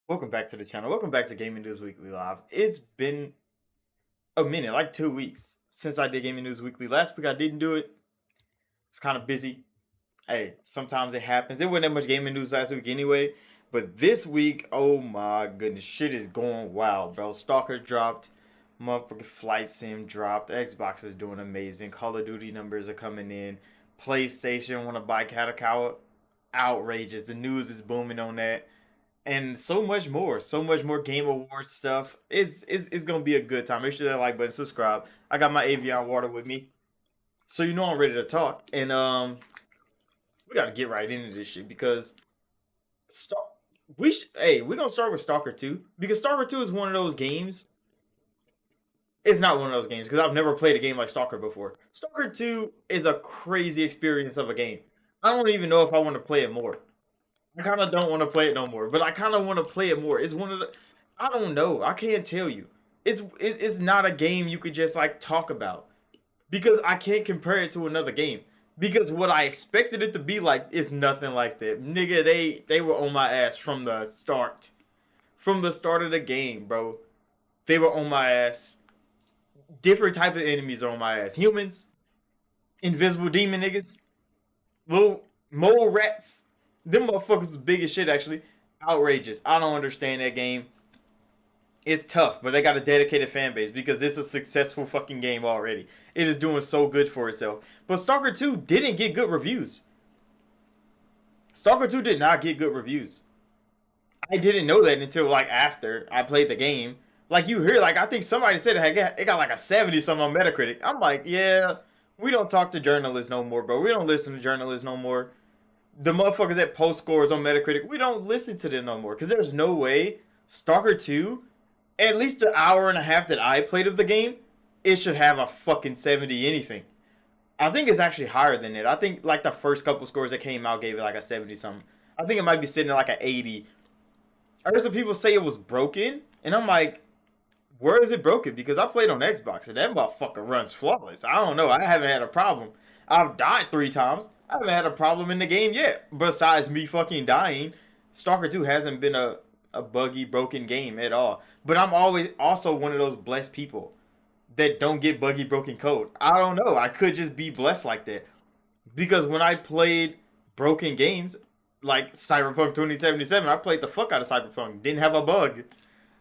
Welcome back to the channel. Welcome back to Gaming News Weekly Live. It's been a minute, like 2 weeks, since I did Gaming News Weekly. Last week I didn't do it. It's kind of busy. Hey, sometimes it happens. There wasn't that much gaming news last week anyway. But this week, oh my goodness, shit is going wild, bro. S.T.A.L.K.E.R dropped. Motherfucking Flight Sim dropped. Xbox is doing amazing. Call of Duty numbers are coming in. PlayStation want to buy Kadokawa. Outrageous. The news is booming on that. And so much more Game Awards stuff. It's gonna be a good time. Make sure that like button, subscribe. I got my Avion water with me, so you know I'm ready to talk. And we gotta get right into this shit because we're gonna start with Stalker 2 because Stalker 2 is one of those games. It's not one of those games because I've never played a game like Stalker before. Stalker 2 is a crazy experience of a game. I don't even know if I want to play it more. I kind of don't want to play it no more, but I kind of want to play it more. It's one of the, I don't know. I can't tell you. It's not a game you could just like talk about because I can't compare it to another game because what I expected it to be like is nothing like that. Nigga, they were on my ass from the start. From the start of the game, bro. They were on my ass. Different type of enemies are on my ass. Humans, invisible demon niggas, little mole rats. Them motherfuckers is big as shit, actually. Outrageous. I don't understand that game. It's tough, but they got a dedicated fan base because it's a successful fucking game already. It is doing so good for itself. But Stalker 2 didn't get good reviews. Stalker 2 did not get good reviews. I didn't know that until like after I played the game. Like you hear, like I think somebody said it got like a 70 something on Metacritic. I'm like, yeah, we don't talk to journalists no more, bro. We don't listen to journalists no more. The motherfuckers that post scores on Metacritic, we don't listen to them no more. Because there's no way Stalker 2, at least the hour and a half that I played of the game, it should have a fucking 70 anything. I think it's actually higher than it. I think like the first couple scores that came out gave it like a 70 something. I think it might be sitting at like an 80. I heard some people say it was broken. And I'm like, where is it broken? Because I played on Xbox and that motherfucker runs flawless. I don't know. I haven't had a problem. I've died 3 times. I haven't had a problem in the game yet. Besides me fucking dying, Stalker 2 hasn't been a buggy, broken game at all. But I'm always also one of those blessed people that don't get buggy, broken code. I don't know. I could just be blessed like that. Because when I played broken games, like Cyberpunk 2077, I played the fuck out of Cyberpunk. Didn't have a bug.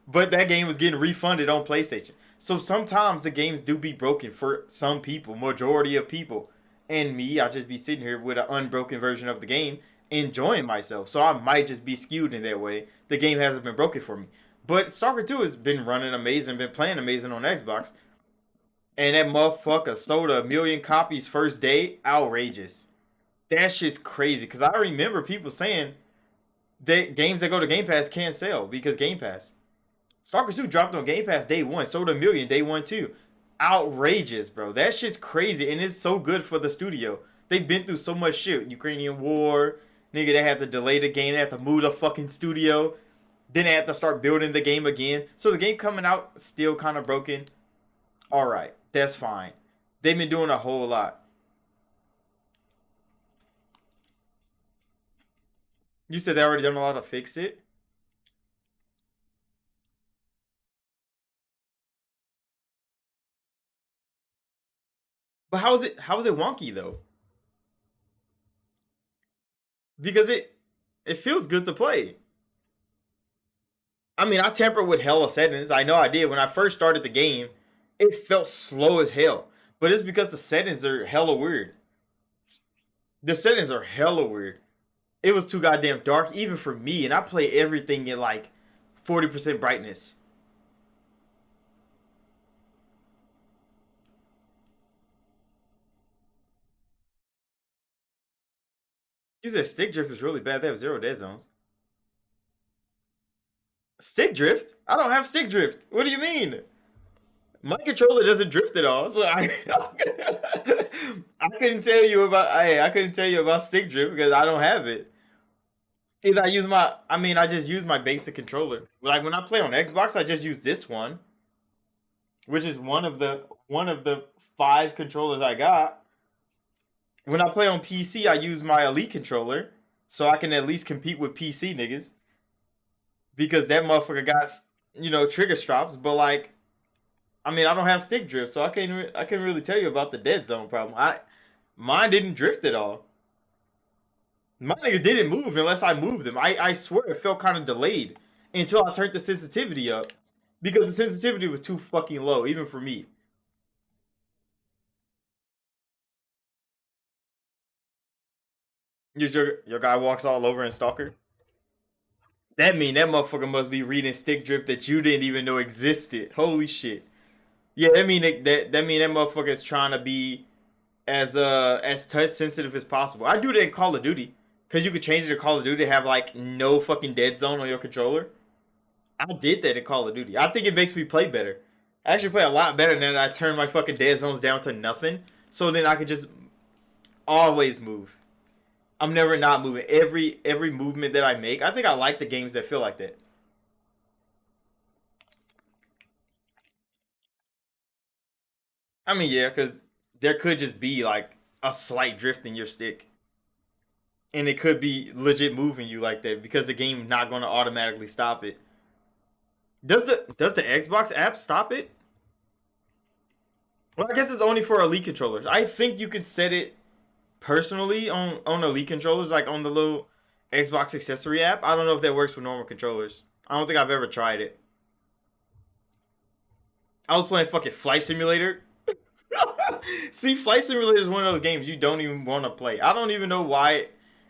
But that game was getting refunded on PlayStation. So sometimes the games do be broken for some people, majority of people. And me, I'll just be sitting here with an unbroken version of the game, enjoying myself. So I might just be skewed in that way. The game hasn't been broken for me. But Stalker 2 has been running amazing, been playing amazing on Xbox. And that motherfucker sold 1,000,000 copies first day. Outrageous. That shit's crazy. Because I remember people saying that games that go to Game Pass can't sell because Game Pass. Stalker 2 dropped on Game Pass day 1. Sold 1,000,000 day 1 too. Outrageous, bro. That shit's crazy. And it's so good for the studio. They've been through so much shit. Ukrainian war. Nigga, they had to delay the game. They had to move the fucking studio. Then they had to start building the game again. So the game coming out still kind of broken. Alright. That's fine. They've been doing a whole lot. You said they already done a lot to fix it? But how is it wonky though? Because it feels good to play. I mean, I tempered with hella settings. I know I did. When I first started the game, it felt slow as hell. But it's because the settings are hella weird. The settings are hella weird. It was too goddamn dark, even for me, and I play everything in like 40% brightness. You said stick drift is really bad. They have zero dead zones. Stick drift? I don't have stick drift. What do you mean? My controller doesn't drift at all. So I couldn't tell you about I couldn't tell you about stick drift because I don't have it. Either I just use my basic controller. Like when I play on Xbox, I just use this one, which is one of the five controllers I got. When I play on PC, I use my Elite controller so I can at least compete with PC niggas because that motherfucker got trigger stops. But like, I don't have stick drift, so I can't really tell you about the dead zone problem. Mine didn't drift at all. My nigga didn't move unless I moved him. I swear it felt kind of delayed until I turned the sensitivity up because the sensitivity was too fucking low even for me. Your guy walks all over in Stalker. That mean that motherfucker must be reading stick drift that you didn't even know existed. Holy shit. Yeah, that mean that motherfucker is trying to be as touch sensitive as possible. I do that in Call of Duty because you could change it to Call of Duty to have like no fucking dead zone on your controller. I did that in Call of Duty. I think it makes me play better. I actually play a lot better than I turn my fucking dead zones down to nothing, so then I could just always move. I'm never not moving. Every movement that I make, I think I like the games that feel like that. Yeah, because there could just be like a slight drift in your stick, and it could be legit moving you like that because the game's not going to automatically stop it. Does the Xbox app stop it? Well, I guess it's only for Elite controllers. I think you could set it personally on Elite controllers, like on the little Xbox accessory app. I don't know if that works with normal controllers. I don't think I've ever tried it. I was playing fucking Flight Simulator. See, Flight Simulator is one of those games you don't even want to play. I don't even know why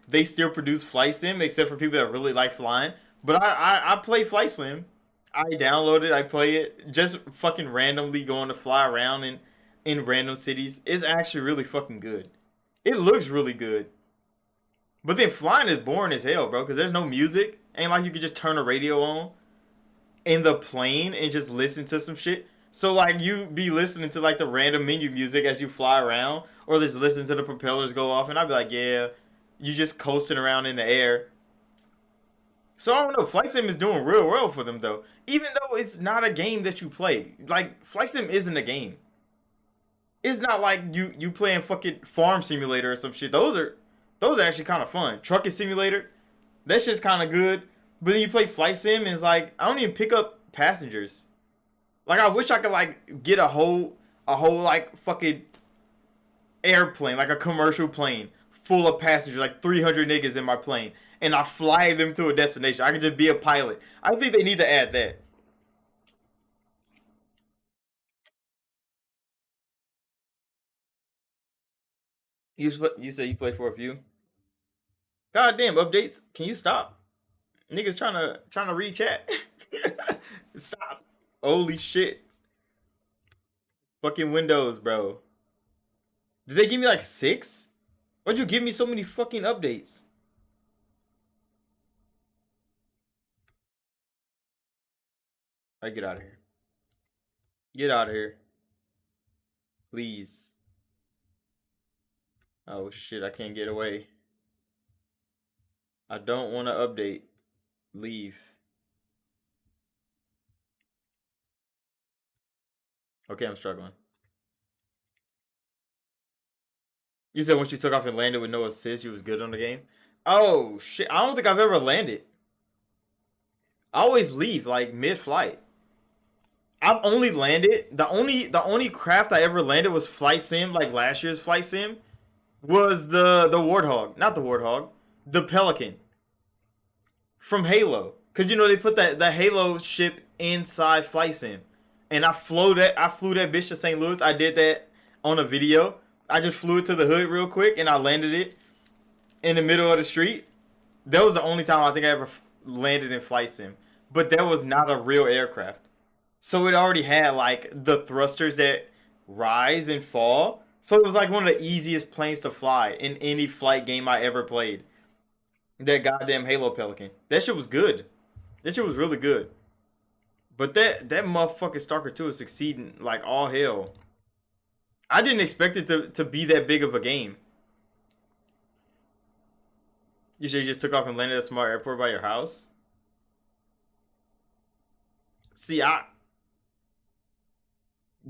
they still produce Flight Sim, except for people that really like flying. But I play Flight Sim. I download it, I play it, just fucking randomly going to fly around in random cities. It's actually really fucking good. It looks really good. But then flying is boring as hell, bro, because there's no music. Ain't like you could just turn a radio on in the plane and just listen to some shit. So like you be listening to like the random menu music as you fly around, or just listen to the propellers go off, and I'd be like, yeah, you just coasting around in the air. So I don't know. Flight Sim is doing real well for them though, even though it's not a game that you play. Like Flight Sim isn't a game. It's not like you playing fucking Farm Simulator or some shit. Those are actually kind of fun. Trucking Simulator, that shit's kind of good. But then you play Flight Sim, and it's like I don't even pick up passengers. Like I wish I could like get a whole like fucking airplane, like a commercial plane full of passengers, like 300 niggas in my plane, and I fly them to a destination. I can just be a pilot. I think they need to add that. You say you play for a few. Goddamn updates. Can you stop? Niggas trying to read chat. Stop. Holy shit. Fucking Windows, bro. Did they give me like six? Why'd you give me so many fucking updates? I get out of here. Get out of here. Please. Oh shit, I can't get away. I don't want to update. Leave. Okay, I'm struggling. You said once you took off and landed with no assist, you was good on the game? Oh shit, I don't think I've ever landed. I always leave like mid-flight. I've only landed the only craft I ever landed was Flight Sim, like last year's Flight Sim was the Warthog, not the Warthog, the Pelican from Halo. Cause they put that the Halo ship inside Flight Sim, and I flew that bitch to St. Louis. I did that on a video. I just flew it to the hood real quick, and I landed it in the middle of the street. That was the only time I think I ever landed in Flight Sim, but that was not a real aircraft. So it already had like the thrusters that rise and fall. So it was like one of the easiest planes to fly in any flight game I ever played. That goddamn Halo Pelican. That shit was good. That shit was really good. But that motherfucking Stalker 2 is succeeding like all hell. I didn't expect it to be that big of a game. You should just took off and landed at a smart airport by your house. See,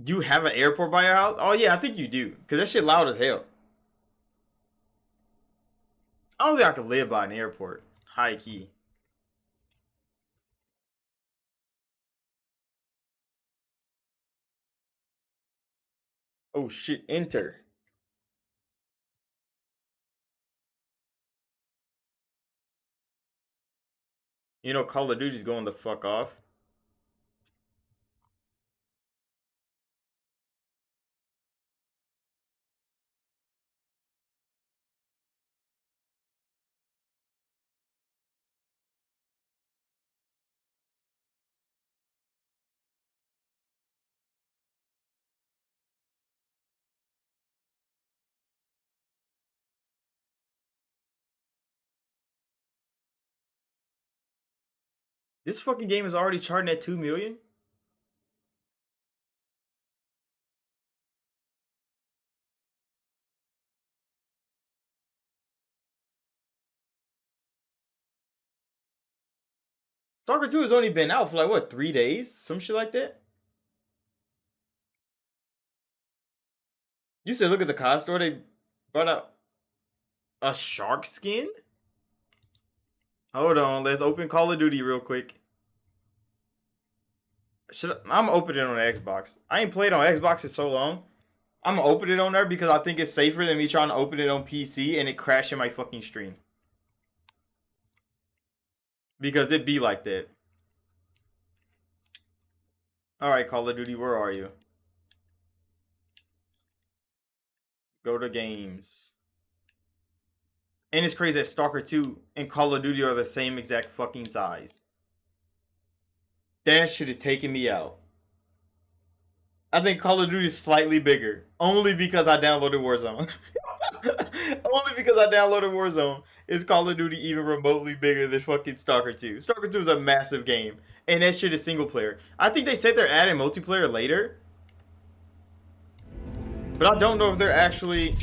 you have an airport by your house? Oh yeah, I think you do. Cause that shit loud as hell. I don't think I could live by an airport. High key. Oh shit, enter. You know Call of Duty's going the fuck off. This fucking game is already charting at 2 million? Stalker 2 has only been out for like what, 3 days? Some shit like that? You said look at the COD store, they brought out a shark skin? Hold on, let's open Call of Duty real quick. I'm opening it on the Xbox. I ain't played on Xbox in so long. I'm gonna open it on there because I think it's safer than me trying to open it on PC and it crashing my fucking stream. Because it be like that. Alright, Call of Duty, where are you? Go to games. And it's crazy that Stalker 2 and Call of Duty are the same exact fucking size. That shit is taking me out. I think Call of Duty is slightly bigger. Only because I downloaded Warzone. Only because I downloaded Warzone is Call of Duty even remotely bigger than fucking Stalker 2. Stalker 2 is a massive game. And that shit is single player. I think they said they're adding multiplayer later. But I don't know if they're actually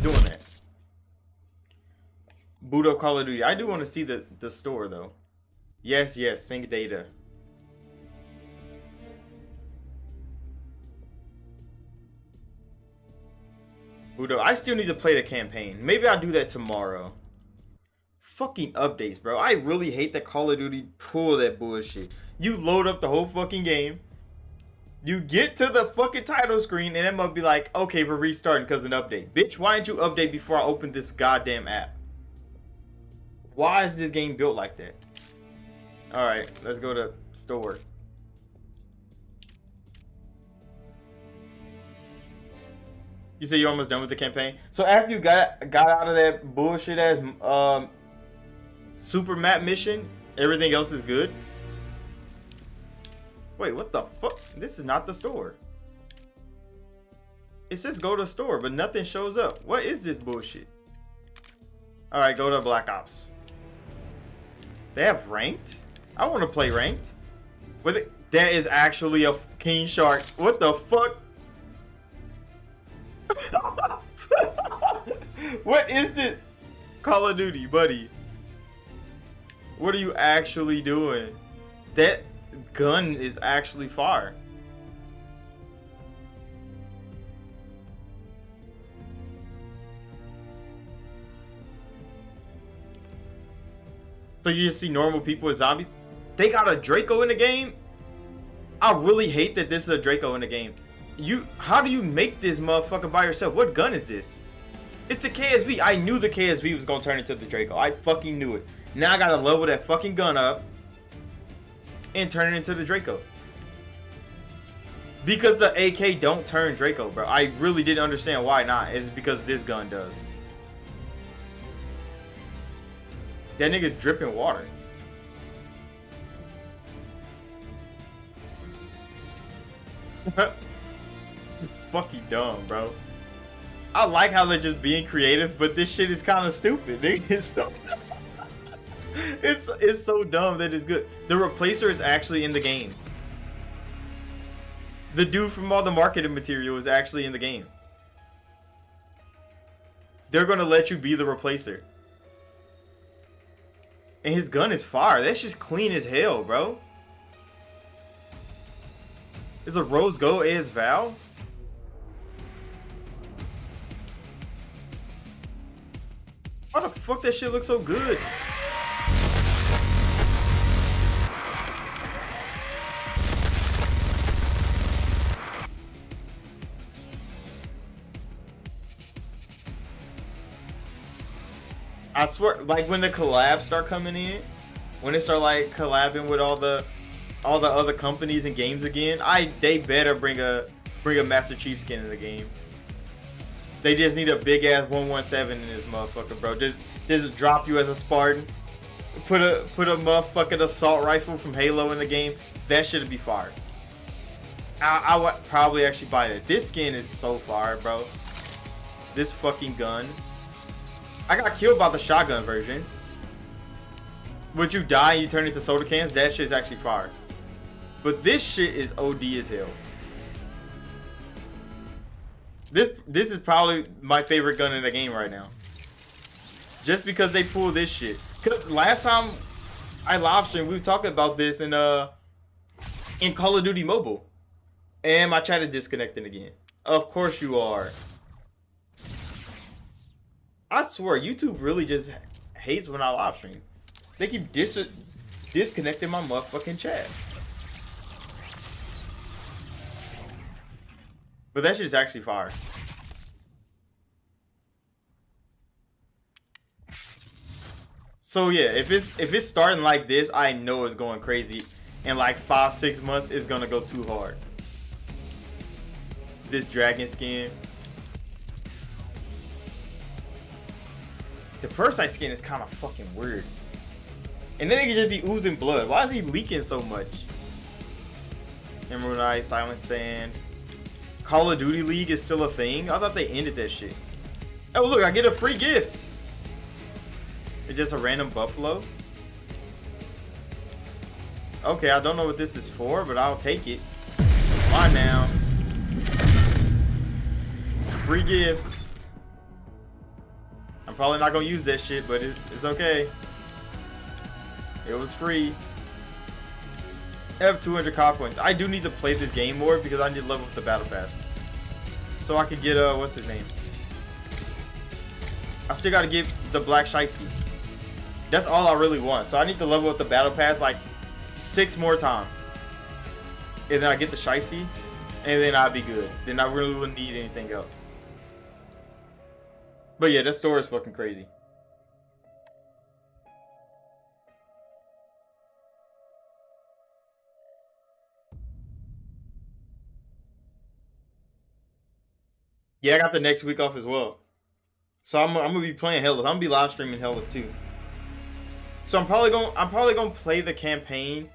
doing that. Boot up Call of Duty. I do want to see the store though. Yes, sync data. Boot up. I still need to play the campaign. Maybe I'll do that tomorrow. Fucking updates, bro. I really hate that Call of Duty pull that bullshit. You load up the whole fucking game. You get to the fucking title screen and it might be like, okay, we're restarting because of an update. Bitch, why didn't you update before I opened this goddamn app? Why is this game built like that? Alright, let's go to store. You say you're almost done with the campaign? So after you got out of that bullshit ass super map mission, everything else is good? Wait, what the fuck? This is not the store. It says go to store, but nothing shows up. What is this bullshit? Alright, go to Black Ops. They have ranked? I want to play ranked. With it, that is actually a king shark. What the fuck? What is this? Call of Duty, buddy. What are you actually doing? That gun is actually fire. So you just see normal people as zombies? They got a Draco in the game? I really hate that this is a Draco in the game. How do you make this motherfucker by yourself? What gun is this? It's the KSV. I knew the KSV was gonna turn into the Draco. I fucking knew it. Now I gotta level that fucking gun up and turn it into the Draco. Because the AK don't turn Draco, bro. I really didn't understand why not. It's because this gun does. That nigga's dripping water. Fucking dumb, bro. I like how they're just being creative, but this shit is kind of stupid. Nigga. It's so dumb that it's good. The replacer is actually in the game. The dude from all the marketing material is actually in the game. They're gonna let you be the replacer. And his gun is fire. That's just clean as hell, bro. Is a Rose Gold as Val? Why the fuck that shit looks so good? I swear, like when the collabs start coming in, when they start like collabing with all the other companies and games again, they better bring a Master Chief skin in the game. They just need a big ass 117 in this motherfucker, bro. Just drop you as a Spartan. Put a motherfucking assault rifle from Halo in the game. That should be fire. I would probably actually buy it. This skin is so fire, bro. This fucking gun. I got killed by the shotgun version. Would you die and you turn into soda cans? That shit's actually fire. But this shit is OD as hell. This is probably my favorite gun in the game right now. Just because they pull this shit. Cause last time I live streamed, we were talking about this in Call of Duty Mobile. And my chat is disconnecting again. Of course you are. I swear, YouTube really just hates when I live stream. They keep disconnecting my motherfucking chat. But that shit is actually fire. So yeah, if it's starting like this, I know it's going crazy. In like 5-6 months, it's gonna go too hard. This dragon skin. The Parasite skin is kind of fucking weird. And then it can just be oozing blood. Why is he leaking so much? Emerald Eye, Silent Sand. Call of Duty League is still a thing? I thought they ended that shit. Oh look, I get a free gift. It's just a random buffalo. Okay, I don't know what this is for, but I'll take it. Why now? Free gift. I'm probably not gonna use that shit, but it's okay. It was free. I have 200 COD points. I do need to play this game more because I need to level up the battle pass. So I could get what's his name? I still gotta get the Black Shiesty. That's all I really want. So I need to level up the battle pass like 6 more times. And then I get the Shiesty, and then I'll be good. Then I really wouldn't need anything else. But yeah, that store is fucking crazy. Yeah, I got the next week off as well. So I'm gonna be playing Hellas. I'm gonna be live streaming Hellas too. So I'm probably gonna play the campaign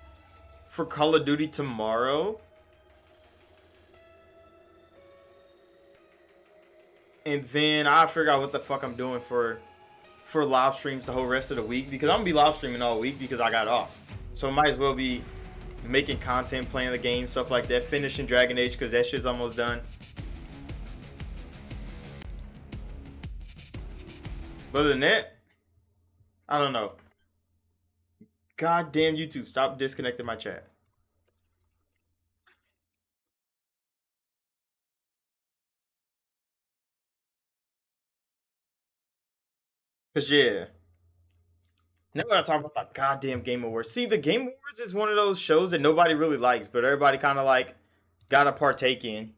for Call of Duty tomorrow. And then I figure out what the fuck I'm doing for live streams the whole rest of the week, because I'm gonna be live streaming all week because I got off. So I might as well be making content, playing the game, stuff like that, finishing Dragon Age because that shit's almost done. But other than that, I don't know. Goddamn YouTube, stop disconnecting my chat. Cause yeah. Now we're gonna talk about the goddamn Game Awards. See, the Game Awards is one of those shows that nobody really likes, but everybody kind of like gotta partake in.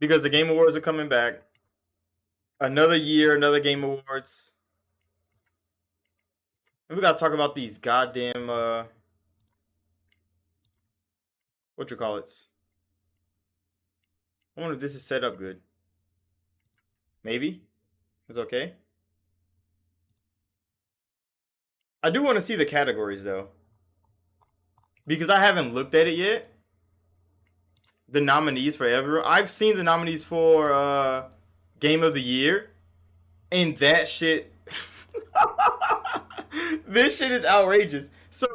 Because the Game Awards are coming back. Another year, another Game Awards. And we gotta talk about these goddamn what you call it? I wonder if this is set up good. Maybe. It's okay. I do want to see the categories though. Because I haven't looked at it yet. The nominees for everyone. I've seen the nominees for game of the year, and that shit, this shit is outrageous. So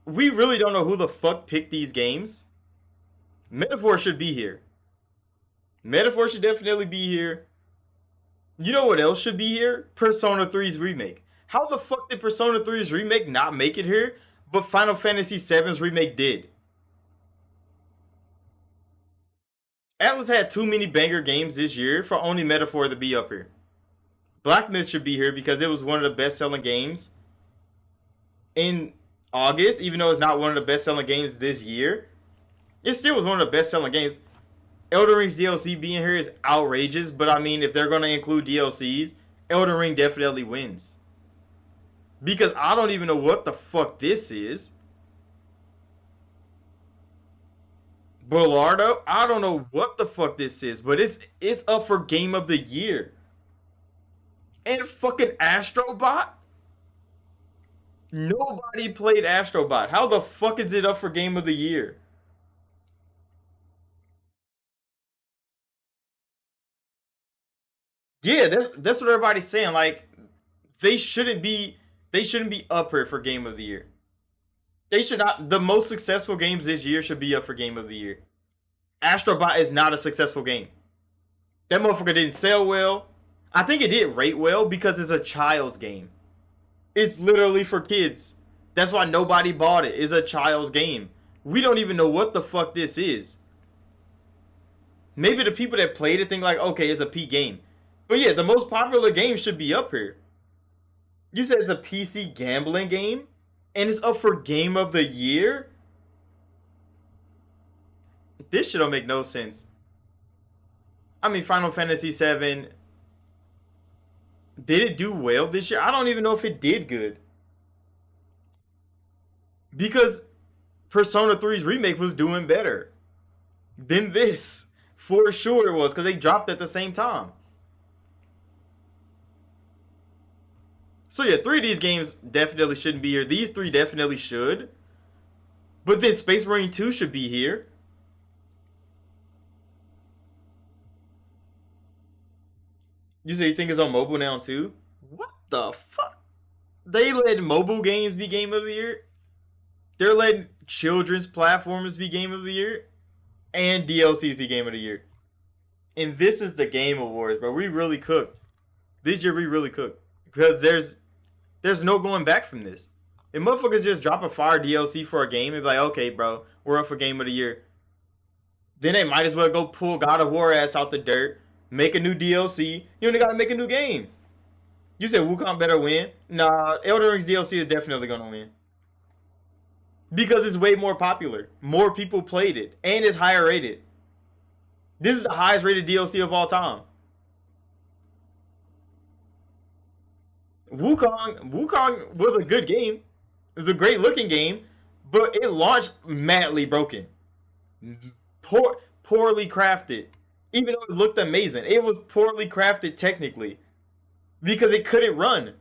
we really don't know who the fuck picked these games. Metaphor should be here. Metaphor should definitely be here. You know what else should be here? Persona 3's remake. How the fuck did Persona 3's remake not make it here, but Final Fantasy VII's remake did? Atlas had too many banger games this year for only Metaphor to be up here. Black Myth should be here because it was one of the best selling games in August, even though it's not one of the best selling games this year. It still was one of the best selling games. Elden Ring's DLC being here is outrageous, but I mean, if they're going to include DLCs, Elden Ring definitely wins. Because I don't even know what the fuck this is. Bollardo, I don't know what the fuck this is, but it's up for Game of the Year. And fucking Astrobot? Nobody played Astrobot. How the fuck is it up for Game of the Year? Yeah, that's what everybody's saying. Like, they shouldn't be they shouldn't be up here for Game of the Year. They should not. The most successful games this year should be up for Game of the Year. Astrobot is not a successful game. That motherfucker didn't sell well. I think it did rate well because it's a child's game. It's literally for kids. That's why nobody bought it. It's a child's game. We don't even know what the fuck this is. Maybe the people that played it think like, okay, it's a P game. But yeah, the most popular game should be up here. You said it's a PC gambling game? And it's up for Game of the Year? This shit don't make no sense. I mean, Final Fantasy VII, did it do well this year? I don't even know if it did good. Because Persona 3's remake was doing better than this. For sure it was, because they dropped at the same time. So yeah, 3 of these games definitely shouldn't be here. These 3 definitely should. But then Space Marine 2 should be here. You say you think it's on mobile now too? What the fuck? They let mobile games be Game of the Year? They're letting children's platformers be Game of the Year? And DLCs be Game of the Year. And this is the Game Awards, bro. We really cooked. This year we really cooked. Because there's no going back from this. If motherfuckers just drop a fire DLC for a game and be like, okay, bro, we're up for Game of the Year. Then they might as well go pull God of War ass out the dirt, make a new DLC. You only gotta make a new game. You said Wukong better win? Nah, Elden Ring's DLC is definitely gonna win. Because it's way more popular. More people played it. And it's higher rated. This is the highest rated DLC of all time. Wukong was a good game. It was a great looking game, but it launched madly broken. Poorly crafted. Even though it looked amazing, it was poorly crafted technically because it couldn't run.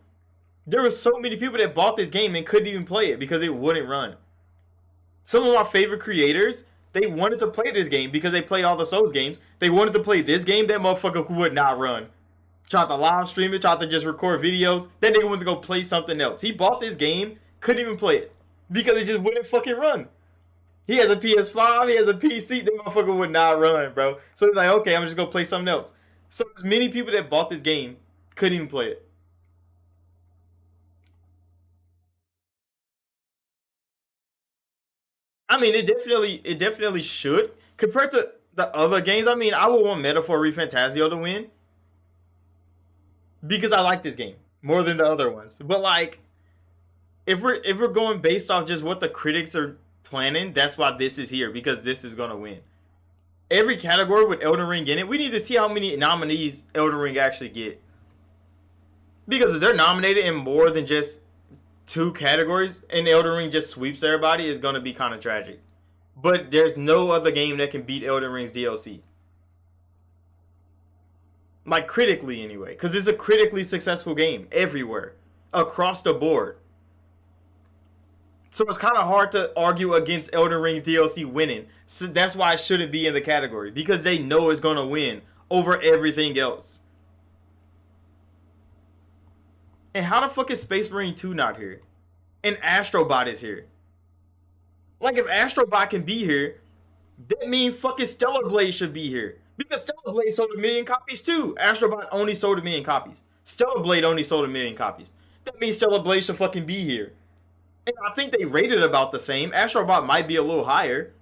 There were so many people that bought this game and couldn't even play it because it wouldn't run. Some of my favorite creators, they wanted to play this game because they play all the Souls games. They wanted to play this game. That motherfucker would not run. Tried to live stream it, tried to just record videos. That nigga wanted to go play something else. He bought this game, couldn't even play it because it just wouldn't fucking run. He has a PS5, he has a PC, that motherfucker would not run, bro. So he's like, okay, I'm just gonna play something else. So as many people that bought this game couldn't even play it. I mean, it definitely should. Compared to the other games, I mean, I would want Metaphor ReFantazio to win because I like this game more than the other ones. But like, if we're going based off just what the critics are planning, that's why this is here because this is gonna win. Every category with Elden Ring in it, we need to see how many nominees Elden Ring actually get. Because if they're nominated in more than just 2 categories and Elden Ring just sweeps everybody, it's gonna be kind of tragic. But there's no other game that can beat Elden Ring's DLC. Like critically anyway, because it's a critically successful game everywhere, across the board. So it's kind of hard to argue against Elden Ring DLC winning. So that's why it shouldn't be in the category. Because they know it's going to win over everything else. And how the fuck is Space Marine 2 not here? And Astrobot is here. Like, if Astrobot can be here, that means fucking Stellar Blade should be here. Because Stellar Blade sold 1,000,000 copies too. Astrobot only sold 1,000,000 copies. Stellar Blade only sold 1,000,000 copies. That means Stellar Blade should fucking be here. And I think they rated about the same. Astrobot might be a little higher.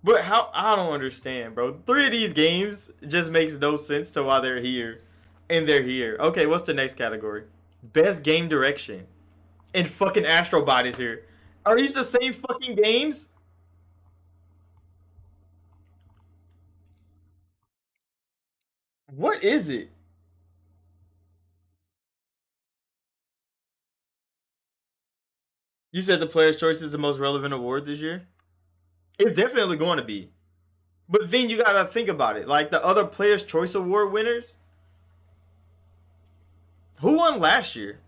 But how? I don't understand, bro. Three of these games just makes no sense to why they're here. And they're here. Okay, what's the next category? Best game direction. And fucking Astrobot is here. Are these the same fucking games? What is it? You said the Player's Choice is the most relevant award this year? It's definitely going to be. But then you gotta think about it. Like the other Player's Choice Award winners, who won last year?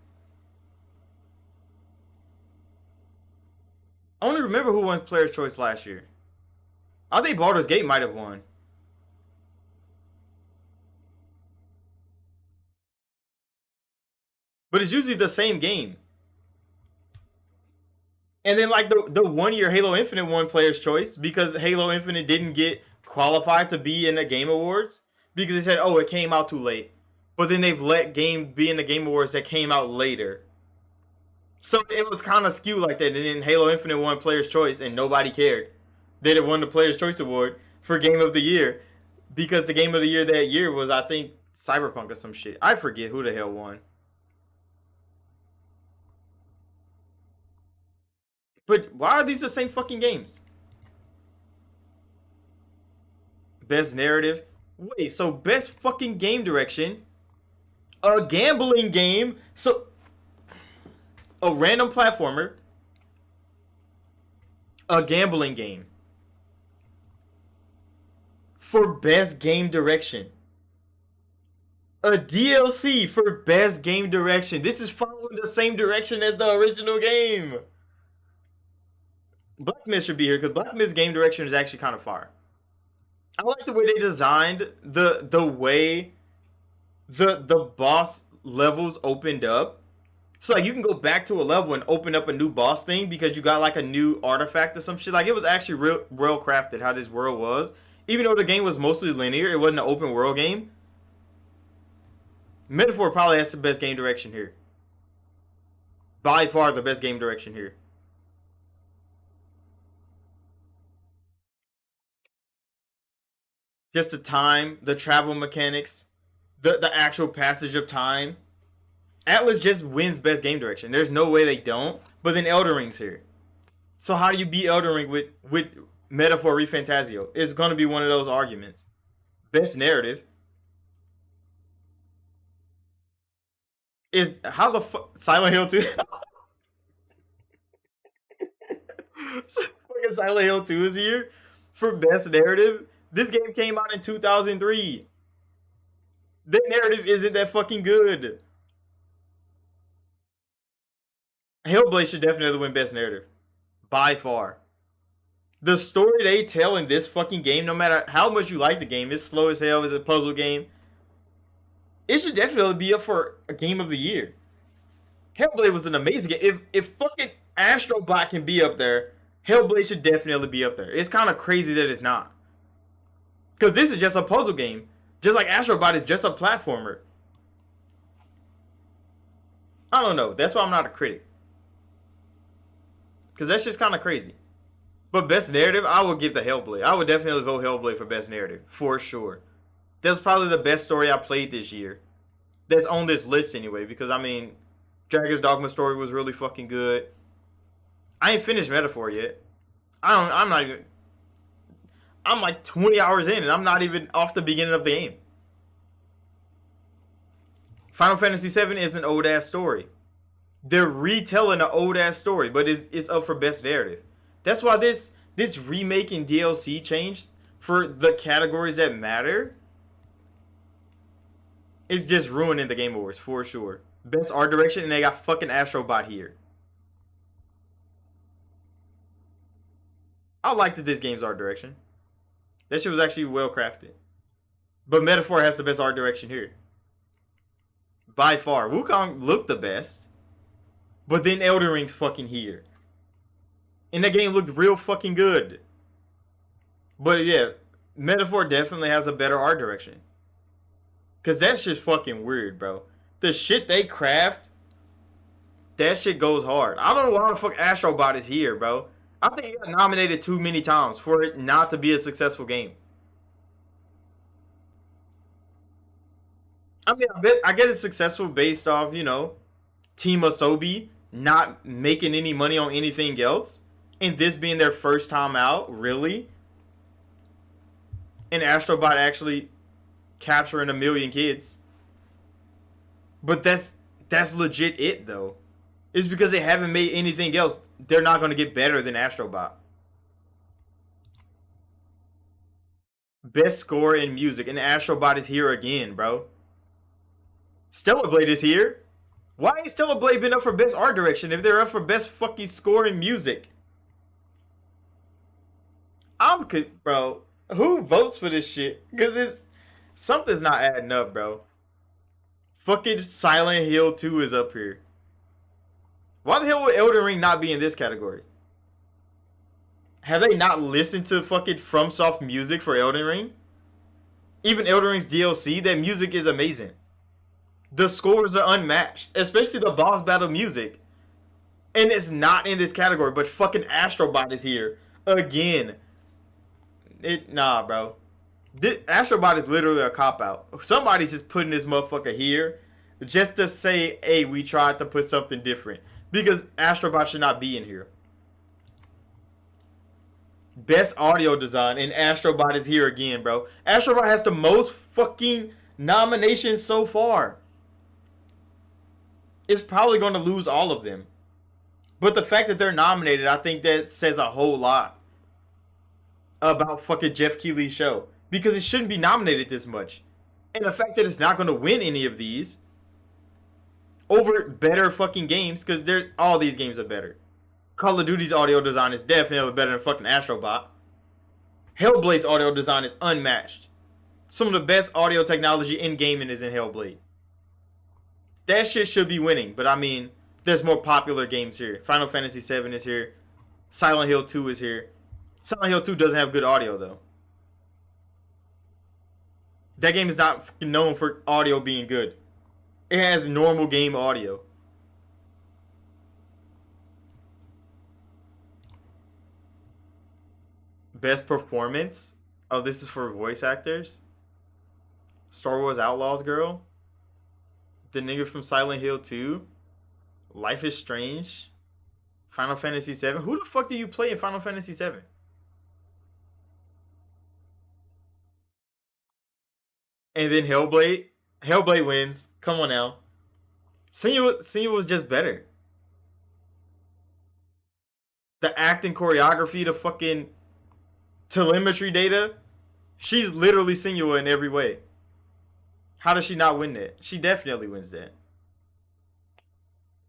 I only remember who won Player's Choice last year. I think Baldur's Gate might have won. But it's usually the same game. And then like the 1 year Halo Infinite won Player's Choice because Halo Infinite didn't get qualified to be in the Game Awards because they said, oh, it came out too late. But then they've let game be in the Game Awards that came out later. So it was kind of skewed like that. And then Halo Infinite won Player's Choice and nobody cared that it won the Player's Choice Award for Game of the Year because the Game of the Year that year was, I think, Cyberpunk or some shit. I forget who the hell won. But why are these the same fucking games? Best narrative. Wait, so best fucking game direction, a gambling game, so a random platformer, a gambling game for best game direction. A DLC for best game direction. This is following the same direction as the original game. Black Myth should be here because Black Myth's game direction is actually kind of far. I like the way they designed the way the boss levels opened up. So like you can go back to a level and open up a new boss thing because you got like a new artifact or some shit. Like it was actually real well crafted how this world was. Even though the game was mostly linear, it wasn't an open world game. Metaphor probably has the best game direction here. By far the best game direction here. Just the time, the travel mechanics, the actual passage of time. Atlas just wins best game direction. There's no way they don't. But then Elden Ring's here. So how do you beat Elden Ring with Metaphor ReFantazio? It's gonna be one of those arguments. Best narrative is how the fuck Silent Hill 2. Fucking Silent Hill 2 is here for best narrative. This game came out in 2003. That narrative isn't that fucking good. Hellblade should definitely win best narrative. By far. The story they tell in this fucking game, no matter how much you like the game, it's slow as hell, it's a puzzle game. It should definitely be up for a game of the year. Hellblade was an amazing game. If fucking Astrobot can be up there, Hellblade should definitely be up there. It's kind of crazy that it's not. Because this is just a puzzle game. Just like Astrobot is just a platformer. I don't know. That's why I'm not a critic. Because that's just kind of crazy. But best narrative, I would give the Hellblade. I would definitely vote Hellblade for best narrative. For sure. That's probably the best story I played this year. That's on this list anyway. Because, I mean, Dragon's Dogma story was really fucking good. I ain't finished Metaphor yet. I'm not even... I'm like 20 hours in and I'm not even off the beginning of the game. Final Fantasy VII is an old ass story. They're retelling an old ass story, but it's up for best narrative. That's why this remake and DLC change for the categories that matter is just ruining the Game Awards for sure. Best art direction, and they got fucking Astrobot here. I liked this game's art direction. That shit was actually well crafted. But Metaphor has the best art direction here. By far. Wukong looked the best. But then Elden Ring's fucking here. And that game looked real fucking good. But yeah, Metaphor definitely has a better art direction. Cause that shit's fucking weird, bro. The shit they craft, that shit goes hard. I don't know why the fuck Astrobot is here, bro. I think he got nominated too many times for it not to be a successful game. I mean, I get it's successful based off, Team Asobi not making any money on anything else, and this being their first time out, really, and Astrobot actually capturing 1 million kids. But that's legit it though. It's because they haven't made anything else. They're not gonna get better than Astrobot. Best score in music, and Astrobot is here again, bro. Stellar Blade is here. Why ain't Stellar Blade been up for best art direction if they're up for best fucking score in music? Bro. Who votes for this shit? Cause something's not adding up, bro. Fucking Silent Hill 2 is up here. Why the hell would Elden Ring not be in this category? Have they not listened to fucking FromSoft music for Elden Ring? Even Elden Ring's DLC, that music is amazing. The scores are unmatched, especially the boss battle music. And it's not in this category, but fucking Astrobot is here again. Nah, bro. Astrobot is literally a cop-out. Somebody's just putting this motherfucker here just to say, hey, we tried to put something different. Because Astrobot should not be in here. Best audio design, and Astrobot is here again, bro. Astrobot has the most fucking nominations so far. It's probably going to lose all of them. But the fact that they're nominated, I think that says a whole lot about fucking Jeff Keighley's show. Because it shouldn't be nominated this much. And the fact that it's not going to win any of these over better fucking games, because all these games are better. Call of Duty's audio design is definitely better than fucking Astrobot. Hellblade's audio design is unmatched. Some of the best audio technology in gaming is in Hellblade. That shit should be winning, but I mean, there's more popular games here. Final Fantasy VII is here. Silent Hill 2 is here. Silent Hill 2 doesn't have good audio, though. That game is not known for audio being good. It has normal game audio. Best performance? Oh, this is for voice actors? Star Wars Outlaws girl? The nigga from Silent Hill 2? Life is Strange? Final Fantasy VII? Who the fuck do you play in Final Fantasy VII? And then Hellblade? Hellblade wins. Come on now. Senua was just better. The acting, choreography, the fucking telemetry data. She's literally Senua in every way. How does she not win that? She definitely wins that.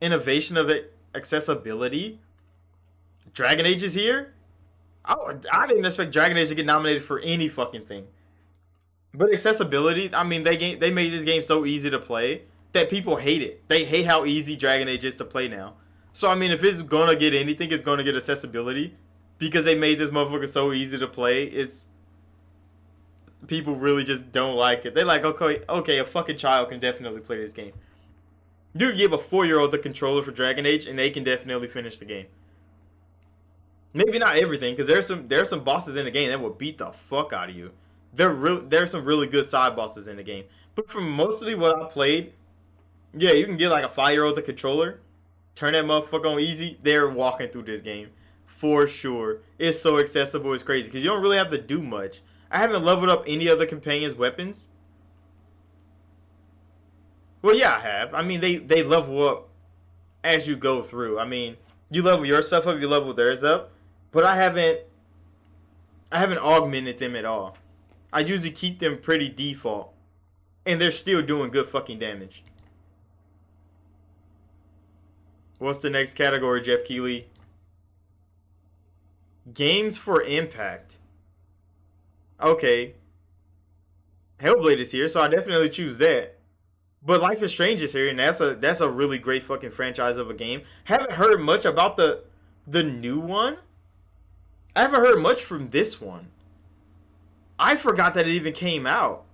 Innovation of accessibility. Dragon Age is here. I didn't expect Dragon Age to get nominated for any fucking thing. But accessibility, I mean, they made this game so easy to play that people hate it. They hate how easy Dragon Age is to play now. So, I mean, if it's gonna get anything, it's gonna get accessibility. Because they made this motherfucker so easy to play, people really just don't like it. They're like, okay, a fucking child can definitely play this game. You can give a 4-year-old the controller for Dragon Age, and they can definitely finish the game. Maybe not everything, because there's some bosses in the game that will beat the fuck out of you. There's some really good side bosses in the game. But from mostly what I played, yeah, you can get like a 5-year-old the controller, turn that motherfucker on easy, they're walking through this game. For sure. It's so accessible, it's crazy. Because you don't really have to do much. I haven't leveled up any other companions' weapons. Well, yeah, I have. I mean, they level up as you go through. I mean, you level your stuff up, you level theirs up. But I haven't augmented them at all. I usually keep them pretty default. And they're still doing good fucking damage. What's the next category, Jeff Keighley? Games for impact. Okay, Hellblade is here, so I definitely choose that. But Life is Strange is here, and that's a really great fucking franchise of a game. Haven't heard much about the new one. I haven't heard much from this one. I forgot that it even came out.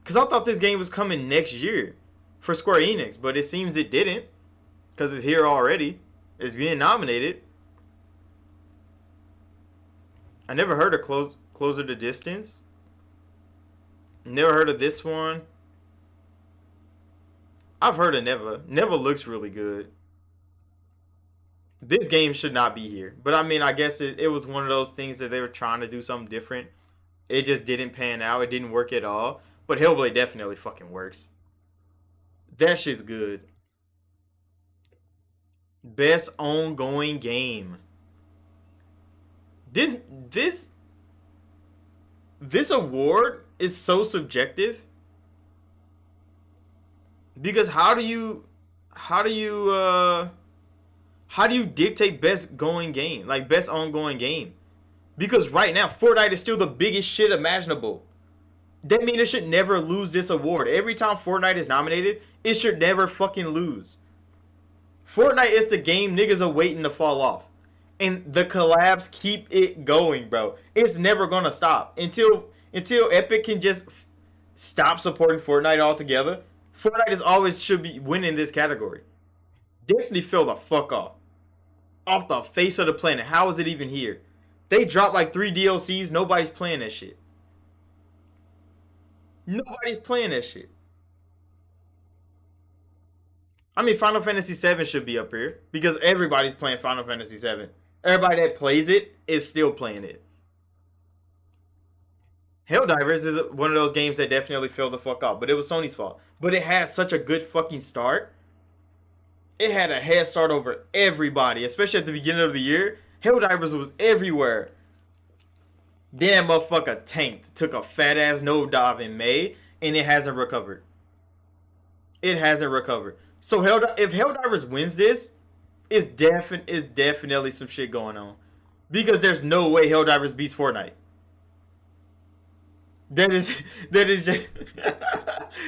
Cause I thought this game was coming next year for Square Enix, but it seems it didn't. Cause it's here already. It's being nominated. I never heard of Closer to Distance. Never heard of this one. I've heard of Neva. Neva looks really good. This game should not be here. But I mean, I guess it was one of those things that they were trying to do something different. It just didn't pan out. It didn't work at all. But Hellblade definitely fucking works. That shit's good. Best ongoing game. This this this award is so subjective because how do you dictate best going game, like best ongoing game? Because right now Fortnite is still the biggest shit imaginable. That means it should never lose this award. Every time Fortnite is nominated, it should never fucking lose. Fortnite is the game niggas are waiting to fall off. And the collabs keep it going, bro. It's never gonna stop until Epic can just stop supporting Fortnite altogether. Fortnite is always should be winning this category. Destiny fell the fuck off the face of the planet. How is it even here? They dropped like 3 DLCs. Nobody's playing that shit. Nobody's playing that shit. I mean, Final Fantasy VII should be up here because everybody's playing Final Fantasy VII. Everybody that plays it is still playing it. Helldivers is one of those games that definitely fell the fuck off, but it was Sony's fault. But it had such a good fucking start. It had a head start over everybody, especially at the beginning of the year. Helldivers was everywhere. Then that motherfucker tanked, took a fat ass nosedive in May, and it hasn't recovered. It hasn't recovered. So if Helldivers wins this, it's definitely some shit going on. Because there's no way Helldivers beats Fortnite. That is that is just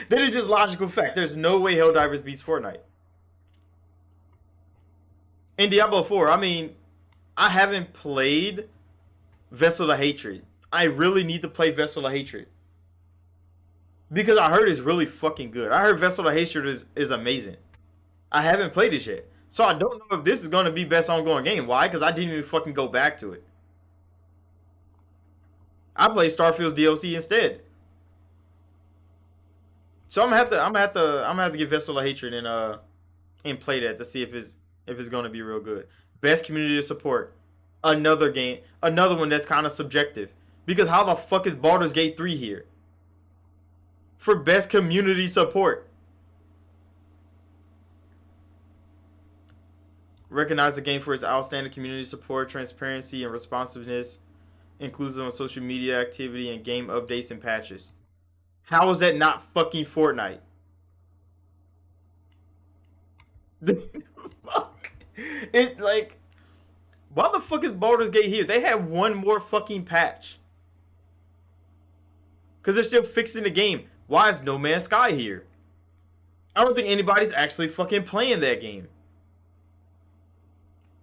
that is just logical fact. There's no way Helldivers beats Fortnite. In Diablo 4, I mean, I haven't played Vessel of Hatred. I really need to play Vessel of Hatred. Because I heard it's really fucking good. I heard Vessel of Hatred is amazing. I haven't played it yet. So I don't know if this is going to be best ongoing game. Why? Because I didn't even fucking go back to it. I played Starfield's DLC instead. So I'm gonna have to get Vessel of Hatred and play that to see if it's gonna be real good. Best community support. Another game, another one that's kind of subjective. Because how the fuck is Baldur's Gate 3 here? For best community support. Recognize the game for its outstanding community support, transparency, and responsiveness, inclusive of social media activity and game updates and patches. How is that not fucking Fortnite? Fuck. It like, why the fuck is Baldur's Gate here? They have one more fucking patch. Because they're still fixing the game. Why is No Man's Sky here? I don't think anybody's actually fucking playing that game.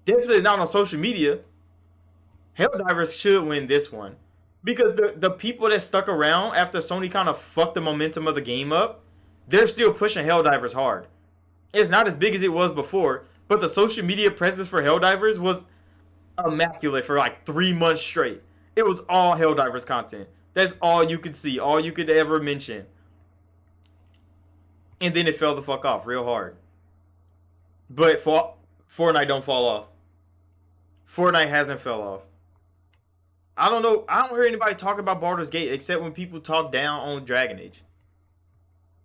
Definitely not on social media. Helldivers should win this one. Because the people that stuck around after Sony kind of fucked the momentum of the game up, they're still pushing Helldivers hard. It's not as big as it was before, but the social media presence for Helldivers was immaculate for like 3 months straight. It was all Helldivers content. That's all you could see, all you could ever mention. And then it fell the fuck off real hard. But Fortnite don't fall off. Fortnite hasn't fell off. I don't know. I don't hear anybody talk about Baldur's Gate except when people talk down on Dragon Age.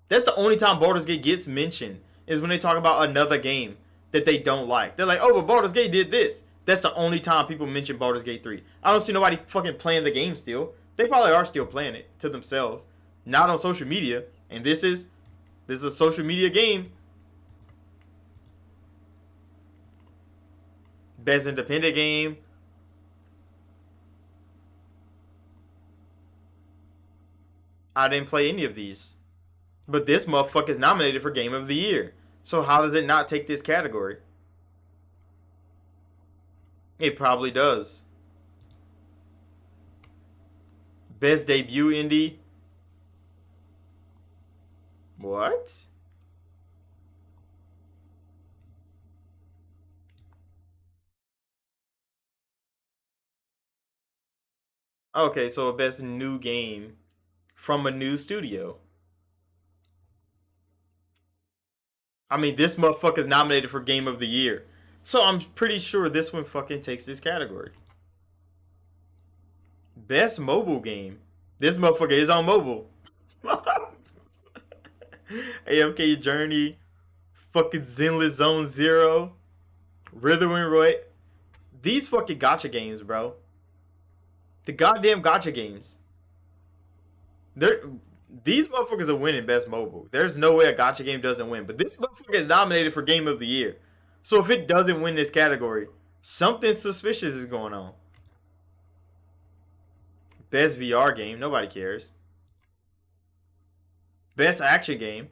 That's the only time Baldur's Gate gets mentioned is when they talk about another game that they don't like. They're like, oh, but Baldur's Gate did this. That's the only time people mention Baldur's Gate 3. I don't see nobody fucking playing the game still. They probably are still playing it to themselves. Not on social media. And this is a social media game. Best independent game. I didn't play any of these. But this motherfucker is nominated for Game of the Year. So how does it not take this category? It probably does. Best debut indie. What? Okay, so a best new game from a new studio. I mean, this motherfucker's nominated for Game of the Year. So I'm pretty sure this one fucking takes this category. Best mobile game. This motherfucker is on mobile. AFK Journey, fucking Zenless Zone Zero, Rhythm and Roy. These fucking gotcha games, bro. The goddamn gotcha games. They're these motherfuckers are winning best mobile. There's no way a gotcha game doesn't win. But this motherfucker is nominated for Game of the Year. So if it doesn't win this category, something suspicious is going on. Best VR game, nobody cares. Best action game.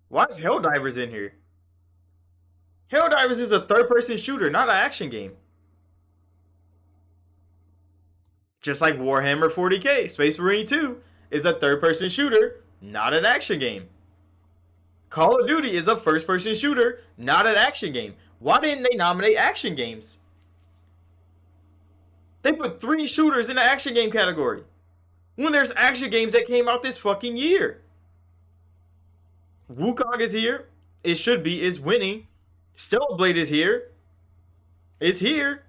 Why is Helldivers in here? Helldivers is a third-person shooter, not an action game. Just like Warhammer 40k, Space Marine 2 is a third-person shooter, not an action game. Call of Duty is a first-person shooter, not an action game. Why didn't they nominate action games? They put 3 shooters in the action game category. When there's action games that came out this fucking year. Wukong is here. It should be. It's winning. Stellar Blade is here. It's here.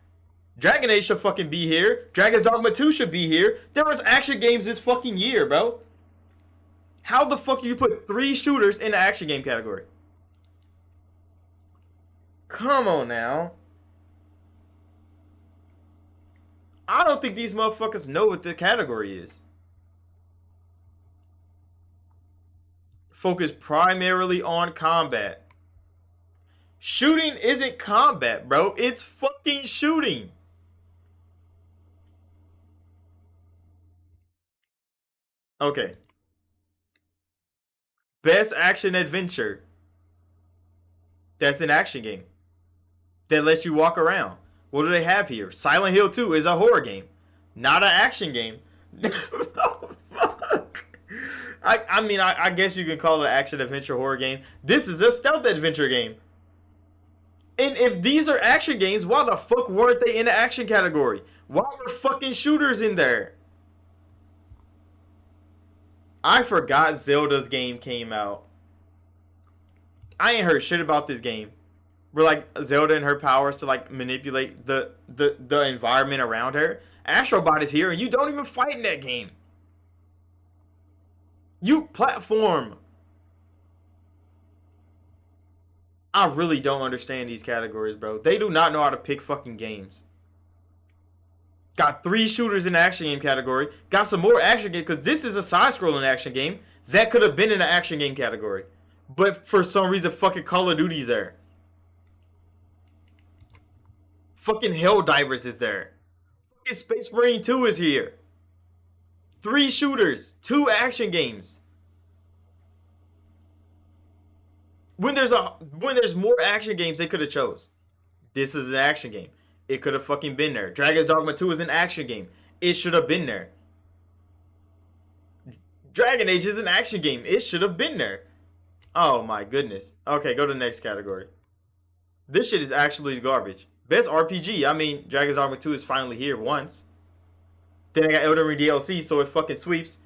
Dragon Age should fucking be here. Dragon's Dogma 2 should be here. There was action games this fucking year, bro. How the fuck do you put 3 shooters in the action game category? Come on now. I don't think these motherfuckers know what the category is. Focus primarily on combat. Shooting isn't combat, bro. It's fucking shooting. Okay. Best action adventure. That's an action game that lets you walk around. What do they have here? Silent Hill 2 is a horror game, not an action game. Fuck. I mean, I guess you can call it an action adventure horror game. This is a stealth adventure game. And if these are action games, why the fuck weren't they in the action category? Why were fucking shooters in there? I forgot Zelda's game came out. I ain't heard shit about this game. Where like Zelda and her powers to like manipulate the environment around her. Astrobot is here and you don't even fight in that game. You platform. I really don't understand these categories, bro. They do not know how to pick fucking games. Got 3 shooters in the action game category. Got some more action game because this is a side-scrolling action game that could have been in the action game category, but for some reason, fucking Call of Duty's there. Fucking Helldivers is there. Fucking Space Marine 2 is here. 3 shooters, 2 action games. When there's more action games, they could have chose. This is an action game. It could have fucking been there. Dragon's Dogma 2 is an action game. It should have been there. Dragon Age is an action game. It should have been there. Oh my goodness. Okay, go to the next category. This shit is actually garbage. Best RPG. I mean, Dragon's Dogma 2 is finally here once. Then I got Elden Ring DLC, so it fucking sweeps.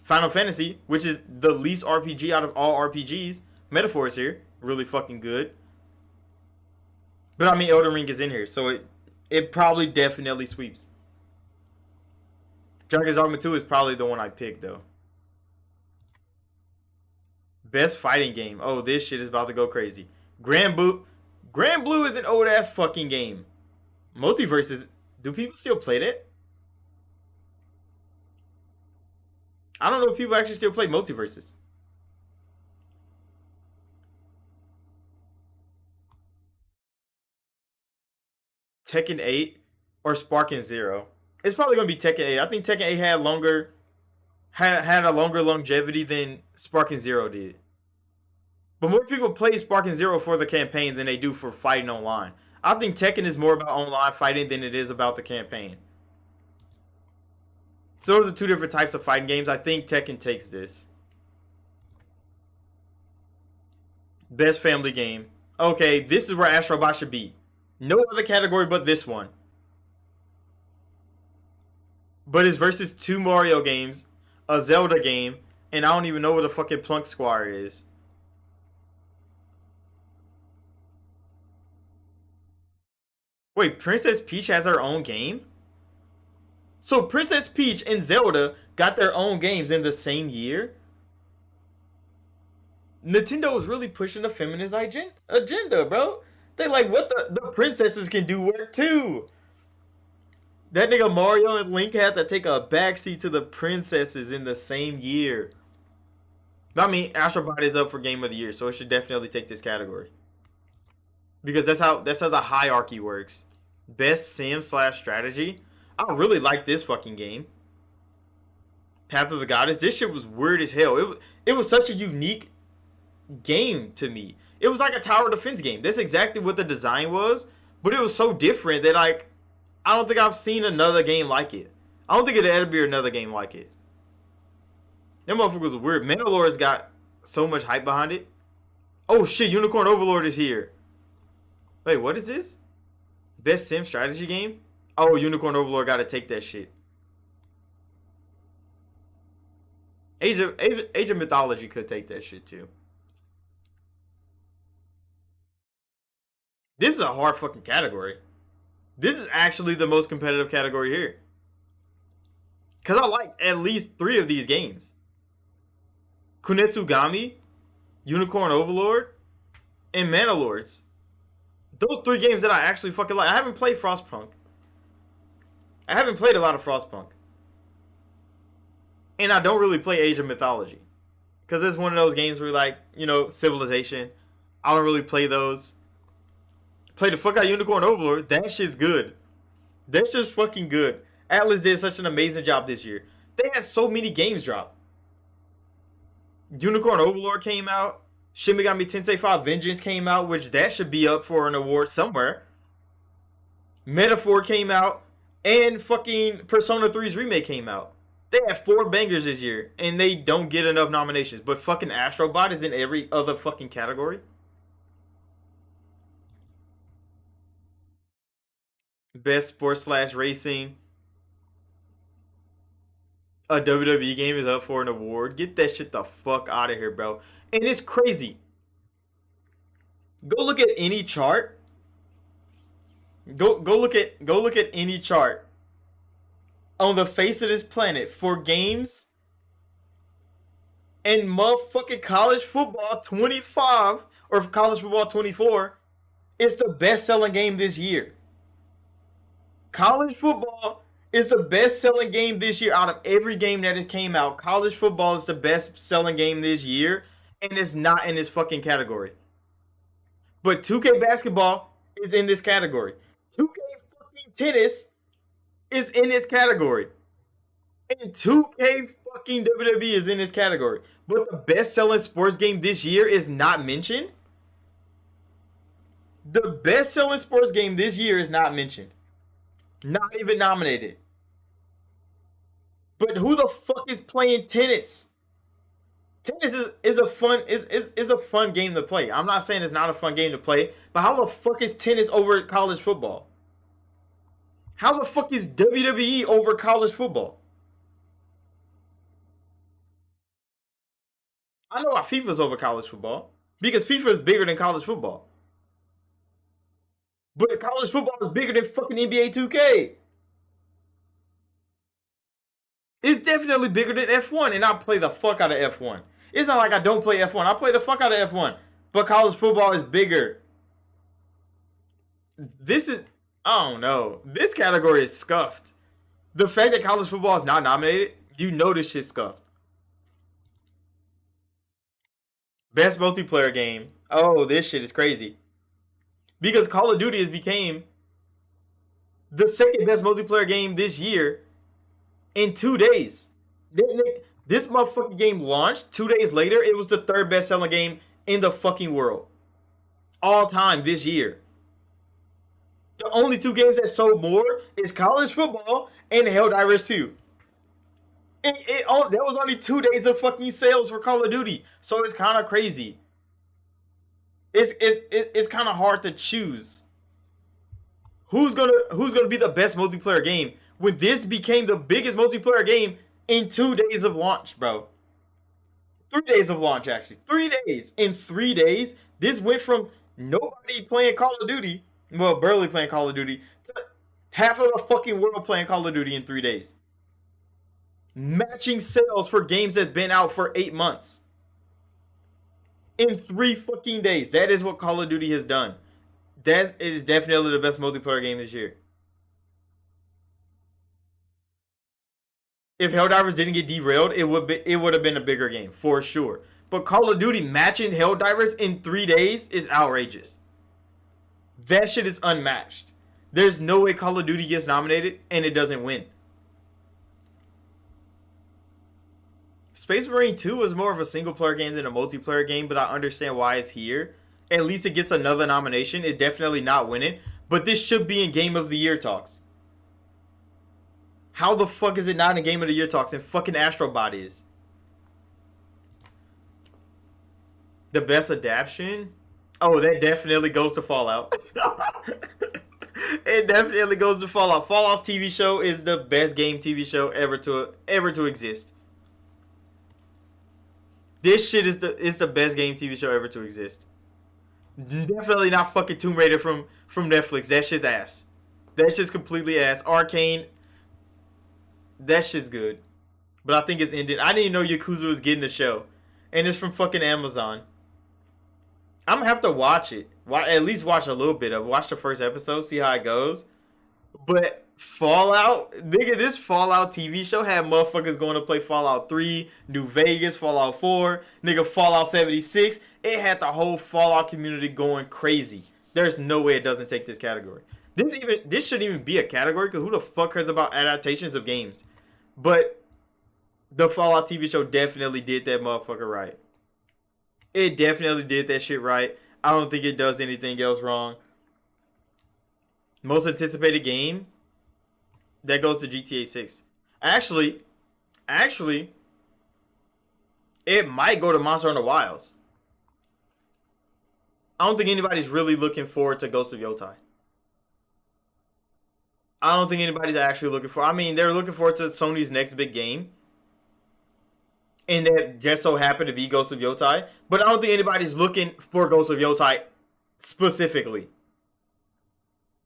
Final Fantasy, which is the least RPG out of all RPGs. Metaphor is here. Really fucking good. But I mean, Elden Ring is in here, so it probably definitely sweeps. Dragon's Dogma 2 is probably the one I picked, though. Best fighting game. Oh, this shit is about to go crazy. Grand Blue is an old-ass fucking game. Multiverses. Do people still play that? I don't know if people actually still play Multiverses. Tekken 8 or Sparking Zero. It's probably going to be Tekken 8. I think Tekken 8 had longer had a longer longevity than Spark and Zero did. But more people play Spark and Zero for the campaign than they do for fighting online. I think Tekken is more about online fighting than it is about the campaign. So those are two different types of fighting games. I think Tekken takes this. Best family game. Okay, this is where Astro Bot should be. No other category but this one. But it's versus two Mario games, a Zelda game, and I don't even know what a fucking Plunk Squire is. Wait, Princess Peach has her own game? So Princess Peach and Zelda got their own games in the same year? Nintendo is really pushing the feminist agenda, bro. They like what the princesses can do work too. That nigga Mario and Link had to take a backseat to the princesses in the same year. I mean, Astro Bot is up for Game of the Year, so it should definitely take this category because that's how the hierarchy works. Best sim slash strategy. I really like this fucking game. Path of the Goddess. This shit was weird as hell. It was such a unique game to me. It was like a tower defense game. That's exactly what the design was, but it was so different that like I don't think I've seen another game like it. I don't think it'll ever be another game like it. That motherfucker was weird. Mandalore's got so much hype behind it. Oh shit, Unicorn Overlord is here. Wait, what is this? Best sim strategy game? Oh, Unicorn Overlord gotta take that shit. Age of Mythology could take that shit too. This is a hard fucking category. This is actually the most competitive category here. Cause I like at least three of these games. Kunetsugami, Unicorn Overlord, and Mana Lords. Those three games that I actually fucking like. I haven't played Frostpunk. I haven't played a lot of Frostpunk. And I don't really play Age of Mythology. Because it's one of those games where like, Civilization. I don't really play those. Play the fuck out Unicorn Overlord. That shit's good. That's just fucking good. Atlas did such an amazing job this year. They had so many games drop. Unicorn Overlord came out. Shin Megami Tensei 5 Vengeance came out, which that should be up for an award somewhere. Metaphor came out, and fucking Persona 3's remake came out. They had 4 bangers this year, and they don't get enough nominations. But fucking Astro Bot is in every other fucking category. Best sports slash racing. A WWE game is up for an award. Get that shit the fuck out of here, bro. And it's crazy. Go look at any chart. Go look at any chart on the face of this planet for games and motherfucking college football 25 or college football 24 is the best selling game this year. College football is the best selling game this year out of every game that has came out. College football is the best selling game this year, and it's not in this fucking category. But 2K basketball is in this category. 2K fucking tennis is in this category. And 2K fucking WWE is in this category. But the best selling sports game this year is not mentioned. The best selling sports game this year is not mentioned. Not even nominated. But who the fuck is playing tennis? Tennis is a fun game to play. I'm not saying it's not a fun game to play, but how the fuck is tennis over college football? How the fuck is WWE over college football? I know why FIFA's over college football. Because FIFA is bigger than college football. But college football is bigger than fucking NBA 2K. It's definitely bigger than F1, and I play the fuck out of F1. It's not like I don't play F1. I play the fuck out of F1. But college football is bigger. This is, I don't know. This category is scuffed. The fact that college football is not nominated, you know this shit's scuffed. Best multiplayer game. Oh, this shit is crazy. Because Call of Duty has became the second best multiplayer game this year in 2 days. This motherfucking game launched 2 days later. It was the third best selling game in the fucking world all time this year. The only two games that sold more is college football and Helldivers 2. That was only 2 days of fucking sales for Call of Duty, so it's kind of crazy. It's kind of hard to choose who's gonna be the best multiplayer game when this became the biggest multiplayer game in 2 days of launch, bro. 3 days of launch, actually. 3 days. In 3 days, this went from nobody playing Call of Duty, well, barely playing Call of Duty, to half of the fucking world playing Call of Duty in 3 days. Matching sales for games that have been out for 8 months. In 3 fucking days. That is what Call of Duty has done. That is definitely the best multiplayer game this year. If Helldivers didn't get derailed, it would have been a bigger game for sure. But Call of Duty matching Helldivers in 3 days is outrageous. That shit is unmatched. There's no way Call of Duty gets nominated and it doesn't win. Space Marine 2 was more of a single player game than a multiplayer game, but I understand why it's here. At least it gets another nomination. It definitely not winning, but this should be in Game of the Year talks. How the fuck is it not in Game of the Year talks and fucking Astrobot is? The best adaptation? Oh, that definitely goes to Fallout. It definitely goes to Fallout. Fallout's TV show is the best game TV show ever to exist. This shit is the best game TV show ever to exist. Definitely not fucking Tomb Raider from Netflix. That shit's ass. That shit's completely ass. Arcane, that shit's good. But I think it's ended. I didn't even know Yakuza was getting the show. And it's from fucking Amazon. I'm gonna have to watch it. At least watch a little bit of it. Watch the first episode, see how it goes. But Fallout, nigga, this Fallout TV show had motherfuckers going to play Fallout 3, New Vegas, Fallout 4, nigga, Fallout 76. It had the whole Fallout community going crazy. There's no way it doesn't take this category. This shouldn't even be a category because who the fuck cares about adaptations of games? But the Fallout TV show definitely did that motherfucker right. It definitely did that shit right. I don't think it does anything else wrong. Most anticipated game, that goes to GTA 6. Actually, it might go to Monster Hunter Wilds. I don't think anybody's really looking forward to Ghost of Yotai. I don't think anybody's actually looking for. I mean, they're looking forward to Sony's next big game, and that just so happened to be Ghost of Yotai. But I don't think anybody's looking for Ghost of Yotai specifically.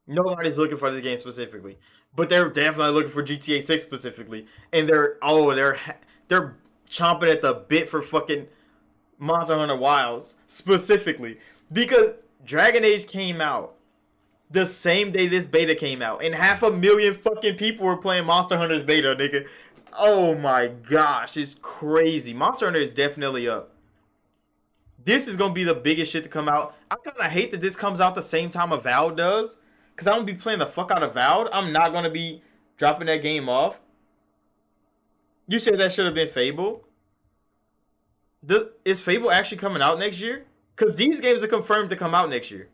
Nobody's looking for this game specifically, but they're definitely looking for GTA 6 specifically, and they're chomping at the bit for fucking Monster Hunter Wilds specifically because Dragon Age came out the same day this beta came out, and 500,000 fucking people were playing Monster Hunter's beta, nigga. Oh my gosh, it's crazy. Monster Hunter is definitely up. This is gonna be the biggest shit to come out. I kind of hate that this comes out the same time Avowed does. Because I'm going to be playing the fuck out of Avowed. I'm not going to be dropping that game off. You said that should have been Fable. Is Fable actually coming out next year? Because these games are confirmed to come out next year.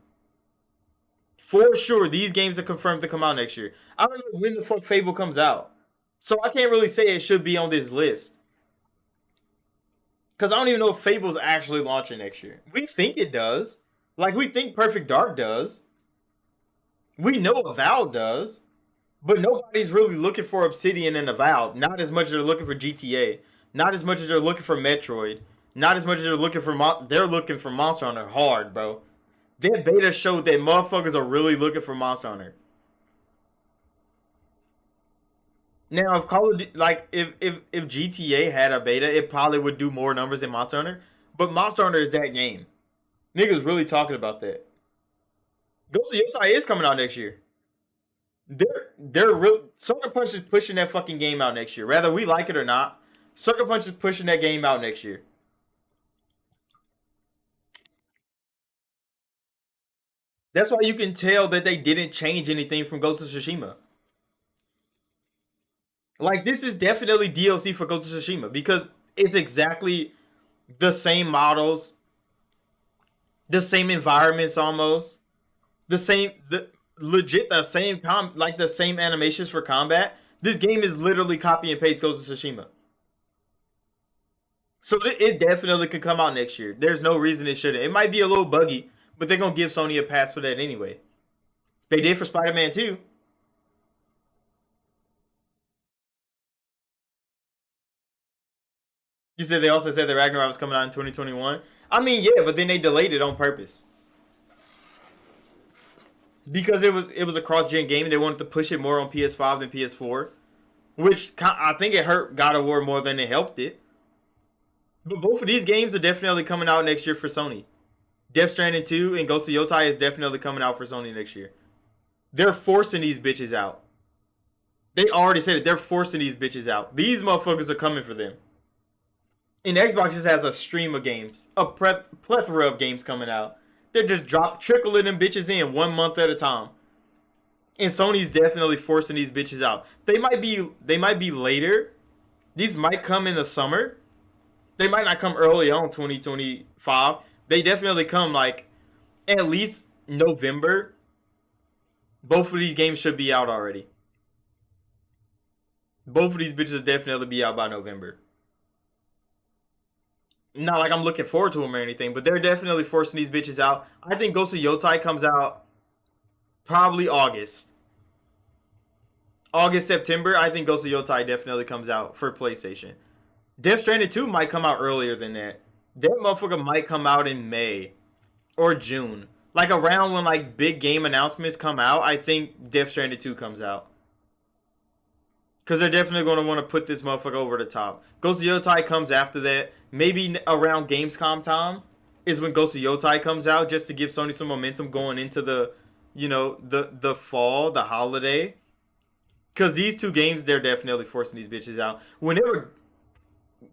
For sure, these games are confirmed to come out next year. I don't know when the fuck Fable comes out. So I can't really say it should be on this list. Because I don't even know if Fable's actually launching next year. We think it does. Like, we think Perfect Dark does. We know Avowed does, but nobody's really looking for Obsidian and Avowed. Not as much as they're looking for GTA. Not as much as they're looking for Metroid. Not as much as they're looking for they're looking for Monster Hunter hard, bro. That beta showed that motherfuckers are really looking for Monster Hunter. Now, if Call of Duty, like if GTA had a beta, it probably would do more numbers than Monster Hunter. But Monster Hunter is that game. Niggas really talking about that. Ghost of Yotai is coming out next year. They're real. Sucker Punch is pushing that fucking game out next year. Whether we like it or not, Sucker Punch is pushing that game out next year. That's why you can tell that they didn't change anything from Ghost of Tsushima. Like this is definitely DLC for Ghost of Tsushima because it's exactly the same models, the same environments almost, the legit the same like the same animations for combat. This game is literally copy and paste Ghost of Tsushima. So it definitely could come out next year. There's no reason it shouldn't. It might be a little buggy, but they're gonna give Sony a pass for that anyway. They did for Spider-Man 2. You said they also said that Ragnarok was coming out in 2021. I mean, yeah, but then they delayed it on purpose because it was a cross-gen game and they wanted to push it more on PS5 than PS4, which I think it hurt God of War more than it helped it. But both of these games are definitely coming out next year for Sony. Death Stranding 2 and Ghost of Yotai is definitely coming out for Sony next year. They're forcing these bitches out. They already said it. They're forcing these bitches out. These motherfuckers are coming for them. And Xbox just has a stream of games, a plethora of games coming out. They're just trickling them bitches in 1 month at a time. And Sony's definitely forcing these bitches out. They might be later. These might come in the summer. They might not come early on 2025. They definitely come like at least November. Both of these games should be out already. Both of these bitches will definitely be out by November. Not like I'm looking forward to them or anything, but they're definitely forcing these bitches out. I think Ghost of Yotai comes out probably August. August, September. I think Ghost of Yotai definitely comes out for PlayStation. Death Stranding 2 might come out earlier than that. That motherfucker might come out in May or June. Like around when like big game announcements come out, I think Death Stranding 2 comes out. Because they're definitely going to want to put this motherfucker over the top. Ghost of Yotai comes after that. Maybe around Gamescom time is when Ghost of Yotai comes out, just to give Sony some momentum going into the fall, the holiday. Because these two games, they're definitely forcing these bitches out. Whenever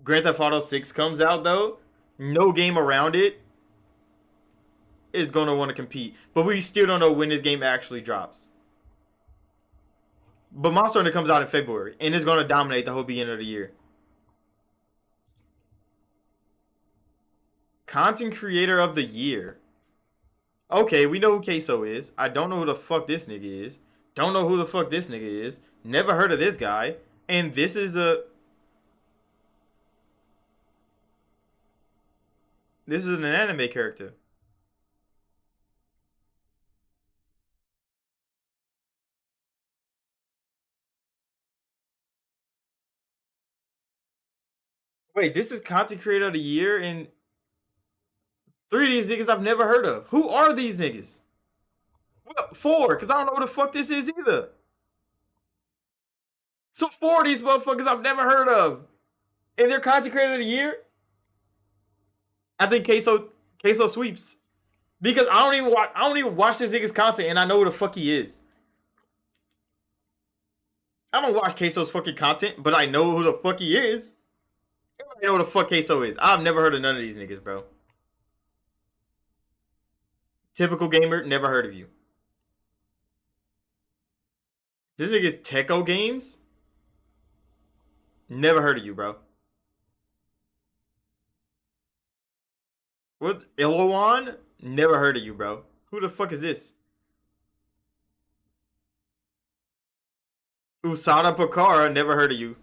Grand Theft Auto 6 comes out, though, no game around it is going to want to compete. But we still don't know when this game actually drops. But Monster Hunter comes out in February, and it's going to dominate the whole beginning of the year. Content Creator of the Year. Okay, we know who Queso is. I don't know who the fuck this nigga is. Don't know who the fuck this nigga is. Never heard of this guy. And this is an anime character. Wait, this is Content Creator of the Year, and three of these niggas I've never heard of. Who are these niggas? Well, four, because I don't know what the fuck this is either. So four of these motherfuckers I've never heard of. And they're Content Creator of the Year? I think Queso sweeps. Because I don't even watch this nigga's content and I know who the fuck he is. I don't watch Queso's fucking content, but I know who the fuck he is. I know who the fuck Queso is. I've never heard of none of these niggas, bro. Typical gamer, never heard of you. This nigga's Techo Games? Never heard of you, bro. What's Ilowan? Never heard of you, bro. Who the fuck is this? Usada Pakara, never heard of you.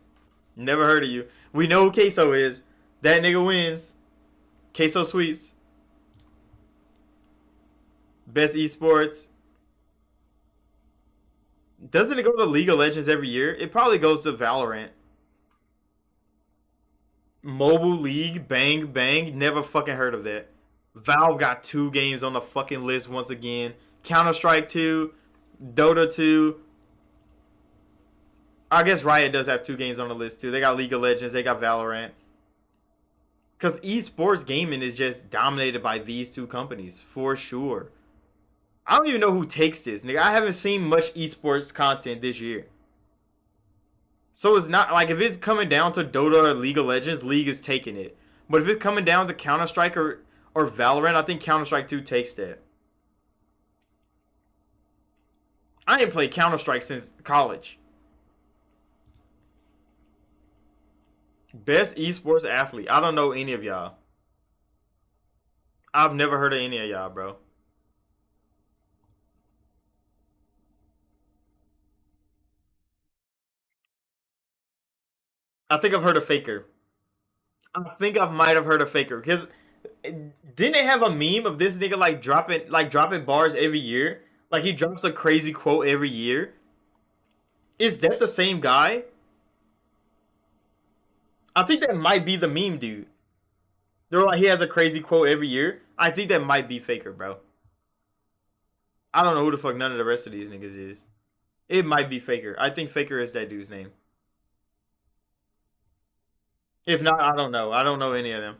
Never heard of you. We know who Queso is. That nigga wins. Queso sweeps. Best esports. Doesn't it go to League of Legends every year? It probably goes to Valorant. Mobile League, bang, bang. Never fucking heard of that. Valve got two games on the fucking list once again. Counter-Strike 2, Dota 2. I guess Riot does have two games on the list too. They got League of Legends, they got Valorant. Because esports gaming is just dominated by these two companies, for sure. I don't even know who takes this, nigga. I haven't seen much esports content this year. So it's not like if it's coming down to Dota or League of Legends, League is taking it. But if it's coming down to Counter-Strike or Valorant, I think Counter-Strike 2 takes that. I ain't played Counter-Strike since college. Best esports athlete. I don't know any of y'all. I've never heard of any of y'all, bro. I think I've heard of Faker. I think I might have heard of Faker because didn't they have a meme of this nigga like dropping bars every year? Like he drops a crazy quote every year. Is that the same guy? I think that might be the meme dude. They're like he has a crazy quote every year. I think that might be Faker, bro. I don't know who the fuck none of the rest of these niggas is. It might be Faker. I think Faker is that dude's name. If not, I don't know. I don't know any of them.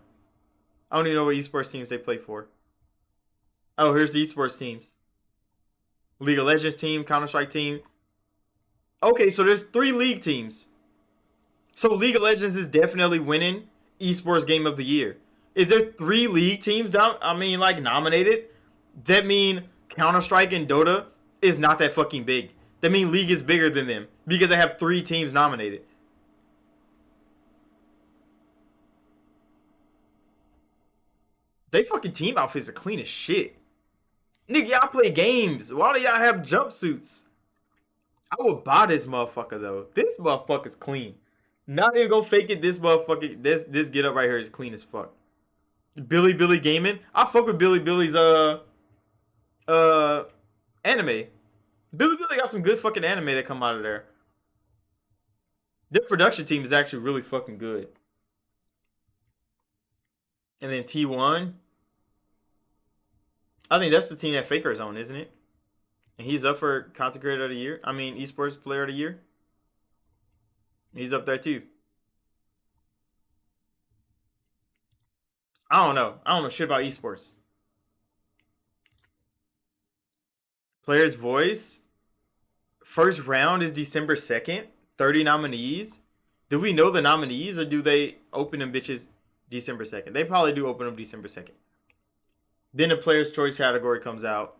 I don't even know what esports teams they play for. Oh, here's the esports teams. League of Legends team, Counter Strike team. Okay, so there's 3 league teams. So League of Legends is definitely winning esports game of the year. If there's 3 league teams down, I mean like nominated, that mean Counter Strike and Dota is not that fucking big. That mean League is bigger than them because they have 3 teams nominated. They fucking team outfits are clean as shit. Nigga, y'all play games. Why do y'all have jumpsuits? I would buy this motherfucker though. This motherfucker's clean. Not even gonna fake it. This motherfucker, this get up right here is clean as fuck. Billy Gaming. I fuck with Billy's uh anime. Billy got some good fucking anime that come out of there. Their production team is actually really fucking good. And then T1. I think that's the team that Faker's on, isn't it? And he's up for content creator of the year. I mean, esports player of the year. He's up there too. I don't know. I don't know shit about esports. Player's voice. First round is December 2nd. 30 nominees. Do we know the nominees or do they open them bitches December 2nd? They probably do open them December 2nd. Then the player's choice category comes out.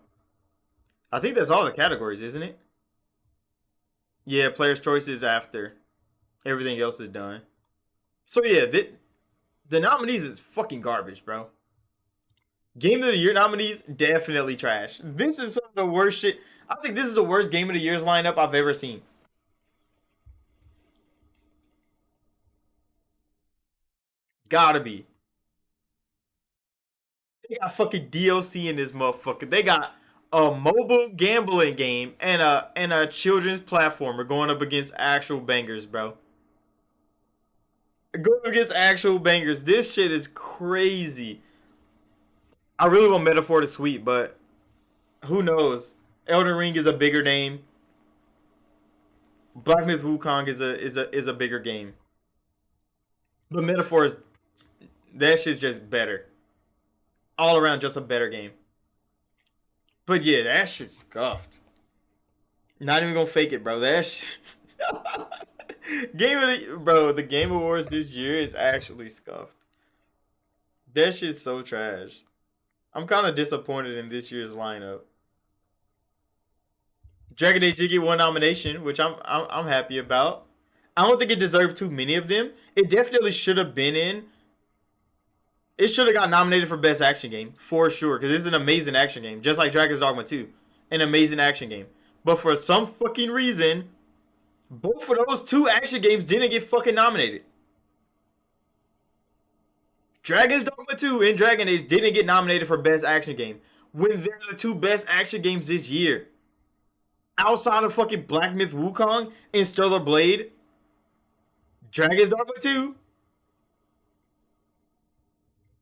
I think that's all the categories, isn't it? Yeah, player's choice is after. Everything else is done. So yeah, the nominees is fucking garbage, bro. Game of the year nominees, definitely trash. This is some of the worst shit. I think this is the worst game of the year's lineup I've ever seen. Gotta be. They got fucking DLC in this motherfucker. They got a mobile gambling game and a children's platformer going up against actual bangers, bro. Going up against actual bangers. This shit is crazy. I really want Metaphor to sweep, but who knows? Elden Ring is a bigger name. Black Myth Wukong is a bigger game. But Metaphor is that shit's just better. All around just a better game. But yeah, that shit's scuffed. Not even gonna fake it, bro. That shit. Bro, the Game Awards this year is actually scuffed. That shit's so trash. I'm kind of disappointed in this year's lineup. Dragon Age did get one nomination, which I'm happy about. I don't think it deserved too many of them. It definitely should have been in. It should have got nominated for Best Action Game for sure, because it's an amazing action game, just like Dragon's Dogma 2, an amazing action game. But for some fucking reason, both of those 2 action games didn't get fucking nominated. Dragon's Dogma 2 and Dragon Age didn't get nominated for Best Action Game when they're the 2 best action games this year. Outside of fucking Black Myth Wukong and Stellar Blade, Dragon's Dogma 2,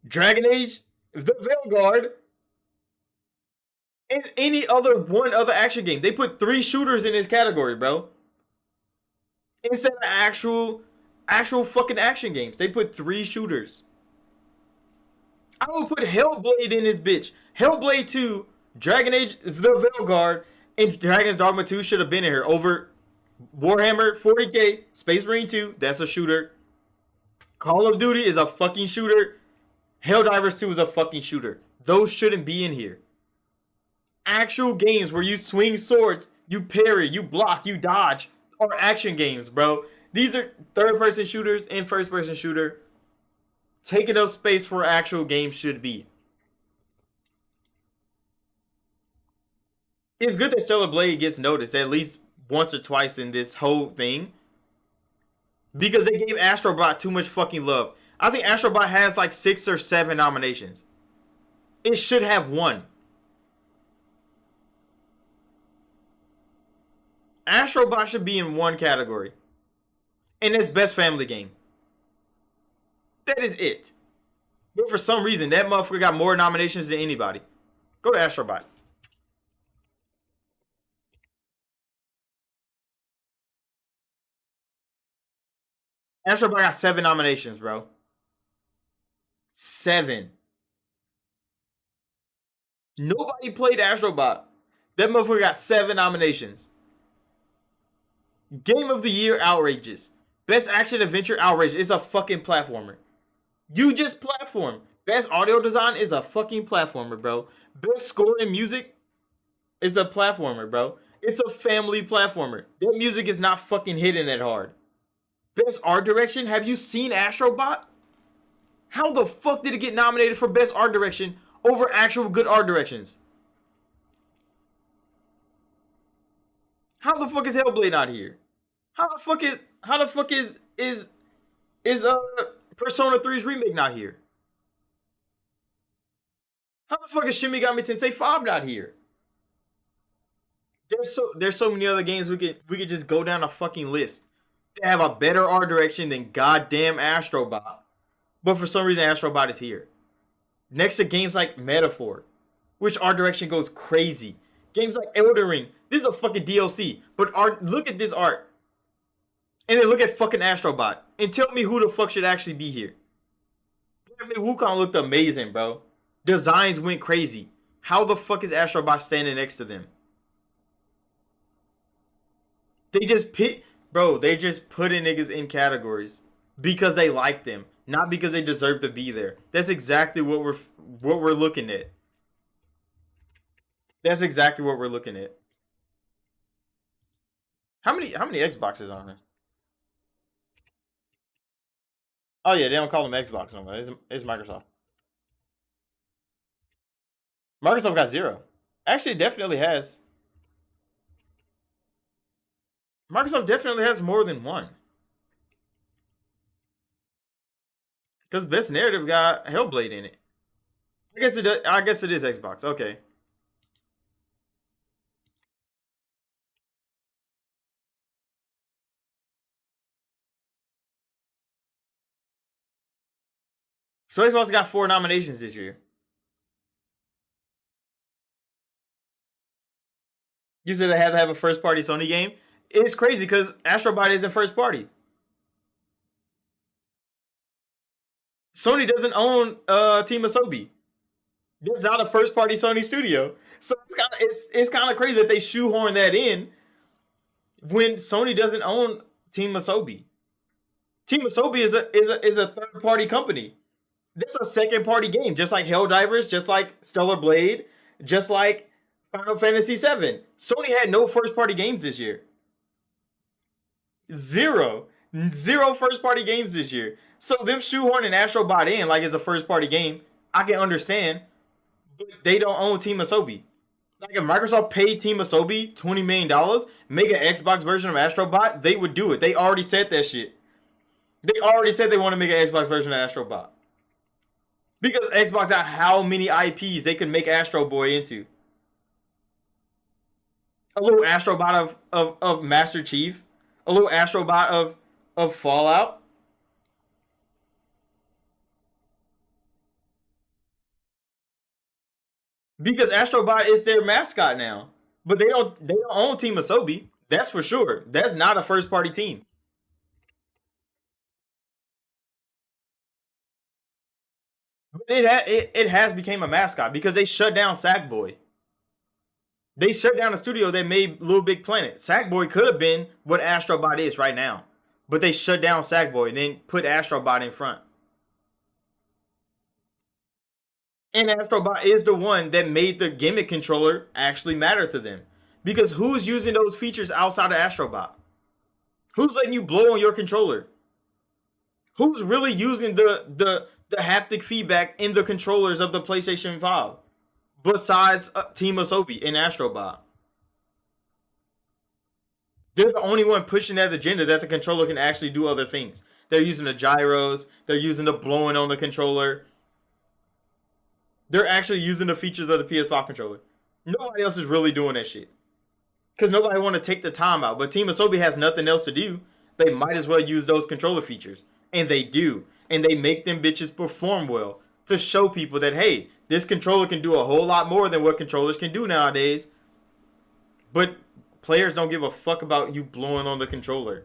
Dragon Age, The Veilguard, and any other one other action game. They put 3 shooters in this category, bro. Instead of actual fucking action games. They put 3 shooters. I would put Hellblade in this bitch. Hellblade 2, Dragon Age, The Veilguard, and Dragon's Dogma 2 should have been in here over Warhammer 40k, Space Marine 2, that's a shooter. Call of Duty is a fucking shooter. Helldivers 2 is a fucking shooter. Those shouldn't be in here. Actual games where you swing swords, you parry, you block, you dodge are action games, bro. These are third person shooters and first person shooter taking up space for actual games should be. It's good that Stellar Blade gets noticed at least once or twice in this whole thing because they gave Astrobot too much fucking love. I think Astrobot has like 6 or 7 nominations. It should have one. Astrobot should be in one category. And it's best family game. That is it. But for some reason, that motherfucker got more nominations than anybody. Go to Astrobot. Astrobot got 7 nominations, bro. 7. Nobody played Astrobot. That motherfucker got 7 nominations. Game of the Year, outrageous. Best action adventure, outrageous. It's a fucking platformer. You just platform. Best audio design is a fucking platformer, bro. Best score and music is a platformer, bro. It's a family platformer. That music is not fucking hitting that hard. Best art direction? Have you seen Astrobot? How the fuck did it get nominated for best art direction over actual good art directions? How the fuck is Hellblade not here? How the fuck is Persona 3's remake not here? How the fuck is Shin Megami Tensei 5 not here? There's so many other games we could just go down a fucking list to have a better art direction than goddamn Astrobot. But for some reason Astrobot is here. Next to games like Metaphor, which art direction goes crazy. Games like Elden Ring, this is a fucking DLC. But art, look at this art. And then look at fucking Astrobot. And tell me who the fuck should actually be here. I mean, Wukong looked amazing, bro. Designs went crazy. How the fuck is Astrobot standing next to them? They just they just putting niggas in categories because they like them, not because they deserve to be there. That's exactly what we're looking at. That's exactly what we're looking at. How many Xboxes on there? Oh yeah, they don't call them Xbox no more. It's Microsoft. Microsoft got 0. Actually, it definitely has. Microsoft definitely has more than one. Because best narrative got Hellblade in it. I guess it is Xbox. Okay. So Xbox got 4 nominations this year. You said they had to have a first party Sony game? It's crazy because Astrobot isn't first party. Sony doesn't own Team Asobi. That's not a first party Sony studio. So it's kind of crazy that they shoehorn that in when Sony doesn't own Team Asobi. Team Asobi is a third party company. This is a second party game, just like Helldivers, just like Stellar Blade, just like Final Fantasy VII. Sony had no first party games this year. 0. 0 first party games this year. So them shoehorning Astrobot in like it's a first party game, I can understand. But they don't own Team Asobi. Like if Microsoft paid Team Asobi $20 million, make an Xbox version of Astrobot, they would do it. They already said that shit. They already said they want to make an Xbox version of Astrobot. Because Xbox got how many IPs they could make Astro Boy into. A little Astrobot of Master Chief. A little Astrobot of Fallout. Because Astrobot is their mascot now. But they don't own Team Asobi. That's for sure. That's not a first party team. It has become a mascot because they shut down Sackboy. They shut down a studio that made Little Big Planet. Sackboy could have been what Astrobot is right now. But they shut down Sackboy and then put Astrobot in front. And Astrobot is the one that made the gimmick controller actually matter to them. Because who's using those features outside of Astrobot? Who's letting you blow on your controller? Who's really using the haptic feedback in the controllers of the PlayStation 5 besides Team Asobi and Astrobot? They're the only one pushing that agenda that the controller can actually do other things. They're using the gyros. They're using the blowing on the controller. They're actually using the features of the PS5 controller. Nobody else is really doing that shit. Because nobody want to take the time out. But Team Asobi has nothing else to do. They might as well use those controller features. And they do. And they make them bitches perform well. To show people that, hey, this controller can do a whole lot more than what controllers can do nowadays. But players don't give a fuck about you blowing on the controller.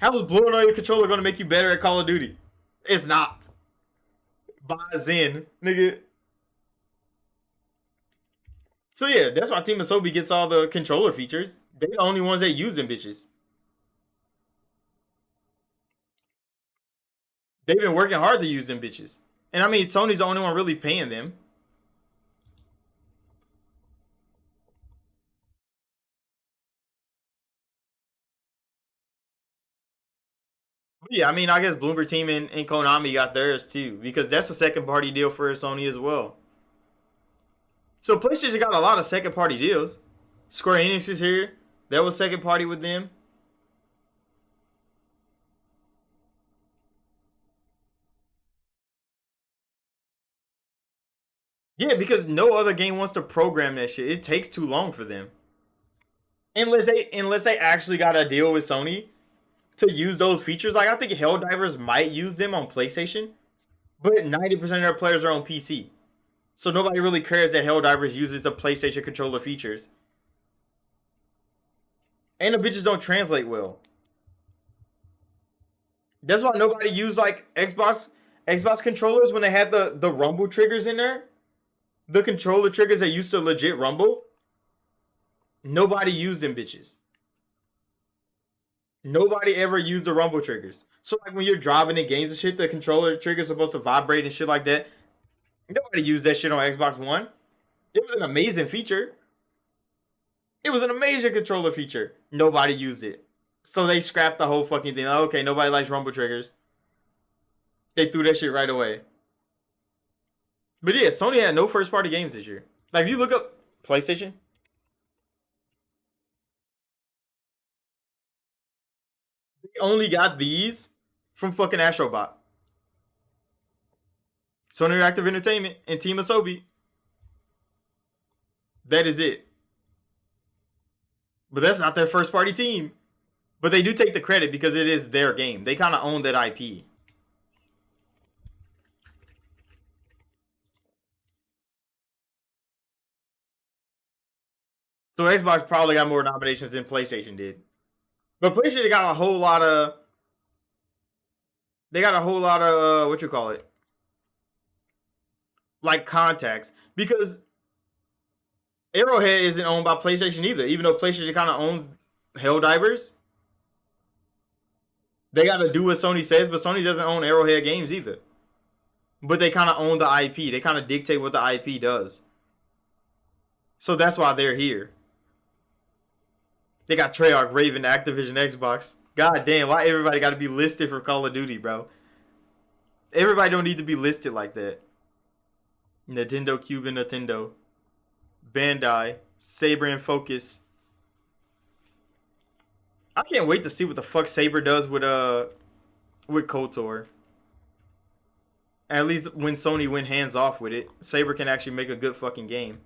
How is blowing on your controller going to make you better at Call of Duty? It's not. Buys in, nigga. So yeah, that's why Team Asobi gets all the controller features. They're the only ones that use them bitches. They've been working hard to use them bitches. And I mean, Sony's the only one really paying them. Yeah, I mean, I guess Bloomberg Team and Konami got theirs too, because that's a second party deal for Sony as well. So PlayStation got a lot of second party deals. Square Enix is here. That was second party with them. Yeah, because no other game wants to program that shit. It takes too long for them. Unless they actually got a deal with Sony to use those features. Like I think Helldivers might use them on PlayStation, but 90% of their players are on PC. So nobody really cares that Helldivers uses the PlayStation controller features. And the bitches don't translate well. That's why nobody used like Xbox controllers when they had the rumble triggers in there. The controller triggers that used to legit rumble. Nobody used them bitches. Nobody ever used the rumble triggers. So like when you're driving in games and shit, the controller trigger's supposed to vibrate and shit like that. Nobody used that shit on Xbox One. It was an amazing feature. It was an amazing controller feature. Nobody used it. So they scrapped the whole fucking thing. Like, okay, nobody likes rumble triggers. They threw that shit right away. But yeah, Sony had no first party games this year. Like if you look up PlayStation, they only got these from fucking Astrobot. Sony Interactive Entertainment and Team Asobi. That is it. But that's not their first party team. But they do take the credit because it is their game. They kind of own that IP. So Xbox probably got more nominations than PlayStation did. But PlayStation got a whole lot of. They got a whole lot of what you call it, like contacts, because Arrowhead isn't owned by PlayStation either. Even though PlayStation kind of owns Helldivers, they got to do what Sony says, but Sony doesn't own Arrowhead Games either. But they kind of own the IP. They kind of dictate what the IP does. So that's why they're here. They got Treyarch, Raven, Activision, Xbox. God damn, why everybody got to be listed for Call of Duty, bro? Everybody don't need to be listed like that. Nintendo, Cuban, Nintendo, Bandai, Saber and Focus. I can't wait to see what the fuck Saber does with KOTOR. At least when Sony went hands off with it, Saber can actually make a good fucking game.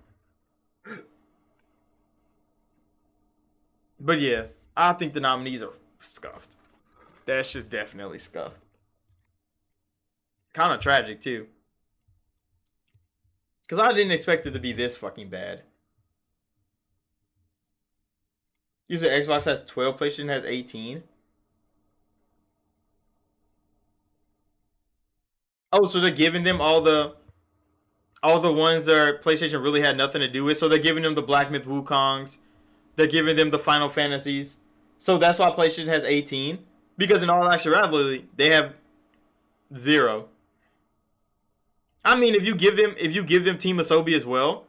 But yeah, I think the nominees are scuffed. That's just definitely scuffed. Kind of tragic too. Because I didn't expect it to be this fucking bad. You said Xbox has 12, PlayStation has 18. Oh, so they're giving them all the ones that PlayStation really had nothing to do with. So they're giving them the Black Myth Wukongs. They're giving them the Final Fantasies. So that's why PlayStation has 18. Because in all actuality, they have 0. I mean, if you give them Team Asobi as well,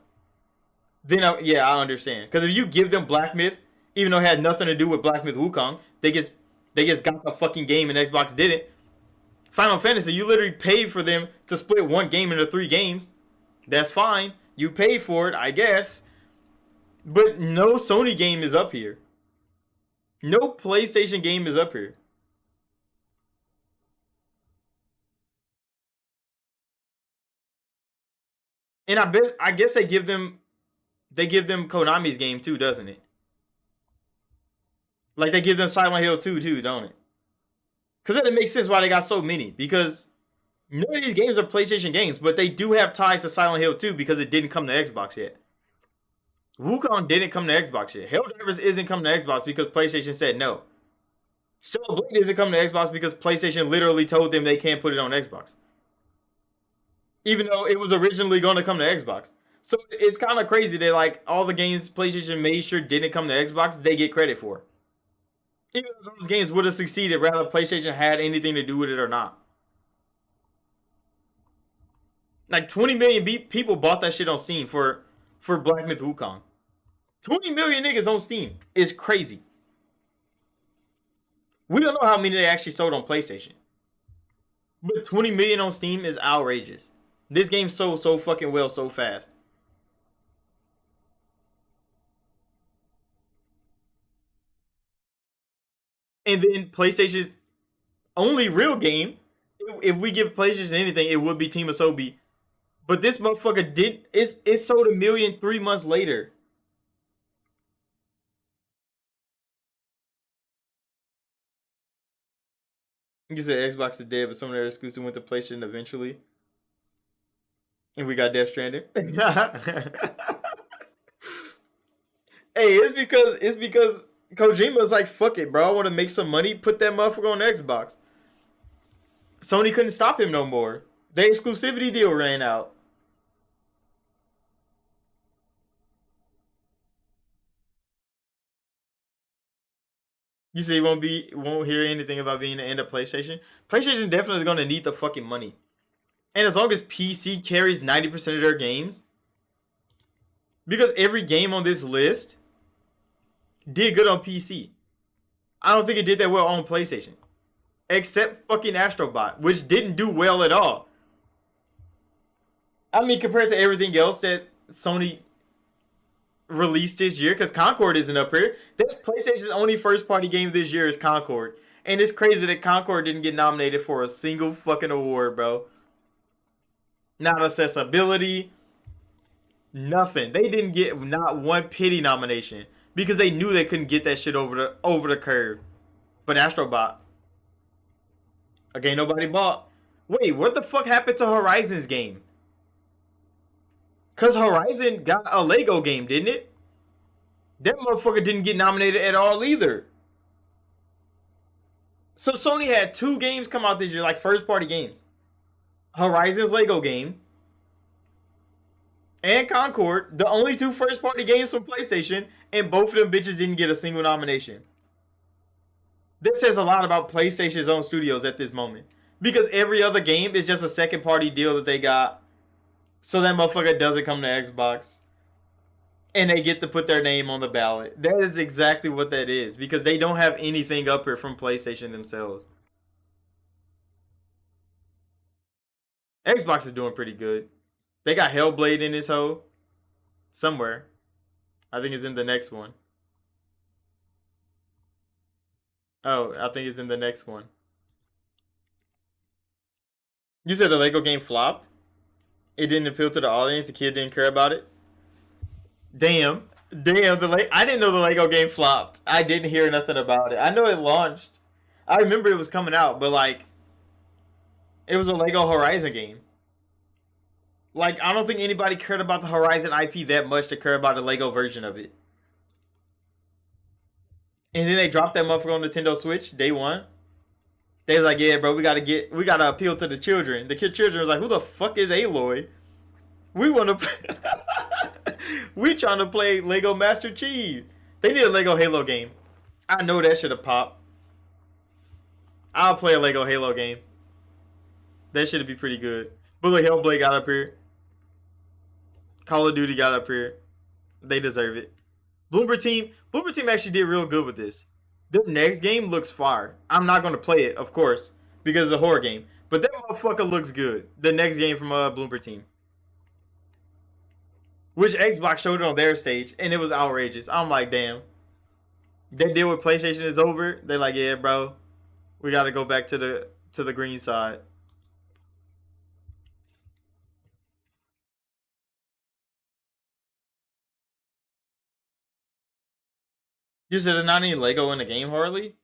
then yeah, I understand. Because if you give them Black Myth, even though it had nothing to do with Black Myth Wukong, They just got the fucking game and Xbox didn't. Final Fantasy, you literally paid for them to split one game into 3 games. That's fine. You paid for it, I guess. But no Sony game is up here. No PlayStation game is up here. And I guess they give them Konami's game too, doesn't it? Like they give them Silent Hill 2 too, don't it? Because then it makes sense why they got so many. Because none of these games are PlayStation games, but they do have ties to Silent Hill 2 because it didn't come to Xbox yet. Wukong didn't come to Xbox yet. Helldivers isn't coming to Xbox because PlayStation said no. Stellar Blade isn't coming to Xbox because PlayStation literally told them they can't put it on Xbox. Even though it was originally going to come to Xbox. So it's kind of crazy that like all the games PlayStation made sure didn't come to Xbox, they get credit for. Even though those games would have succeeded, whether PlayStation had anything to do with it or not. Like 20 million people bought that shit on Steam for Black Myth Wukong. 20 million niggas on Steam is crazy. We don't know how many they actually sold on PlayStation. But 20 million on Steam is outrageous. This game sold so fucking well so fast. And then PlayStation's only real game, if we give PlayStation anything, it would be Team Asobi. But this motherfucker did it sold 1 million 3 months later. You said Xbox is dead, but some of their exclusive went to PlayStation eventually. And we got Death Stranding. Hey, it's because Kojima's like, fuck it, bro. I want to make some money. Put that motherfucker on Xbox. Sony couldn't stop him no more. Their exclusivity deal ran out. You say you won't hear anything about being the end of PlayStation. PlayStation definitely is gonna need the fucking money. And as long as PC carries 90% of their games, because every game on this list did good on PC. I don't think it did that well on PlayStation. Except fucking Astrobot, which didn't do well at all. I mean, compared to everything else that Sony released this year, because Concord isn't up here. That's PlayStation's only first party game this year is Concord. And it's crazy that Concord didn't get nominated for a single fucking award, bro. Not accessibility, nothing. They didn't get not one pity nomination because they knew they couldn't get that shit over the curve. But Astrobot, a game nobody bought. Wait, what the fuck happened to Horizon's game? Cause Horizon got a Lego game, didn't it? That motherfucker didn't get nominated at all either. So Sony had 2 games come out this year, like first party games. Horizon's Lego game and Concord, the only 2 first party games from PlayStation, and both of them bitches didn't get a single nomination. This says a lot about PlayStation's own studios at this moment. Because every other game is just a second party deal that they got. So that motherfucker doesn't come to Xbox. And they get to put their name on the ballot. That is exactly what that is. Because they don't have anything up here from PlayStation themselves. Xbox is doing pretty good. They got Hellblade in this hole. Somewhere. I think it's in the next one. Oh, I think it's in the next one. You said the Lego game flopped? It didn't appeal to the audience. The kid didn't care about it. Damn, damn. I didn't know the Lego game flopped. I didn't hear nothing about it. I know it launched. I remember it was coming out, but like, it was a Lego Horizon game. Like, I don't think anybody cared about the Horizon IP that much to care about the Lego version of it. And then they dropped that motherfucker on Nintendo Switch day one. They was like, yeah, bro, we gotta appeal to the children. The children was like, who the fuck is Aloy? We want to, we trying to play Lego Master Chief. They need a Lego Halo game. I know that should have popped. I'll play a Lego Halo game. That should be pretty good. Bullet Hellblade got up here. Call of Duty got up here. They deserve it. Bloomberg team actually did real good with this. The next game looks fire. I'm not gonna play it, of course, because it's a horror game. But that motherfucker looks good. The next game from Bloomberg team, which Xbox showed it on their stage, and it was outrageous. I'm like, damn. That deal with PlayStation is over. They're like, yeah, bro, we got to go back to the green side. You said there's not any Lego in the game, Harley.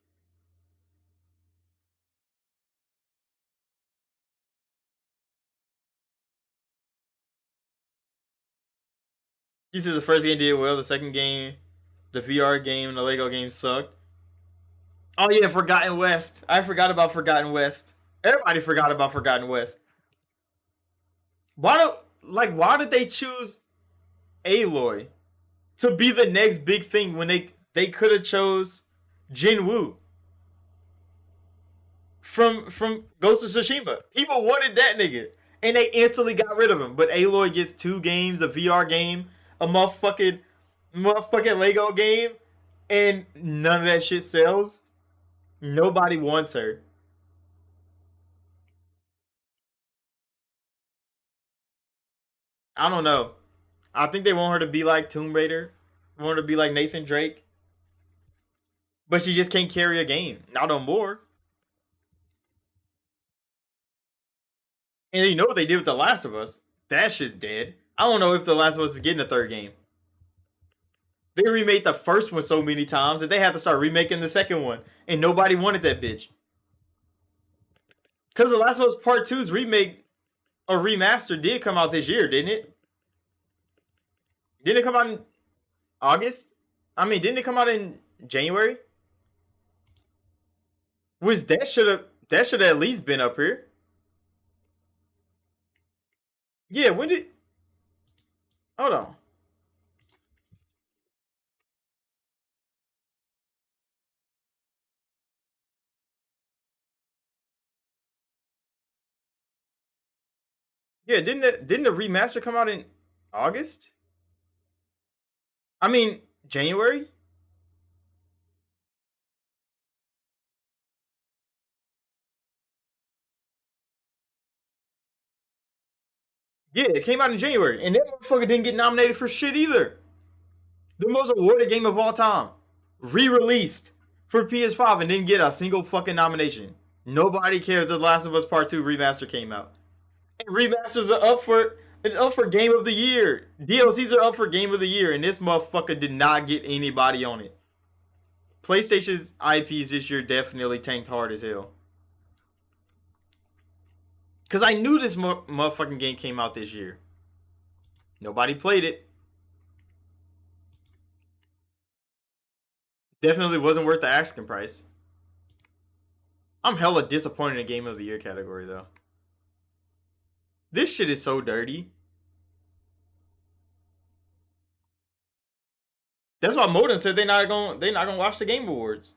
You said the first game did well. The second game, the VR game, and the Lego game sucked. Oh yeah, Forgotten West. I forgot about Forgotten West. Everybody forgot about Forgotten West. Why do why did they choose Aloy to be the next big thing when they could have chose Jinwoo from Ghost of Tsushima? People wanted that nigga, and they instantly got rid of him. But Aloy gets two games, a VR game, a motherfucking Lego game, and none of that shit sells. Nobody wants her. I don't know. I think they want her to be like Tomb Raider. They want her to be like Nathan Drake, but she just can't carry a game. Not no more. And you know what they did with The Last of Us? That shit's dead. I don't know if The Last of Us is getting a third game. They remade the first one so many times that they had to start remaking the second one, and nobody wanted that bitch. Cause The Last of Us Part Two's remake or remaster did come out this year, didn't it? Didn't it come out in August? I mean, didn't it come out in January? Was that should have at least been up here? Yeah, when did? Hold on. Yeah, didn't the remaster come out in August? I mean January. Yeah, it came out in January, and that motherfucker didn't get nominated for shit either. The most awarded game of all time, re-released for PS5 and didn't get a single fucking nomination. Nobody cares. The Last of Us Part Two remaster came out, and remasters are up for it's up for Game of the Year. DLCs are up for Game of the Year, and this motherfucker did not get anybody on it. PlayStation's IPs this year definitely tanked hard as hell. Cause I knew this motherfucking game came out this year. Nobody played it. Definitely wasn't worth the asking price. I'm hella disappointed in Game of the Year category though. This shit is so dirty. That's why Modem said they're not gonna watch the Game Awards.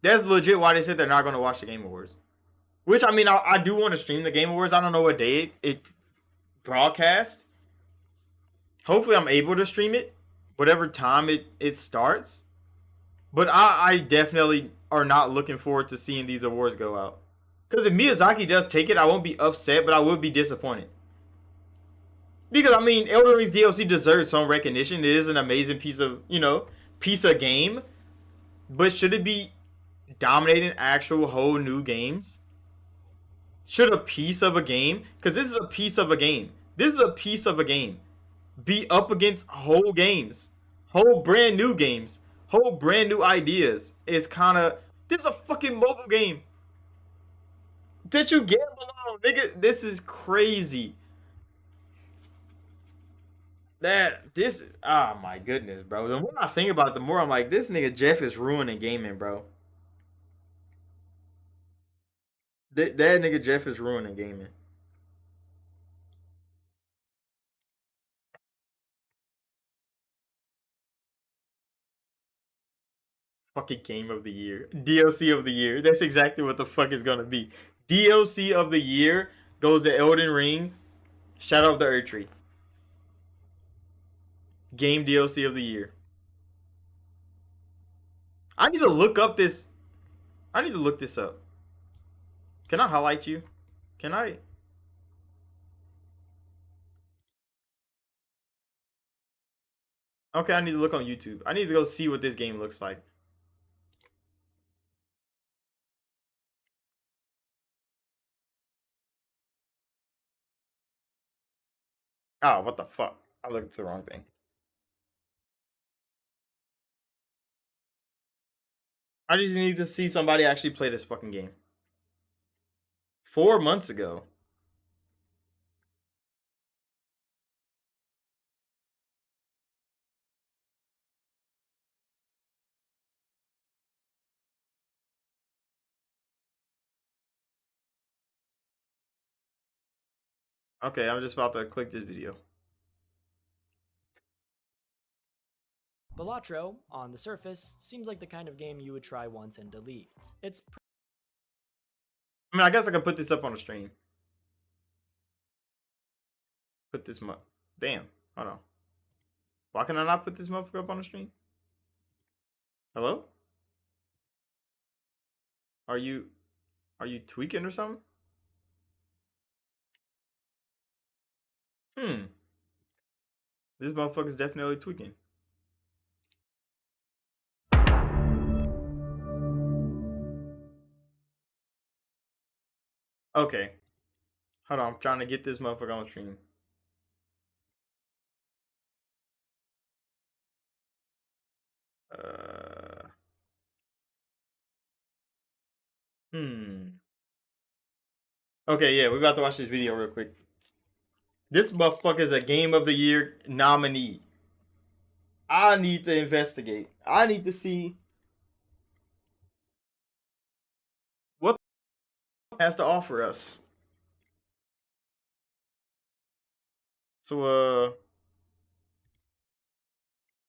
That's legit why they said they're not gonna watch the Game Awards. Which I mean, I do want to stream the Game Awards. I don't know what day it broadcast. Hopefully, I'm able to stream it, whatever time it starts. But I definitely are not looking forward to seeing these awards go out. Because if Miyazaki does take it, I won't be upset, but I will be disappointed. Because I mean, Elden Ring's DLC deserves some recognition. It is an amazing piece of game. But should it be dominating actual whole new games? Should a piece of a game, because this is a piece of a game. This is a piece of a game. Be up against whole games, whole brand new games, whole brand new ideas. It's kind of this is a fucking mobile game that you gamble on, nigga. This is crazy. That this oh my goodness, bro. The more I think about it, the more I'm like, this nigga Jeff is ruining gaming, bro. That nigga Jeff is ruining gaming. Fucking game of the year, DLC of the year. That's exactly what the fuck is gonna be. DLC of the year goes to Elden Ring, Shadow of the Earth Tree. Game DLC of the year. I need to look up this. I need to look this up. Can I highlight you? Can I? Okay, I need to look on YouTube. I need to go see what this game looks like. Oh, what the fuck? I looked at the wrong thing. I just need to see somebody actually play this fucking game. 4 months ago. Okay, I'm just about to click this video. Balatro, on the surface, seems like the kind of game you would try once and delete. It's I mean, I guess I can put this up on a stream. Put this Damn. Hold on. Why can I not put this motherfucker up on the stream? Hello? Are you tweaking or something? Hmm. This motherfucker's definitely tweaking. Okay. Hold on, I'm trying to get this motherfucker on stream. Uh hmm. Okay, yeah, we about to watch this video real quick. This motherfucker is a Game of the Year nominee. I need to investigate. I need to see what has to offer us. So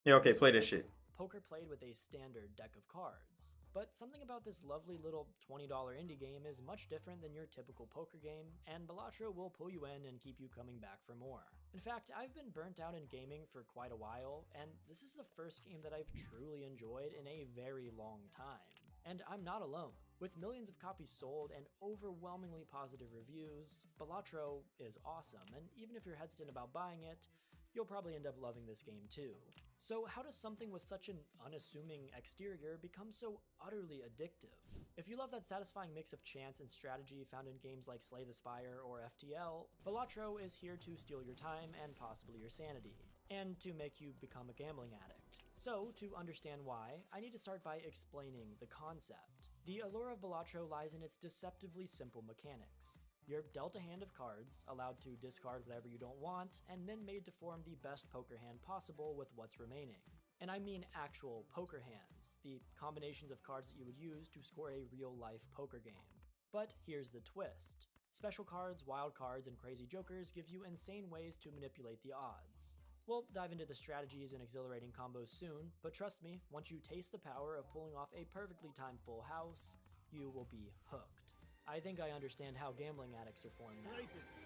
yeah, okay, play this shit. poker played with a standard deck of cards. But something about this lovely little $20 indie game is much different than your typical poker game, and Balatro will pull you in and keep you coming back for more. In fact, I've been burnt out in gaming for quite a while, and this is the first game that I've truly enjoyed in a very long time. And I'm not alone. With millions of copies sold and overwhelmingly positive reviews, Balatro is awesome, and even if you're hesitant about buying it, you'll probably end up loving this game too. So how does something with such an unassuming exterior become so utterly addictive? If you love that satisfying mix of chance and strategy found in games like Slay the Spire or FTL, Balatro is here to steal your time and possibly your sanity, and to make you become a gambling addict. So, to understand why, I need to start by explaining the concept. The allure of Balatro lies in its deceptively simple mechanics. You're dealt a hand of cards, allowed to discard whatever you don't want, and then made to form the best poker hand possible with what's remaining. And I mean actual poker hands, the combinations of cards that you would use to score a real-life poker game. But here's the twist. Special cards, wild cards, and crazy jokers give you insane ways to manipulate the odds. We'll dive into the strategies and exhilarating combos soon, but trust me, once you taste the power of pulling off a perfectly timed full house, you will be hooked. I think I understand how gambling addicts are formed now.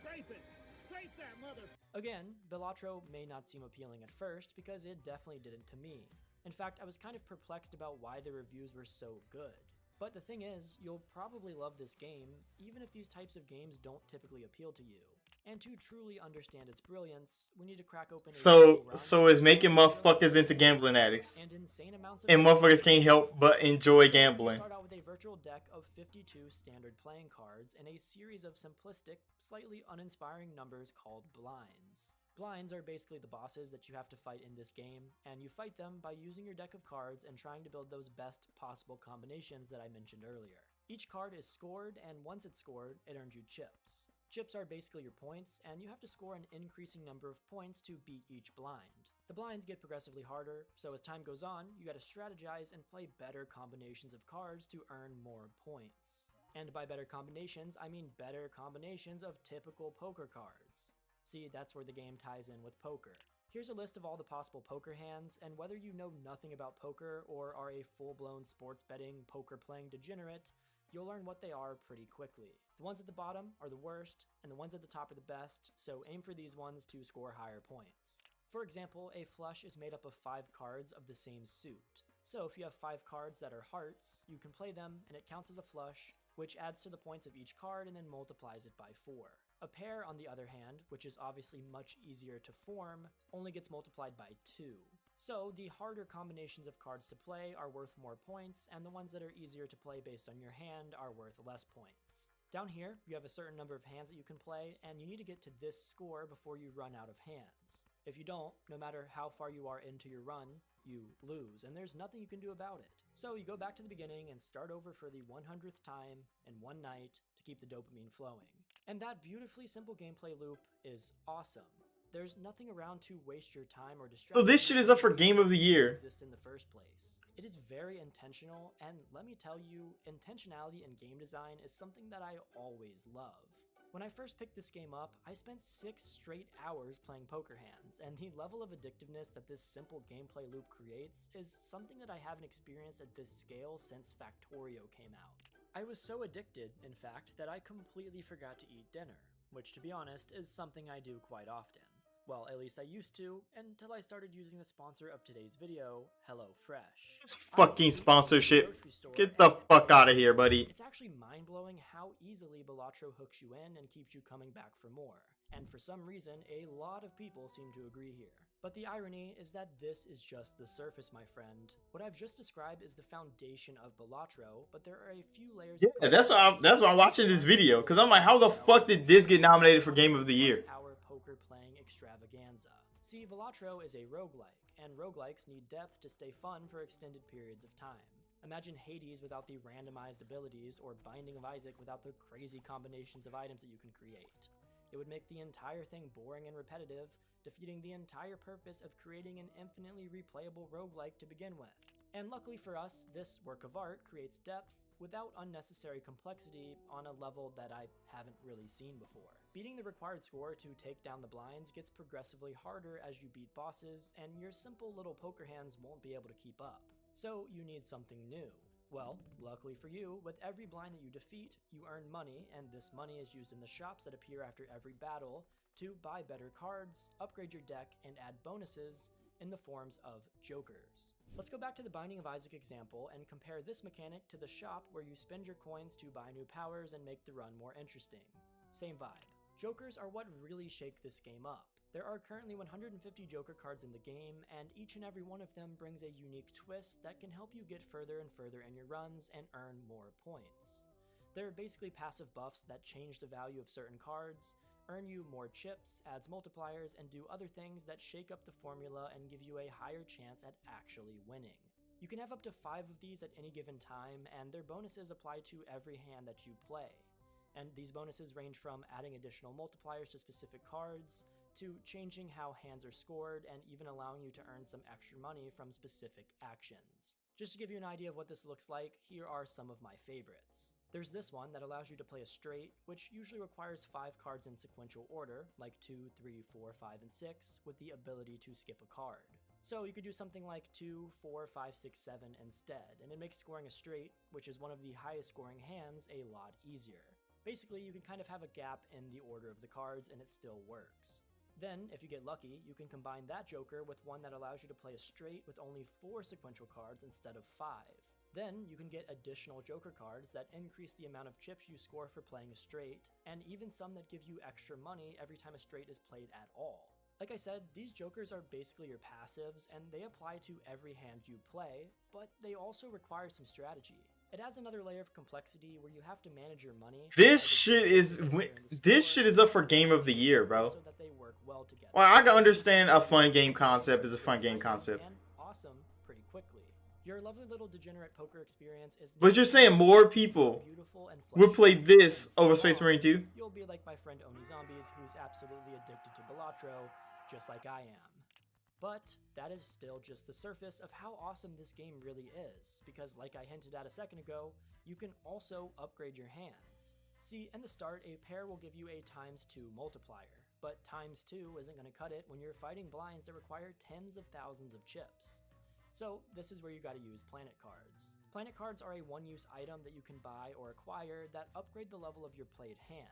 Scrape that mother. Again, Balatro may not seem appealing at first because it definitely didn't to me. In fact, I was kind of perplexed about why the reviews were so good. But the thing is, you'll probably love this game, even if these types of games don't typically appeal to you. And to truly understand its brilliance, we need to crack open So it's making motherfuckers into gambling addicts. and insane amounts of And motherfuckers can't help but enjoy gambling. Start out with a virtual deck of 52 standard playing cards and a series of simplistic, slightly uninspiring numbers called blinds. Blinds are basically the bosses that you have to fight in this game, and you fight them by using your deck of cards and trying to build those best possible combinations that I mentioned earlier. Each card is scored, and once it's scored, it earns you chips. Chips are basically your points, and you have to score an increasing number of points to beat each blind. The blinds get progressively harder, so as time goes on, you gotta strategize and play better combinations of cards to earn more points. And by better combinations, I mean better combinations of typical poker cards. See, that's where the game ties in with poker. Here's a list of all the possible poker hands, and whether you know nothing about poker or are a full-blown sports betting, poker-playing degenerate, you'll learn what they are pretty quickly. The ones at the bottom are the worst, and the ones at the top are the best, so aim for these ones to score higher points. For example, a flush is made up of 5 cards of the same suit. So if you have 5 cards that are hearts, you can play them and it counts as a flush, which adds to the points of each card and then multiplies it by 4. A pair, on the other hand, which is obviously much easier to form, only gets multiplied by 2. So the harder combinations of cards to play are worth more points, and the ones that are easier to play based on your hand are worth less points. Down here, you have a certain number of hands that you can play, and you need to get to this score before you run out of hands. If you don't, no matter how far you are into your run, you lose, and there's nothing you can do about it. So you go back to the beginning and start over for the 100th time in one night to keep the dopamine flowing. And that beautifully simple gameplay loop is awesome. There's nothing around to waste your time or distract you. So this shit is up for Game of the Year. Exist in the first place. It is very intentional, and let me tell you, intentionality in game design is something that I always love. When I first picked this game up, I spent 6 straight hours playing poker hands, and the level of addictiveness that this simple gameplay loop creates is something that I haven't experienced at this scale since Factorio came out. I was so addicted, in fact, that I completely forgot to eat dinner, which to be honest is something I do quite often. Well, at least I used to, until I started using the sponsor of today's video, HelloFresh. This fucking sponsorship. Get the fuck out of here, buddy. It's actually mind-blowing how easily Balatro hooks you in and keeps you coming back for more. And for some reason, a lot of people seem to agree here. But the irony is that this is just the surface, my friend. What I've just described is the foundation of Balatro, but there are a few layers. Yeah, that's why I'm watching this video, because I'm like, how the fuck did this get nominated for Game of the Year? Our poker playing extravaganza. See, Balatro is a roguelike, and roguelikes need depth to stay fun for extended periods of time. Imagine Hades without the randomized abilities, or Binding of Isaac without the crazy combinations of items that you can create. It would make the entire thing boring and repetitive, defeating the entire purpose of creating an infinitely replayable roguelike to begin with. And luckily for us, this work of art creates depth without unnecessary complexity on a level that I haven't really seen before. Beating the required score to take down the blinds gets progressively harder as you beat bosses, and your simple little poker hands won't be able to keep up. So you need something new. Well, luckily for you, with every blind that you defeat, you earn money, and this money is used in the shops that appear after every battle to buy better cards, upgrade your deck, and add bonuses in the forms of jokers. Let's go back to the Binding of Isaac example and compare this mechanic to the shop where you spend your coins to buy new powers and make the run more interesting. Same vibe. Jokers are what really shake this game up. There are currently 150 Joker cards in the game, and each and every one of them brings a unique twist that can help you get further and further in your runs and earn more points. They're basically passive buffs that change the value of certain cards, earn you more chips, adds multipliers, and do other things that shake up the formula and give you a higher chance at actually winning. You can have up to 5 of these at any given time, and their bonuses apply to every hand that you play. And these bonuses range from adding additional multipliers to specific cards, to changing how hands are scored, and even allowing you to earn some extra money from specific actions. Just to give you an idea of what this looks like, here are some of my favorites. There's this one that allows you to play a straight, which usually requires 5 cards in sequential order, like 2, 3, 4, 5, and 6, with the ability to skip a card. So you could do something like 2, 4, 5, 6, 7 instead, and it makes scoring a straight, which is one of the highest scoring hands, a lot easier. Basically, you can kind of have a gap in the order of the cards and it still works. Then, if you get lucky, you can combine that joker with one that allows you to play a straight with only 4 sequential cards instead of 5. Then, you can get additional joker cards that increase the amount of chips you score for playing a straight, and even some that give you extra money every time a straight is played at all. Like I said, these jokers are basically your passives, and they apply to every hand you play, but they also require some strategy. It adds another layer of complexity where you have to manage your money. This shit is up for Game of the Year, bro. So that they work well together. Well, I can understand a fun game concept is a fun game concept. And awesome pretty quickly. Your lovely little degenerate poker experience is. But you're saying more people would play this over Space Marine 2? You'll be like my friend Oni Zombies, who's absolutely addicted to Balatro, just like I am. But that is still just the surface of how awesome this game really is, because like I hinted at a second ago, you can also upgrade your hands. See, in the start, a pair will give you a ×2 multiplier, but ×2 isn't going to cut it when you're fighting blinds that require tens of thousands of chips. So this is where you gotta use planet cards. Planet cards are a one-use item that you can buy or acquire that upgrade the level of your played hand.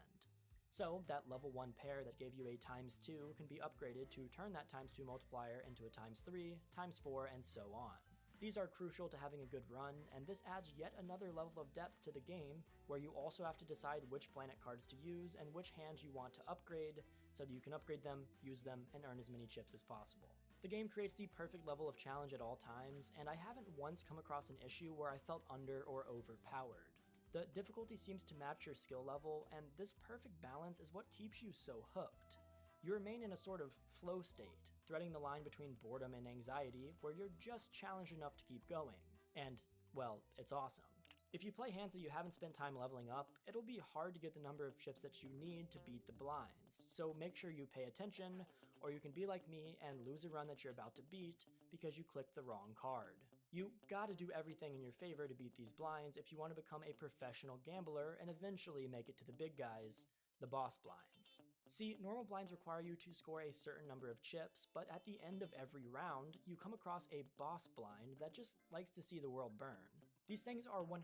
So that level 1 pair that gave you a ×2 can be upgraded to turn that ×2 multiplier into a ×3, ×4, and so on. These are crucial to having a good run, and this adds yet another level of depth to the game, where you also have to decide which planet cards to use and which hands you want to upgrade, so that you can upgrade them, use them, and earn as many chips as possible. The game creates the perfect level of challenge at all times, and I haven't once come across an issue where I felt under or overpowered. The difficulty seems to match your skill level, and this perfect balance is what keeps you so hooked. You remain in a sort of flow state, threading the line between boredom and anxiety, where you're just challenged enough to keep going. And, well, it's awesome. If you play hands that you haven't spent time leveling up, it'll be hard to get the number of chips that you need to beat the blinds, so make sure you pay attention, or you can be like me and lose a run that you're about to beat because you clicked the wrong card. You gotta do everything in your favor to beat these blinds if you want to become a professional gambler and eventually make it to the big guys, the boss blinds. See, normal blinds require you to score a certain number of chips, but at the end of every round, you come across a boss blind that just likes to see the world burn. These things are 100%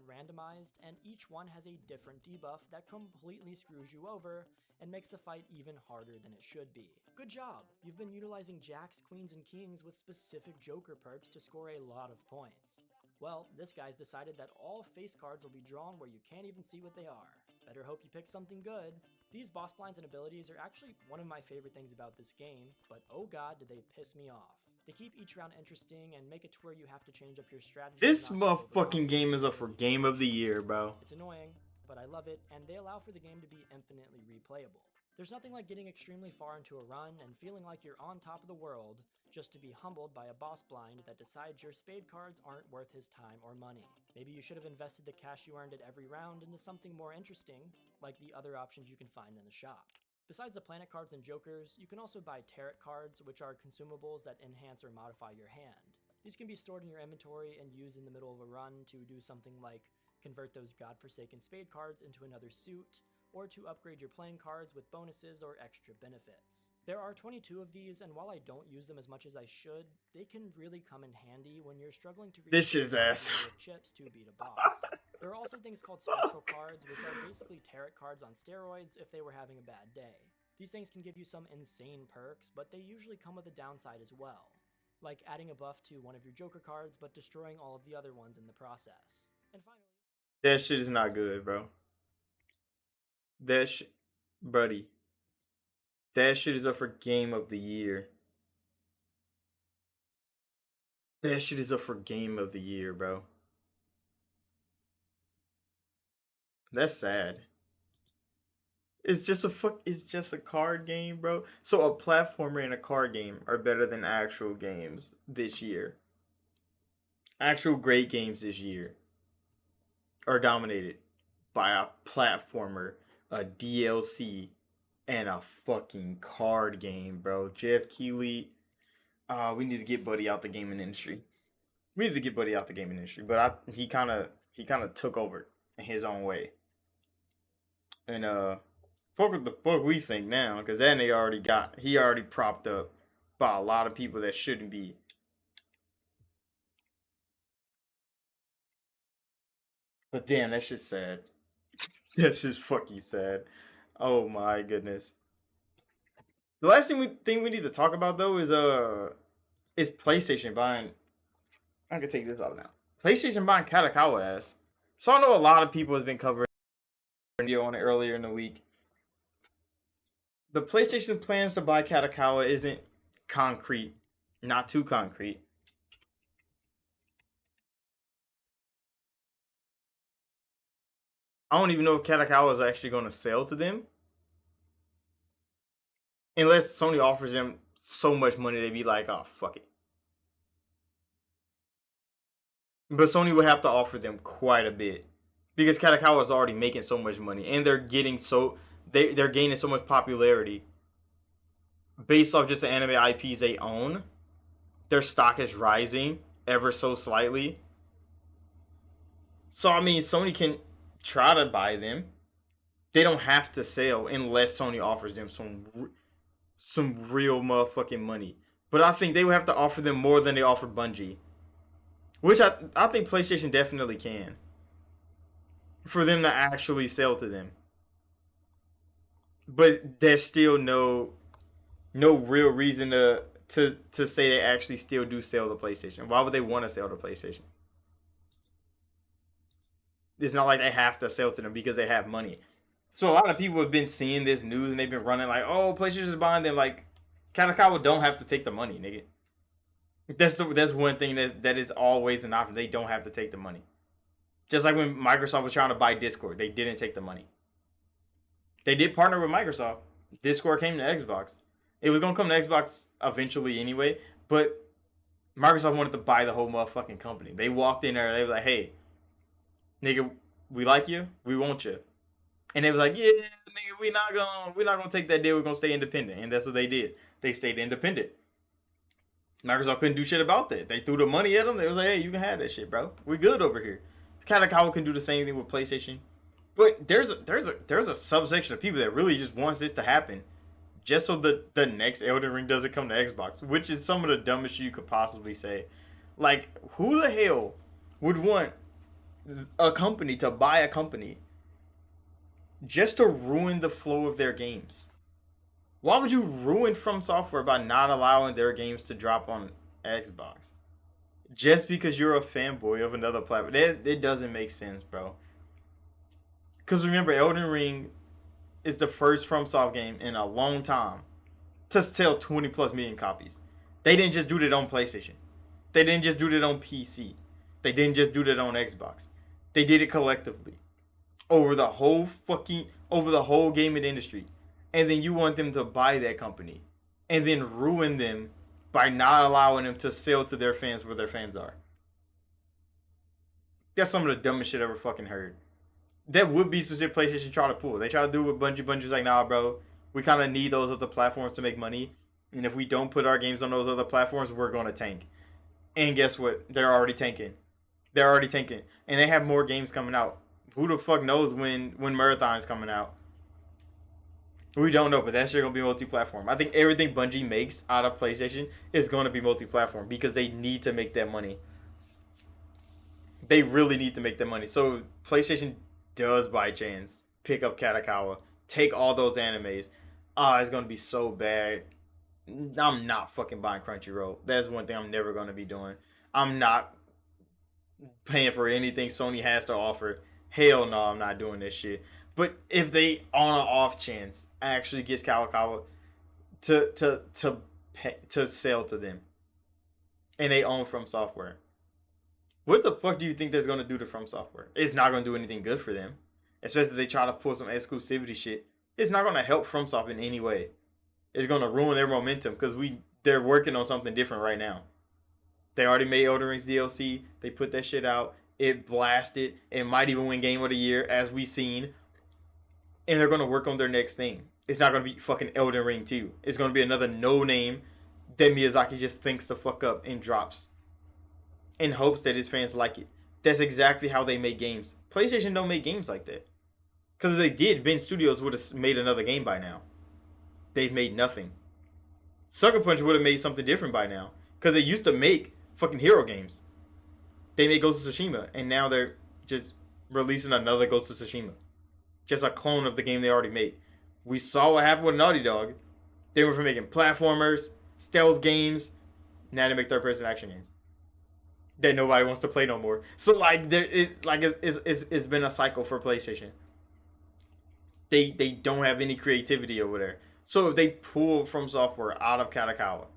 randomized, and each one has a different debuff that completely screws you over and makes the fight even harder than it should be. Good job! You've been utilizing jacks, queens, and kings with specific joker perks to score a lot of points. Well, this guy's decided that all face cards will be drawn where you can't even see what they are. Better hope you pick something good. These boss blinds and abilities are actually one of my favorite things about this game, but oh god did they piss me off. They keep each round interesting and make it to where you have to change up your strategy. This motherfucking game is up for game of the year, bro. It's annoying, but I love it, and they allow for the game to be infinitely replayable. There's nothing like getting extremely far into a run and feeling like you're on top of the world, just to be humbled by a boss blind that decides your spade cards aren't worth his time or money. Maybe you should have invested the cash you earned at every round into something more interesting, like the other options you can find in the shop. Besides the planet cards and jokers, you can also buy tarot cards, which are consumables that enhance or modify your hand. These can be stored in your inventory and used in the middle of a run to do something like convert those godforsaken spade cards into another suit, or to upgrade your playing cards with bonuses or extra benefits. There are 22 of these, and while I don't use them as much as I should, they can really come in handy when you're struggling to reach This shit's ass. chips to beat a boss. There are also things called spectral cards, which are basically tarot cards on steroids if they were having a bad day. These things can give you some insane perks, but they usually come with a downside as well, like adding a buff to one of your joker cards but destroying all of the other ones in the process. And finally, that shit is not good, bro. Buddy. That shit is up for game of the year. That shit is up for game of the year, bro. That's sad. It's just a card game, bro. So a platformer and a card game are better than actual games this year. Actual great games this year are dominated by a platformer, a DLC, and a fucking card game, bro. Jeff Keighley, we need to get Buddy out the gaming industry. We need to get Buddy out the gaming industry, but he kind of took over in his own way. And fuck what the fuck we think now, because that nigga he already propped up by a lot of people that shouldn't be. But damn, that's just sad. That's just fucking sad. Oh my goodness. The last thing we need to talk about though is PlayStation buying. I can take this out now. PlayStation buying Katakawa ass. So I know a lot of people has been covering video on it earlier in the week. The PlayStation plans to buy Katakawa isn't concrete, not too concrete. I don't even know if Katakawa is actually going to sell to them. Unless Sony offers them so much money, they'd be like, oh, fuck it. But Sony would have to offer them quite a bit. Because Katakawa is already making so much money. And they're gaining so much popularity. Based off just the anime IPs they own. Their stock is rising ever so slightly. So, I mean, Sony can try to buy them. They don't have to sell unless Sony offers them some real motherfucking money. But I think they would have to offer them more than they offer Bungie. Which I think PlayStation definitely can. For them to actually sell to them. But there's still no real reason to to say they actually still do sell the PlayStation? Why would they want to sell the PlayStation? It's not like they have to sell to them because they have money. So a lot of people have been seeing this news and they've been running like, oh, PlayStation is buying them. Like, Kadokawa don't have to take the money, nigga. That's one thing that is always an option. They don't have to take the money. Just like when Microsoft was trying to buy Discord, they didn't take the money. They did partner with Microsoft. Discord came to Xbox. It was gonna come to Xbox eventually anyway, but Microsoft wanted to buy the whole motherfucking company. They walked in there, they were like, hey, nigga, we like you, we want you. And they was like, yeah, nigga, we're not gonna take that deal, we're gonna stay independent. And that's what they did. They stayed independent. Microsoft couldn't do shit about that. They threw the money at them. They was like, hey, you can have that shit, bro. We good over here. Kadokawa can do the same thing with PlayStation. But there's a subsection of people that really just wants this to happen just so the next Elden Ring doesn't come to Xbox, which is some of the dumbest shit you could possibly say. Like, who the hell would want a company to buy a company just to ruin the flow of their games? Why would you ruin From Software by not allowing their games to drop on Xbox? Just because you're a fanboy of another platform. It doesn't make sense, bro. Because remember, Elden Ring is the first FromSoft game in a long time to sell 20 plus million copies. They didn't just do that on PlayStation. They didn't just do that on PC. They didn't just do that on Xbox. They did it collectively. Over the whole gaming industry. And then you want them to buy that company. And then ruin them by not allowing them to sell to their fans where their fans are. That's some of the dumbest shit I ever fucking heard. That would be some shit PlayStation try to pull. They try to do it with Bungie. Bungie's like, nah, bro. We kind of need those other platforms to make money. And if we don't put our games on those other platforms, we're going to tank. And guess what? They're already tanking. They're already tanking. And they have more games coming out. Who the fuck knows when Marathon's coming out? We don't know, but that shit going to be multi-platform. I think everything Bungie makes out of PlayStation is going to be multi-platform because they need to make that money. They really need to make that money. So PlayStation does by chance pick up Kadokawa, take all those animes. It's going to be so bad. I'm not fucking buying Crunchyroll. That's one thing I'm never going to be doing. I'm not paying for anything Sony has to offer. Hell no, I'm not doing this shit. But if they, on an off chance, actually gets Kadokawa to sell to them, and they own From Software, what the fuck do you think that's gonna do to From Software? It's not gonna do anything good for them, especially if they try to pull some exclusivity shit. It's not gonna help FromSoft in any way. It's gonna ruin their momentum because they're working on something different right now. They already made Elden Ring's DLC. They put that shit out. It blasted. It might even win Game of the Year, as we seen. And they're gonna work on their next thing. It's not gonna be fucking Elden Ring 2. It's gonna be another no name that Miyazaki just thinks the fuck up and drops in hopes that his fans like it. That's exactly how they make games. PlayStation don't make games like that. Because if they did, Ben Studios would have made another game by now. They've made nothing. Sucker Punch would have made something different by now. Because they used to make fucking hero games. They made Ghost of Tsushima, and now they're just releasing another Ghost of Tsushima. Just a clone of the game they already made. We saw what happened with Naughty Dog. They went from making platformers, stealth games, now they make third-person action games that nobody wants to play no more. So it's been a cycle for PlayStation. They don't have any creativity over there. So if they pull From Software out of Kadokawa,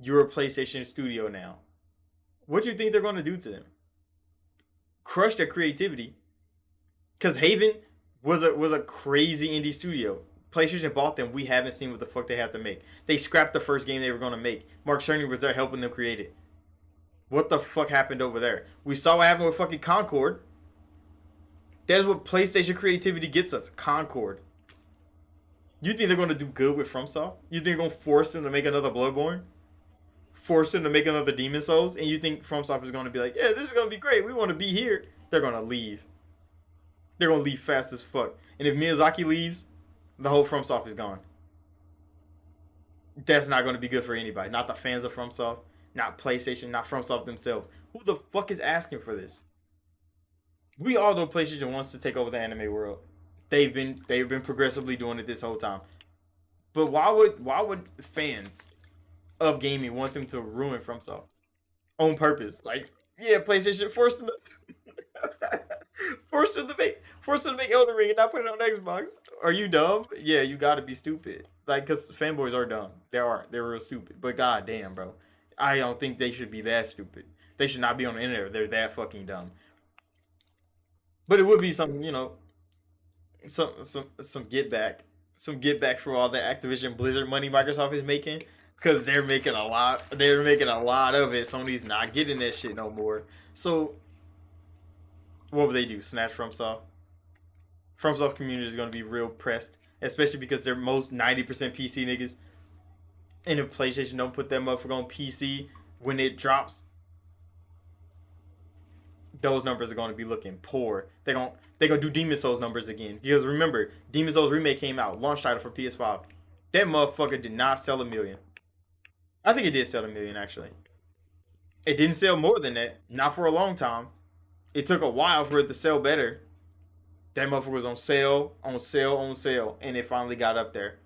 you're a PlayStation studio now. What do you think they're going to do to them? Crush their creativity? Because Haven was a crazy indie studio. PlayStation bought them. We haven't seen what the fuck they have to make. They scrapped the first game they were going to make. Mark Cerny was there helping them create it. What the fuck happened over there? We saw what happened with fucking Concord. That's what PlayStation creativity gets us. Concord. You think they're going to do good with FromSoft? You think they're going to force them to make another Bloodborne? Force them to make another Demon Souls? And you think FromSoft is going to be like, yeah, this is going to be great. We want to be here. They're going to leave. They're going to leave fast as fuck. And if Miyazaki leaves, the whole FromSoft is gone. That's not going to be good for anybody. Not the fans of FromSoft. Not PlayStation. Not FromSoft themselves. Who the fuck is asking for this? We all know PlayStation wants to take over the anime world. They've been progressively doing it this whole time. But why would fans of gaming want them to ruin FromSoft on purpose. Like, yeah, PlayStation forced them to forced them to make Elden Ring and not put it on Xbox. Are you dumb? Yeah, you gotta be stupid. Like, cause fanboys are dumb. They're real stupid. But god damn, bro, I don't think they should be that stupid. They should not be on the internet. They're that fucking dumb. But it would be some, some some get back for all the Activision Blizzard money Microsoft is making, because they're making a lot. They're making a lot of it. Sony's not getting that shit no more. So what would they do? Snatch FromSoft? FromSoft community is gonna be real pressed, especially because they're most 90% PC niggas. And if PlayStation don't put that motherfucker on PC when it drops, those numbers are going to be looking poor. They gonna do Demon Souls numbers again, because remember, Demon Souls remake came out, launch title for PS5. That motherfucker did not sell 1,000,000. I think it did sell 1,000,000 actually. It didn't sell more than that, not for a long time. It took a while for it to sell better. That motherfucker was on sale, on sale, on sale, and it finally got up there.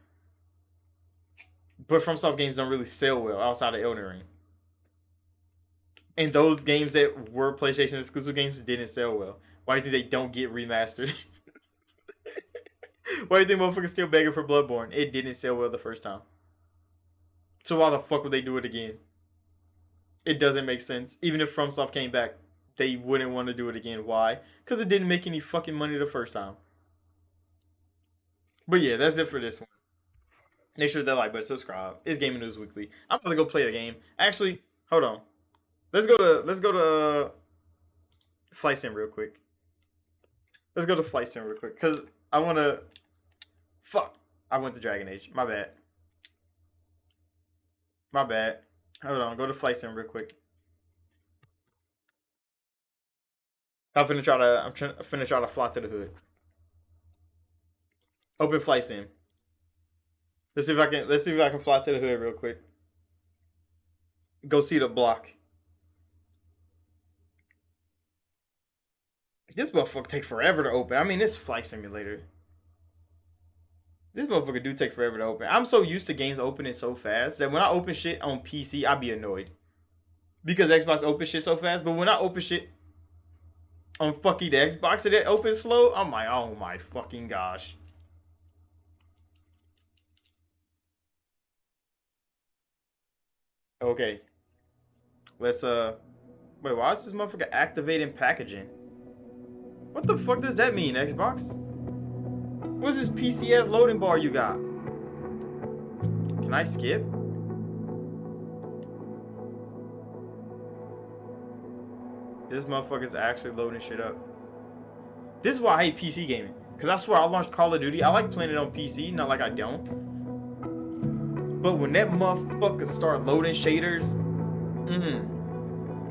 But FromSoft games don't really sell well outside of Elden Ring. And those games that were PlayStation exclusive games didn't sell well. Why do you think they don't get remastered? Why do you think motherfuckers still begging for Bloodborne? It didn't sell well the first time. So why the fuck would they do it again? It doesn't make sense. Even if FromSoft came back, they wouldn't want to do it again. Why? Because it didn't make any fucking money the first time. But yeah, that's it for this one. Make sure to like button, subscribe. It's Gaming News Weekly. I'm gonna go play the game. Actually, hold on. Let's go to Flight Sim real quick. Let's go to Flight Sim real quick, cause I wanna. Fuck! I went to Dragon Age. My bad. My bad. Hold on. Go to Flight Sim real quick. I'm finna try to. Finna try to fly to the hood. Open Flight Sim. Let's see if I can. Let's see if I can fly to the hood real quick. Go see the block. This motherfucker take forever to open. I mean, this Flight Simulator. This motherfucker do take forever to open. I'm so used to games opening so fast that when I open shit on PC, I be annoyed. Because Xbox opens shit so fast. But when I open shit on fucking the Xbox and it opens slow, I'm like, oh my fucking gosh. Okay. Let's wait, why is this motherfucker activating packaging? What the fuck does that mean, Xbox? What's this PCS loading bar you got? Can I skip? This motherfucker's actually loading shit up. This is why I hate PC gaming. Because I swear I launched Call of Duty. I like playing it on PC, not like I don't. But when that motherfucker start loading shaders,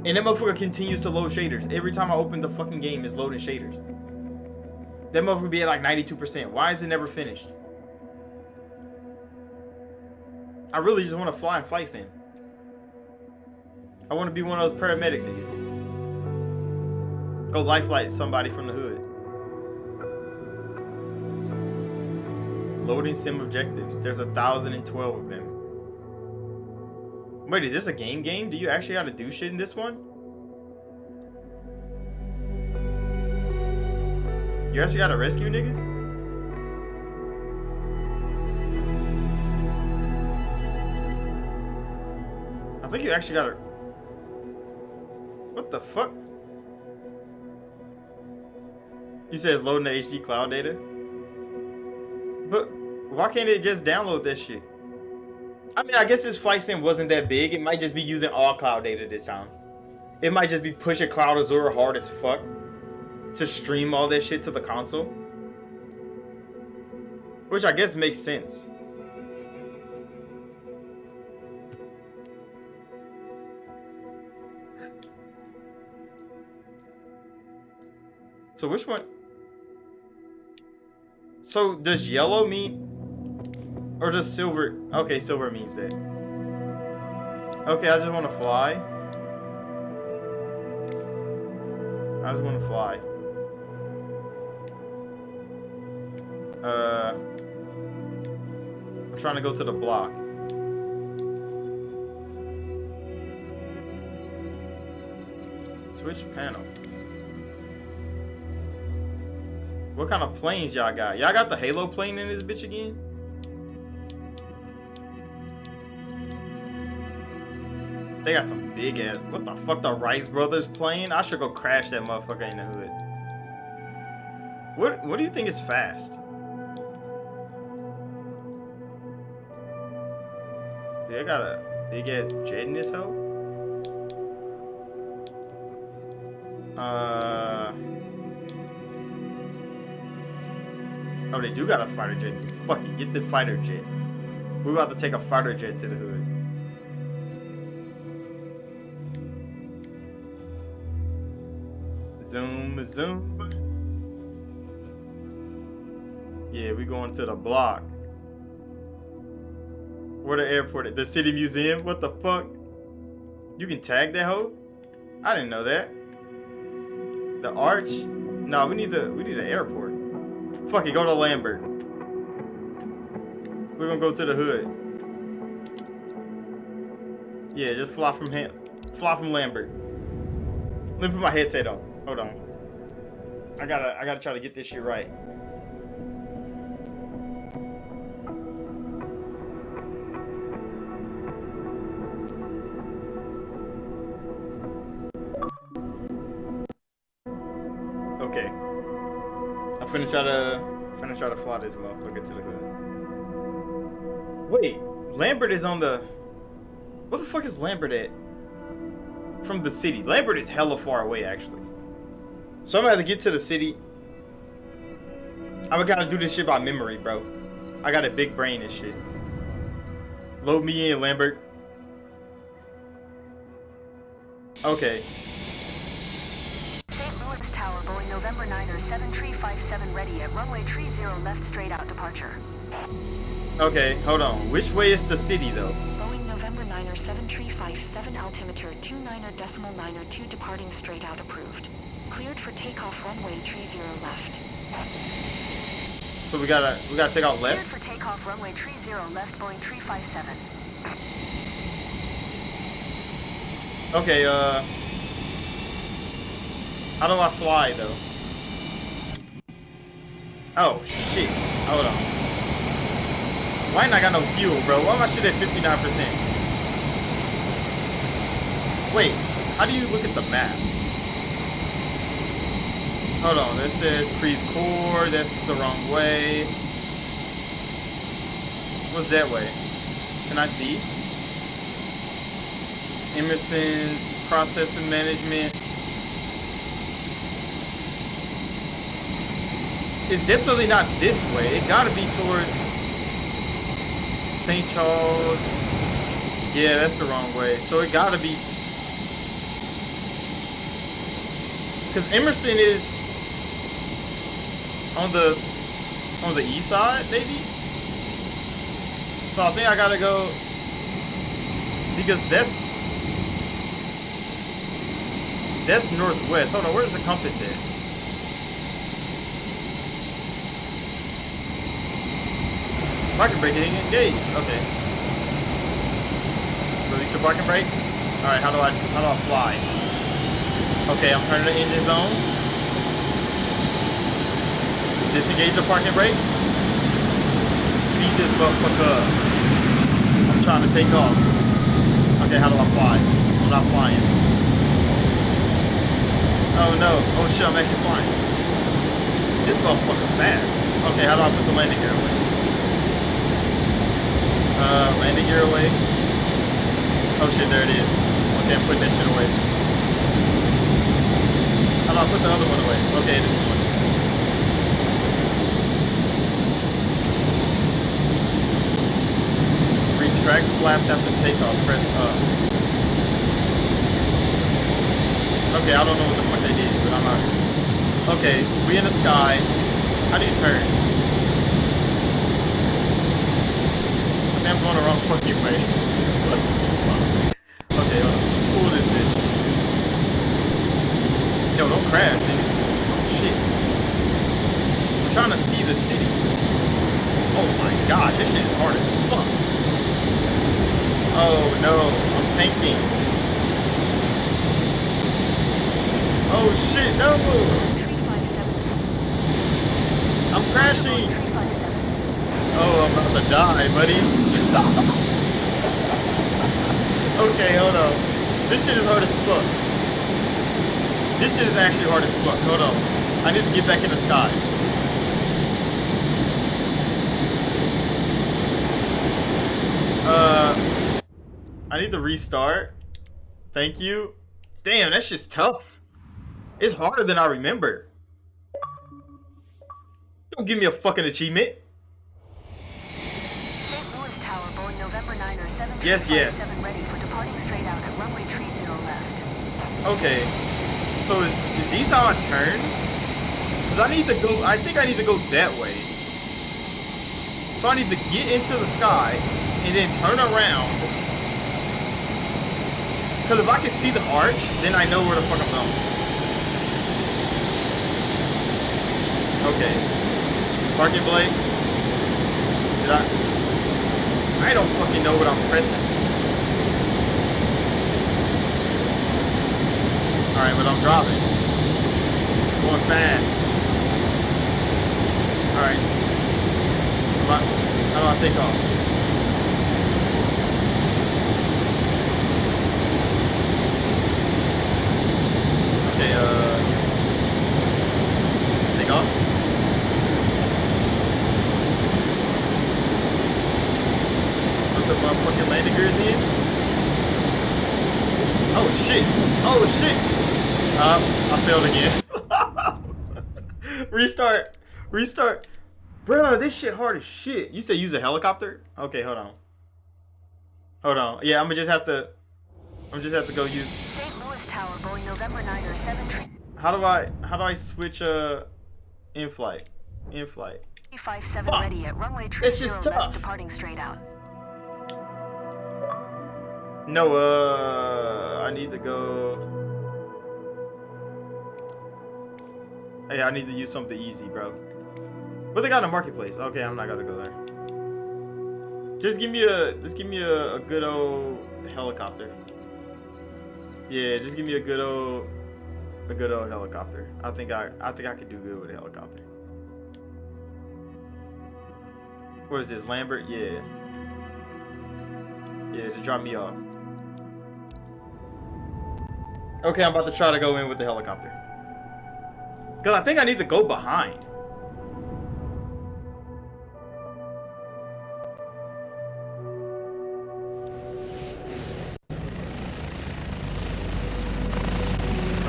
and that motherfucker continues to load shaders. Every time I open the fucking game, it's loading shaders. That motherfucker be at like 92%. Why is it never finished? I really just want to fly in Flight Sim. I want to be one of those paramedic niggas. Go lifeline somebody from the hood. Loading sim objectives. There's 1,012 of them. Wait, is this a game? Do you actually have to do shit in this one? You actually gotta rescue niggas? I think you actually gotta... What the fuck? You said it's loading the HD cloud data? But why can't it just download that shit? I mean, I guess this Flight Sim wasn't that big. It might just be using all cloud data this time. It might just be pushing Cloud Azure hard as fuck to stream all that shit to the console. Which I guess makes sense. So which one? So does yellow mean... Or does silver... Okay, silver means that. Okay, I just want to fly. I just want to fly. I'm trying to go to the block. Switch panel. What kind of planes y'all got? Y'all got the Halo plane in this bitch again? They got some big ass. What the fuck, the Rice Brothers plane? I should go crash that motherfucker in the hood. What do you think is fast? They got a big ass jet in this hoe? Oh, they do got a fighter jet. Fuck it, get the fighter jet. We're about to take a fighter jet to the hood. Zoom, zoom. Yeah, we going to the block. Where the airport at? The city museum? What the fuck? You can tag that hoe? I didn't know that. The arch? No, we need an airport. Fuck it, go to Lambert. We're gonna go to the hood. Yeah, just fly from Lambert. Let me put my headset on. Hold on. I gotta try to get this shit right. Okay. I'm finna try to fly this motherfucker to the hood. Wait, Lambert is on the. Where the fuck is Lambert at? From the city. Lambert is hella far away, actually. So I'm gonna have to get to the city. I gotta do this shit by memory, bro. I got a big brain and shit. Load me in, Lambert. Okay. St. Louis Tower, Boeing November 9er 7357 ready at runway 30 left straight out departure. Okay, hold on. Which way is the city, though? Boeing November 9er 7357 altimeter 29.902 departing straight out approved. Cleared for takeoff runway 30 left. So we gotta take off left? Cleared for takeoff runway 30 left Boeing 357. Okay, how do I fly, though? Oh, shit. Hold on. Why ain't I got no fuel, bro? Why am I shit at 59%? Wait, how do you look at the map? Hold on, this says Core. That's the wrong way. What's that way? Can I see? Emerson's processing management. It's definitely not this way. It gotta be towards St. Charles. Yeah, that's the wrong way. So it gotta be. Because Emerson is on the east side, maybe? So I think I gotta go. Because that's northwest. Hold on, where's the compass at? Parking brake ain't engaged. Okay. Release your parking brake. All right. How do I fly? Okay, I'm turning the engines on. Disengage the parking brake. Speed this motherfucker up. I'm trying to take off. Okay, how do I fly? I'm not flying. Oh no. Oh shit, I'm actually flying. This motherfucker fast. Okay, how do I put the landing gear away? Landing gear away. Oh shit, there it is. Okay, I'm putting that shit away. How do I put the other one away? Okay, this one. Retract flaps after takeoff. Press up. Okay, I don't know what the fuck they did, but I'm not. Okay, we in the sky. How do you turn? I'm going the wrong fucking way. Okay, pull this bitch. Yo, don't crash, nigga. Shit. I'm trying to see the city. Oh my gosh, this shit is hard as fuck. Oh no, I'm tanking. Oh shit, no! Tree 57. I'm crashing! Tree 57. Oh, I'm about to die, buddy. Okay, hold on. This shit is hard as fuck. This shit is actually hard as fuck. Hold on. I need to get back in the sky. I need to restart. Thank you. Damn, that's just tough. It's harder than I remember. Don't give me a fucking achievement. St. Louis Tower, Boeing November 9er 7357 Yes, yes. ready for departing straight out at runway 30 left. Okay. So is these how I turn? Because I need to go, I think I need to go that way. So I need to get into the sky and then turn around. Because if I can see the arch, then I know where the fuck I'm going. Okay. Parking brake. Did I don't fucking know what I'm pressing. Alright, but I'm driving. Going fast. Alright. How do I take off? Okay, take off. Put the motherfucking landing gears in. Oh shit! Oh shit! I failed again. Restart. Restart. Bro, this shit hard as shit. You said use a helicopter? Okay, hold on. Hold on. Yeah, I'm just have to go use. St. Louis Tower, Boeing November 9er 7357 How do I switch in flight? In flight. ready at runway 30 It's just left, tough. departing straight out. No, I need to go. Hey, I need to use something easy, bro. What they got in the marketplace? Okay, I'm not gonna go there. Just give me a good old helicopter. Yeah, just give me a good old helicopter. I think I could do good with a helicopter. What is this, Lambert? Yeah. Yeah, just drop me off. Okay, I'm about to try to go in with the helicopter. Cause I think I need to go behind.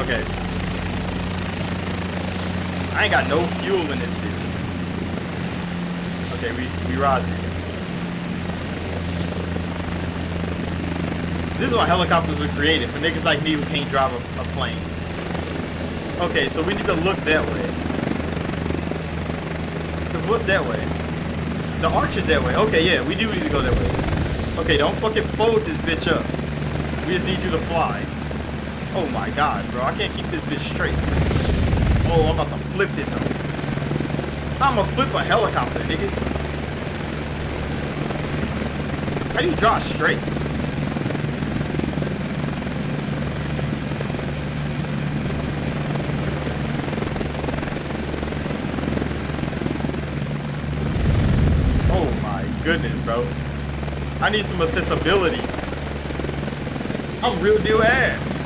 Okay. I ain't got no fuel in this bitch. Okay, we rising. This is why helicopters were created, for niggas like me who can't drive a plane. Okay, so we need to look that way. Cause what's that way? The arch is that way. Okay, yeah, we do need to go that way. Okay, don't fucking fold this bitch up. We just need you to fly. Oh my god, bro, I can't keep this bitch straight. Oh, I'm about to flip this up. I'm gonna flip a helicopter, nigga. How do you draw straight? Goodness, bro. I need some accessibility. I'm real deal ass.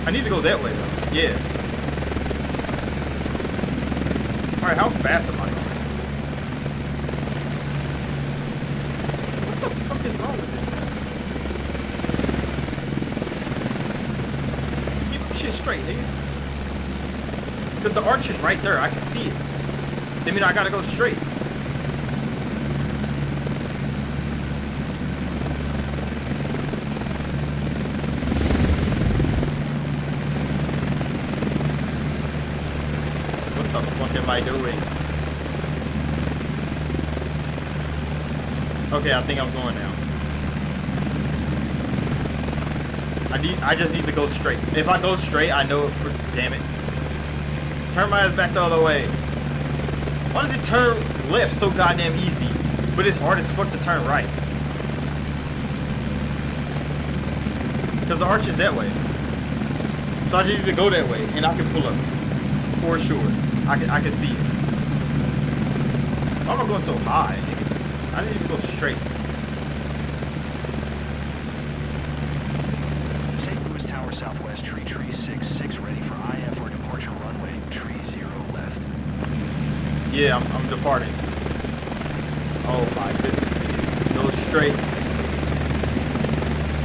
I need to go that way though. Yeah. Alright, how fast am I going? What the fuck is wrong with this thing? Keep the shit straight, nigga. Because the arch is right there. I can see it. I mean, I gotta go straight. What am I doing? Okay, I think I'm going now. I just need to go straight. If I go straight, I know it for, damn it. Turn my ass back the other way. Why does it turn left so goddamn easy, but it's hard as fuck to turn right? Because the arch is that way. So I just need to go that way, and I can pull up. For sure. I can see it. Why am I going so high, nigga? I need to go straight. St. Louis Tower Southwest, tree 66, ready for IF or departure runway, tree 0 left. Yeah, I'm departing. Oh my goodness. Go straight.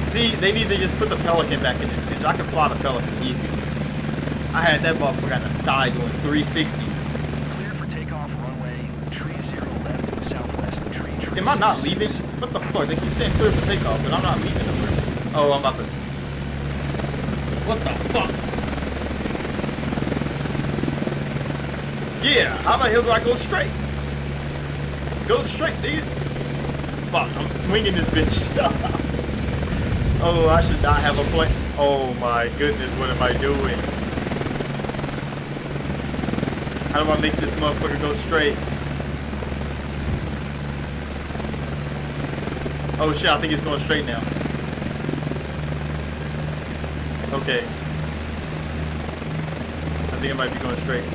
See, they need to just put the Pelican back in this bitch. I can fly the Pelican easy. I had that motherfucker in the sky doing 360s. Clear for takeoff, runway, tree 0 left to southwest, tree. Am I not leaving? What the fuck? They keep saying clear for takeoff, but I'm not leaving nowhere. Oh, I'm about to. What the fuck? Yeah, how the hell do I go straight? Go straight, dude. Fuck, I'm swinging this bitch. Oh, I should not have a plane. Oh my goodness, what am I doing? How do I make this motherfucker go straight? Oh shit, I think it's going straight now. Okay. I think it might be going straight.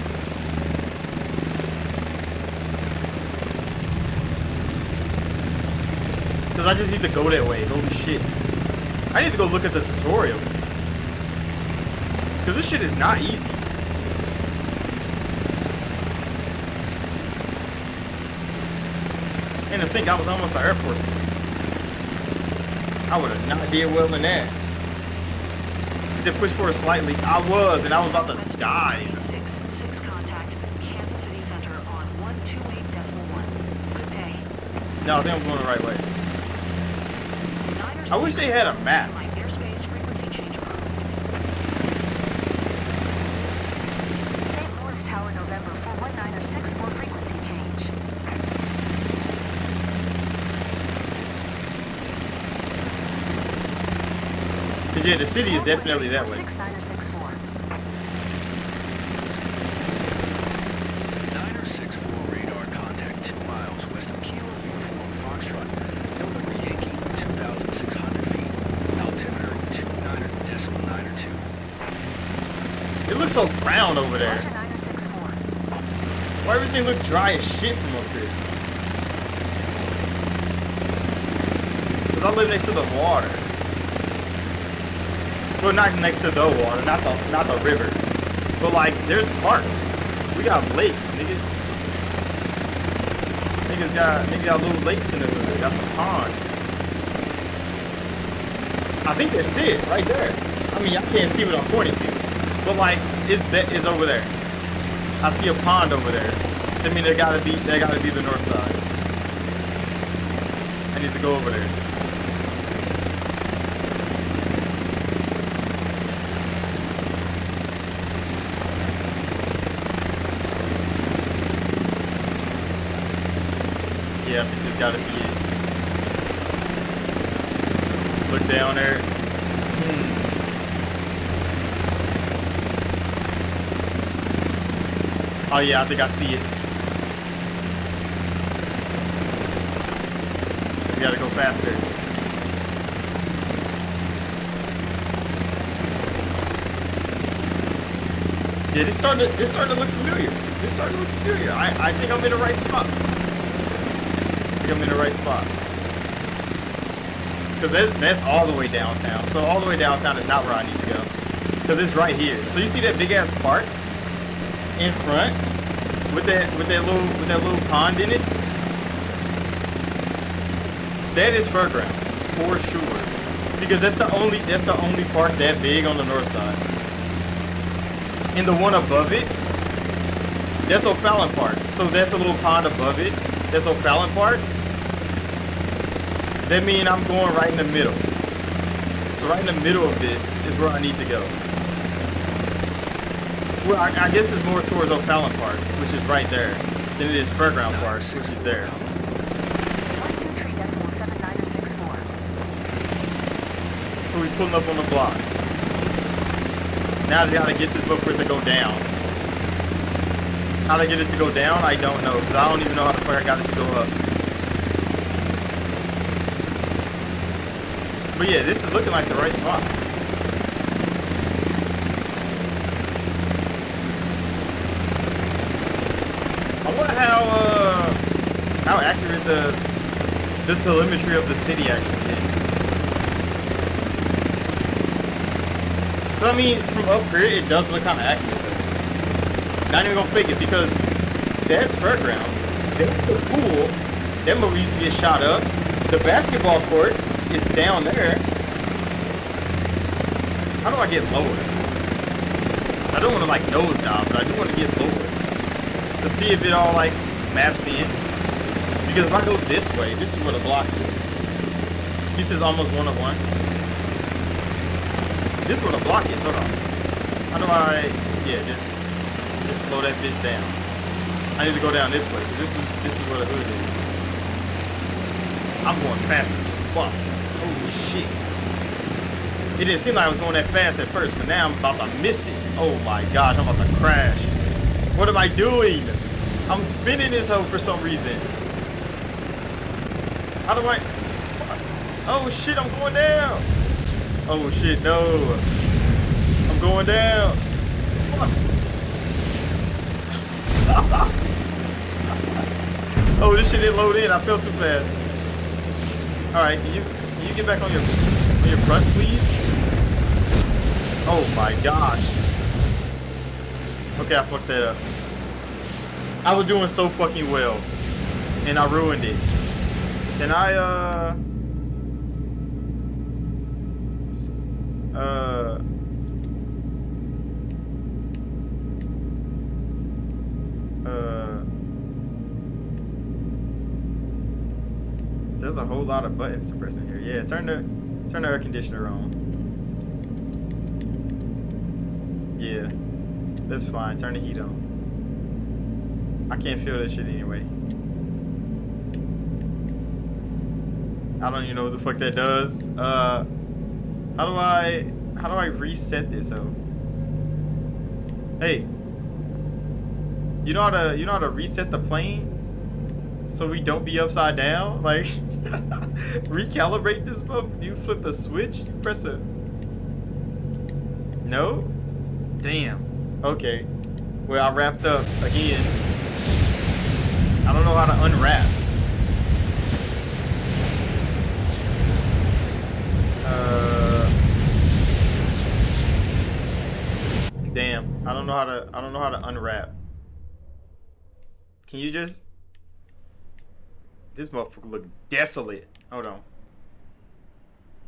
Because I just need to go that way. Holy shit. I need to go look at the tutorial. Because this shit is not easy. And to think I was almost an Air Force. I would have not did well in that. He said push forward slightly. I was, and I was about to die. 6 contact, Kansas City Center on 128.1. Good day. No, I think I'm going the right way. 9 or I wish 6, they had a map. my airspace frequency change approved. St. Louis Tower, November 419 for frequency change. Because yeah, the city is definitely that way. 6964. 964 radar contact 2 miles west of Kilo Uniform Foxtrot. November Yankee 2,600 feet. Altimeter 29.902. It looks so brown over there. Roger 964. Why everything look dry as shit from up here? Because I live next to the water. Well, not next to the water, not the river. But like, there's parks. We got lakes, nigga. Niggas got little lakes in the river. Got some ponds. I think that's it, right there. I mean, I can't see what I'm pointing to. But like, it's over there. I see a pond over there. I mean, that gotta be the north side. I need to go over there. Yeah, I think this gotta be it. Look down there. Oh yeah, I think I see it. We gotta go faster. Yeah, this starting to look familiar. I think I'm in the right spot. I'm in the right spot. Because that's all the way downtown. So all the way downtown is not where I need to go. Because it's right here. So you see that big ass park in front with that little pond in it? That is fairground for sure. Because that's the only park that big on the north side. And the one above it, that's O'Fallon Park. So that's a little pond above it. That's O'Fallon Park. That means I'm going right in the middle. So right in the middle of this is where I need to go. Well, I guess it's more towards O'Fallon Park, which is right there, than it is Fairground Park, which is there. 123.7964. So we're pulling up on the block. Now I just gotta get this motherfucker to go down. How to get it to go down, I don't know, because I don't even know how the fuck I got it to go up. But yeah, this is looking like the right spot. how accurate the telemetry of the city actually is. But I mean, from up here, it does look kind of accurate though. Not even gonna fake it because that's fairground. That's the pool. That movie used to get shot up. The basketball court is down there. How do I get lower? I don't want to like nosedive, but I do want to get lower to see if it all like maps in. Because if I go this way, this is where the block is. This is almost 101. This is where the block is. Hold on. How do I? Yeah, just slow that bitch down. I need to go down this way. This is where the hood is. I'm going fast as fuck. Holy shit. It didn't seem like I was going that fast at first, but now I'm about to miss it. Oh my gosh, I'm about to crash. What am I doing? I'm spinning this hoe for some reason. How do I? Oh shit, I'm going down. Oh shit, no. I'm going down. Oh, this shit didn't load in. I fell too fast. Alright, can you get back on your front, please? Oh my gosh. Okay, I fucked that up. I was doing so fucking well. And I ruined it. Can I, there's a whole lot of buttons to press in here. Yeah, turn the air conditioner on. Yeah, that's fine. Turn the heat on. I can't feel this shit anyway. I don't even know what the fuck that does. How do I reset this? Oh, hey, you know how to reset the plane so we don't be upside down? Like, recalibrate this boat? Do you flip a switch? You press a... No? Damn. Okay. Well, I wrapped up again. I don't know how to unwrap. Damn. I don't know how to unwrap. Can you just... This motherfucker look desolate. Hold on.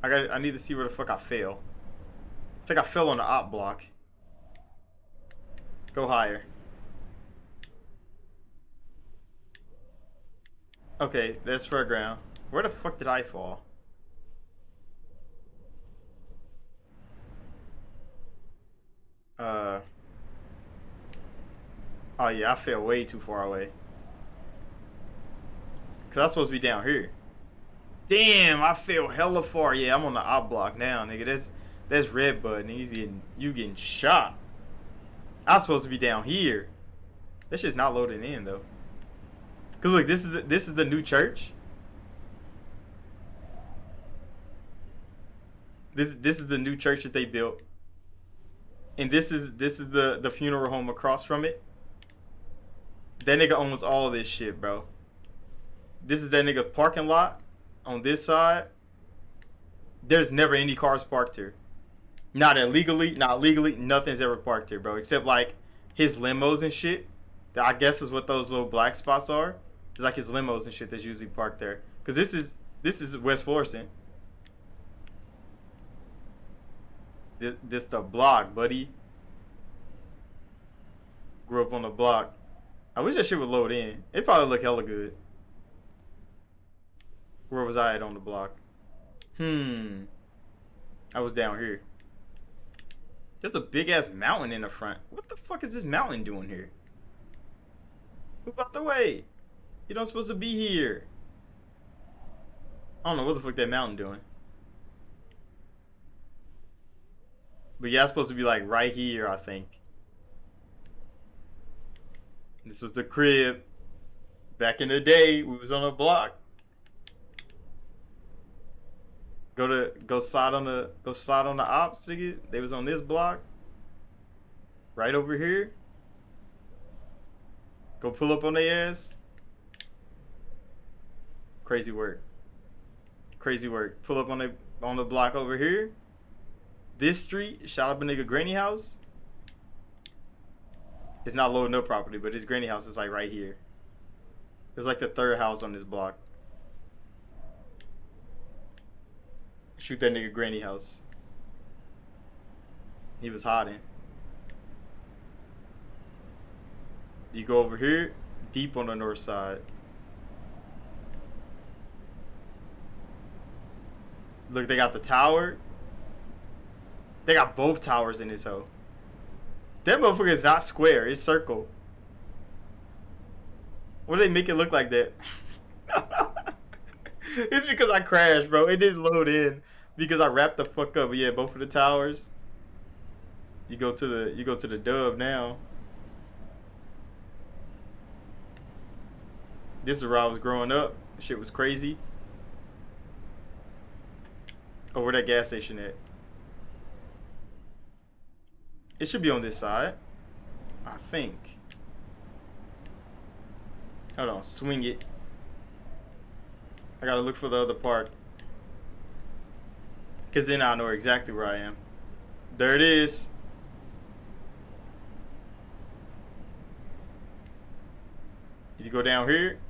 I need to see where the fuck I fell. I think I fell on the op block. Go higher. Okay, that's fairground. Where the fuck did I fall? Oh yeah, I fell way too far away. Cause I'm supposed to be down here. Damn, I fell hella far. Yeah, I'm on the op block now, nigga. That's red button. You getting shot. I'm supposed to be down here. That shit's not loading in though. Cause look, this is the new church. This is the new church that they built. And this is the funeral home across from it. That nigga owns all this shit, bro. This is that nigga parking lot on this side. There's never any cars parked here. Not illegally, not legally, nothing's ever parked here, bro. Except like his limos and shit. That I guess is what those little black spots are. It's like his limos and shit that's usually parked there. Cause this is West Florissant. This the block, buddy. Grew up on the block. I wish that shit would load in. It probably look hella good. Where was I at on the block? I was down here. There's a big ass mountain in the front. What the fuck is this mountain doing here? Move out the way. You don't supposed to be here. I don't know what the fuck that mountain doing. But yeah, it's supposed to be like right here, I think. This was the crib. Back in the day, we was on a block. Go slide on the ops, nigga. They was on this block. Right over here. Go pull up on their ass. Crazy work. Crazy work. Pull up on the block over here. This street. Shot up a nigga granny house. It's not loading up properly, but his granny house is like right here. It was like the third house on this block. Shoot that nigga granny house. He was hiding. You go over here, deep on the north side. Look, they got the tower. They got both towers in this hoe. That motherfucker is not square, it's circle. What do they make it look like that? It's because I crashed, bro. It didn't load in because I wrapped the fuck up. But yeah, both of the towers. You go to the dub now. This is where I was growing up. Shit was crazy. Oh, where that gas station at? It should be on this side, I think. Hold on, swing it. I gotta look for the other part. Cause then I'll know exactly where I am. There it is. You go down here.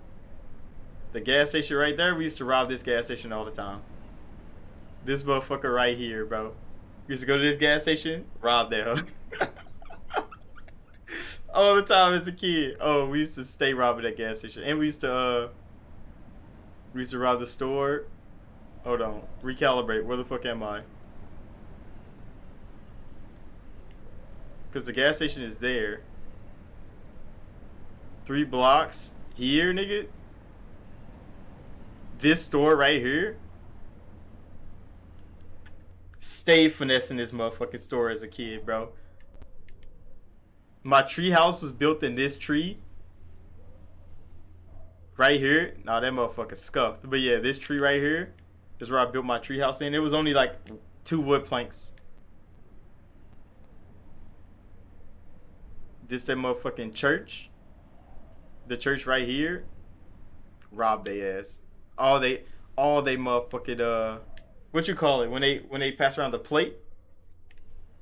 The gas station right there. We used to rob this gas station all the time. This motherfucker right here, bro. We used to go to this gas station, rob that hoe. All the time as a kid. Oh, we used to stay robbing that gas station. And we used to rob the store. Hold on. Recalibrate. Where the fuck am I? Because the gas station is there. 3 blocks. Here, nigga. This store right here. Stay finessing this motherfucking store as a kid, bro. My tree house was built in this tree. Right here. Nah, that motherfucker scuffed. But yeah, this tree right here is where I built my tree house in. It was only like 2 wood planks. This that motherfucking church. The church right here. Robbed they ass. All they motherfucking what you call it when they pass around the plate?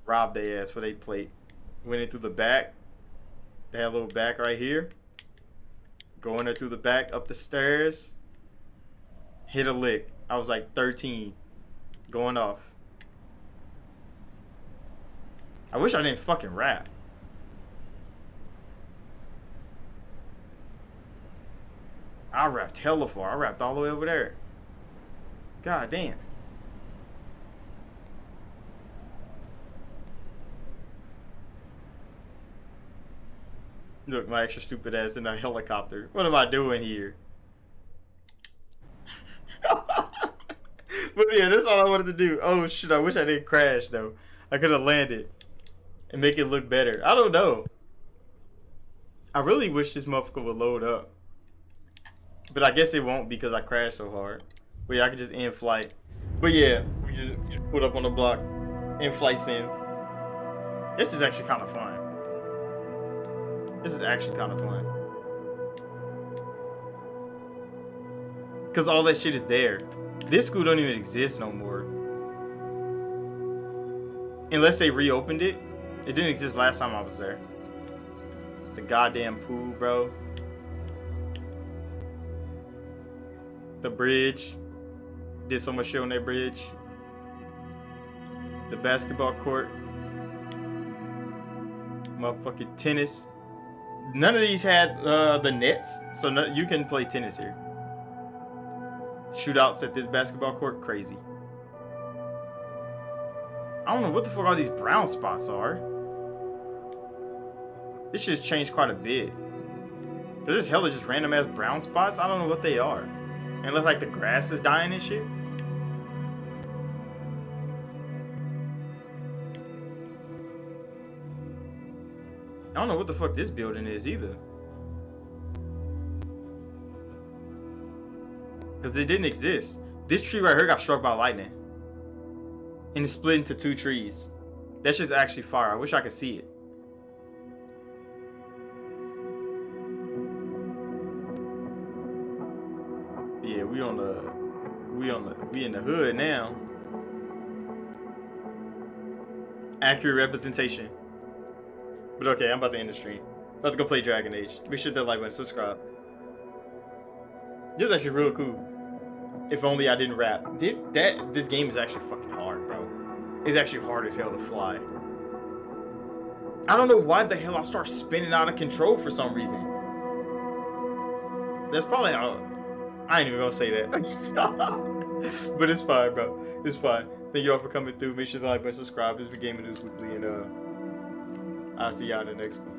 Robbed they ass for they plate. Went in through the back. They had a little back right here. Go in there through the back, up the stairs. Hit a lick. I was like 13. Going off. I wish I didn't fucking rap. I rapped hella far. I rapped all the way over there. God damn. Look, my extra stupid ass in a helicopter. What am I doing here? But yeah, that's all I wanted to do. Oh shit, I wish I didn't crash though. I could have landed and make it look better. I don't know. I really wish this motherfucker would load up. But I guess it won't because I crashed so hard. But yeah, I could just end flight. But yeah, we just put up on the block. End flight sim. This is actually kind of fun. This is actually kind of fun. Because all that shit is there. This school don't even exist no more. Unless they reopened it. It didn't exist last time I was there. The goddamn pool, bro. The bridge. Did so much shit on that bridge. The basketball court. Motherfucking tennis. None of these had the nets, so you can play tennis here. Shootouts at this basketball court, crazy. I don't know what the fuck all these brown spots are. This shit's changed quite a bit. There's just hella just random ass brown spots. I don't know what they are. Unless like the grass is dying and shit. I don't know what the fuck this building is either. Because it didn't exist. This tree right here got struck by lightning. And it split into 2 trees. That's just actually fire. I wish I could see it. Yeah, we in the hood now. Accurate representation. But okay, I'm about to end the stream. About to go play Dragon Age. Make sure to like button, subscribe. This is actually real cool. If only I didn't rap. This game is actually fucking hard, bro. It's actually hard as hell to fly. I don't know why the hell I start spinning out of control for some reason. That's probably how. I ain't even gonna say that. But it's fine, bro. It's fine. Thank you all for coming through. Make sure to like button, subscribe. This has been Gaming News Weekly, and I'll see y'all in the next one.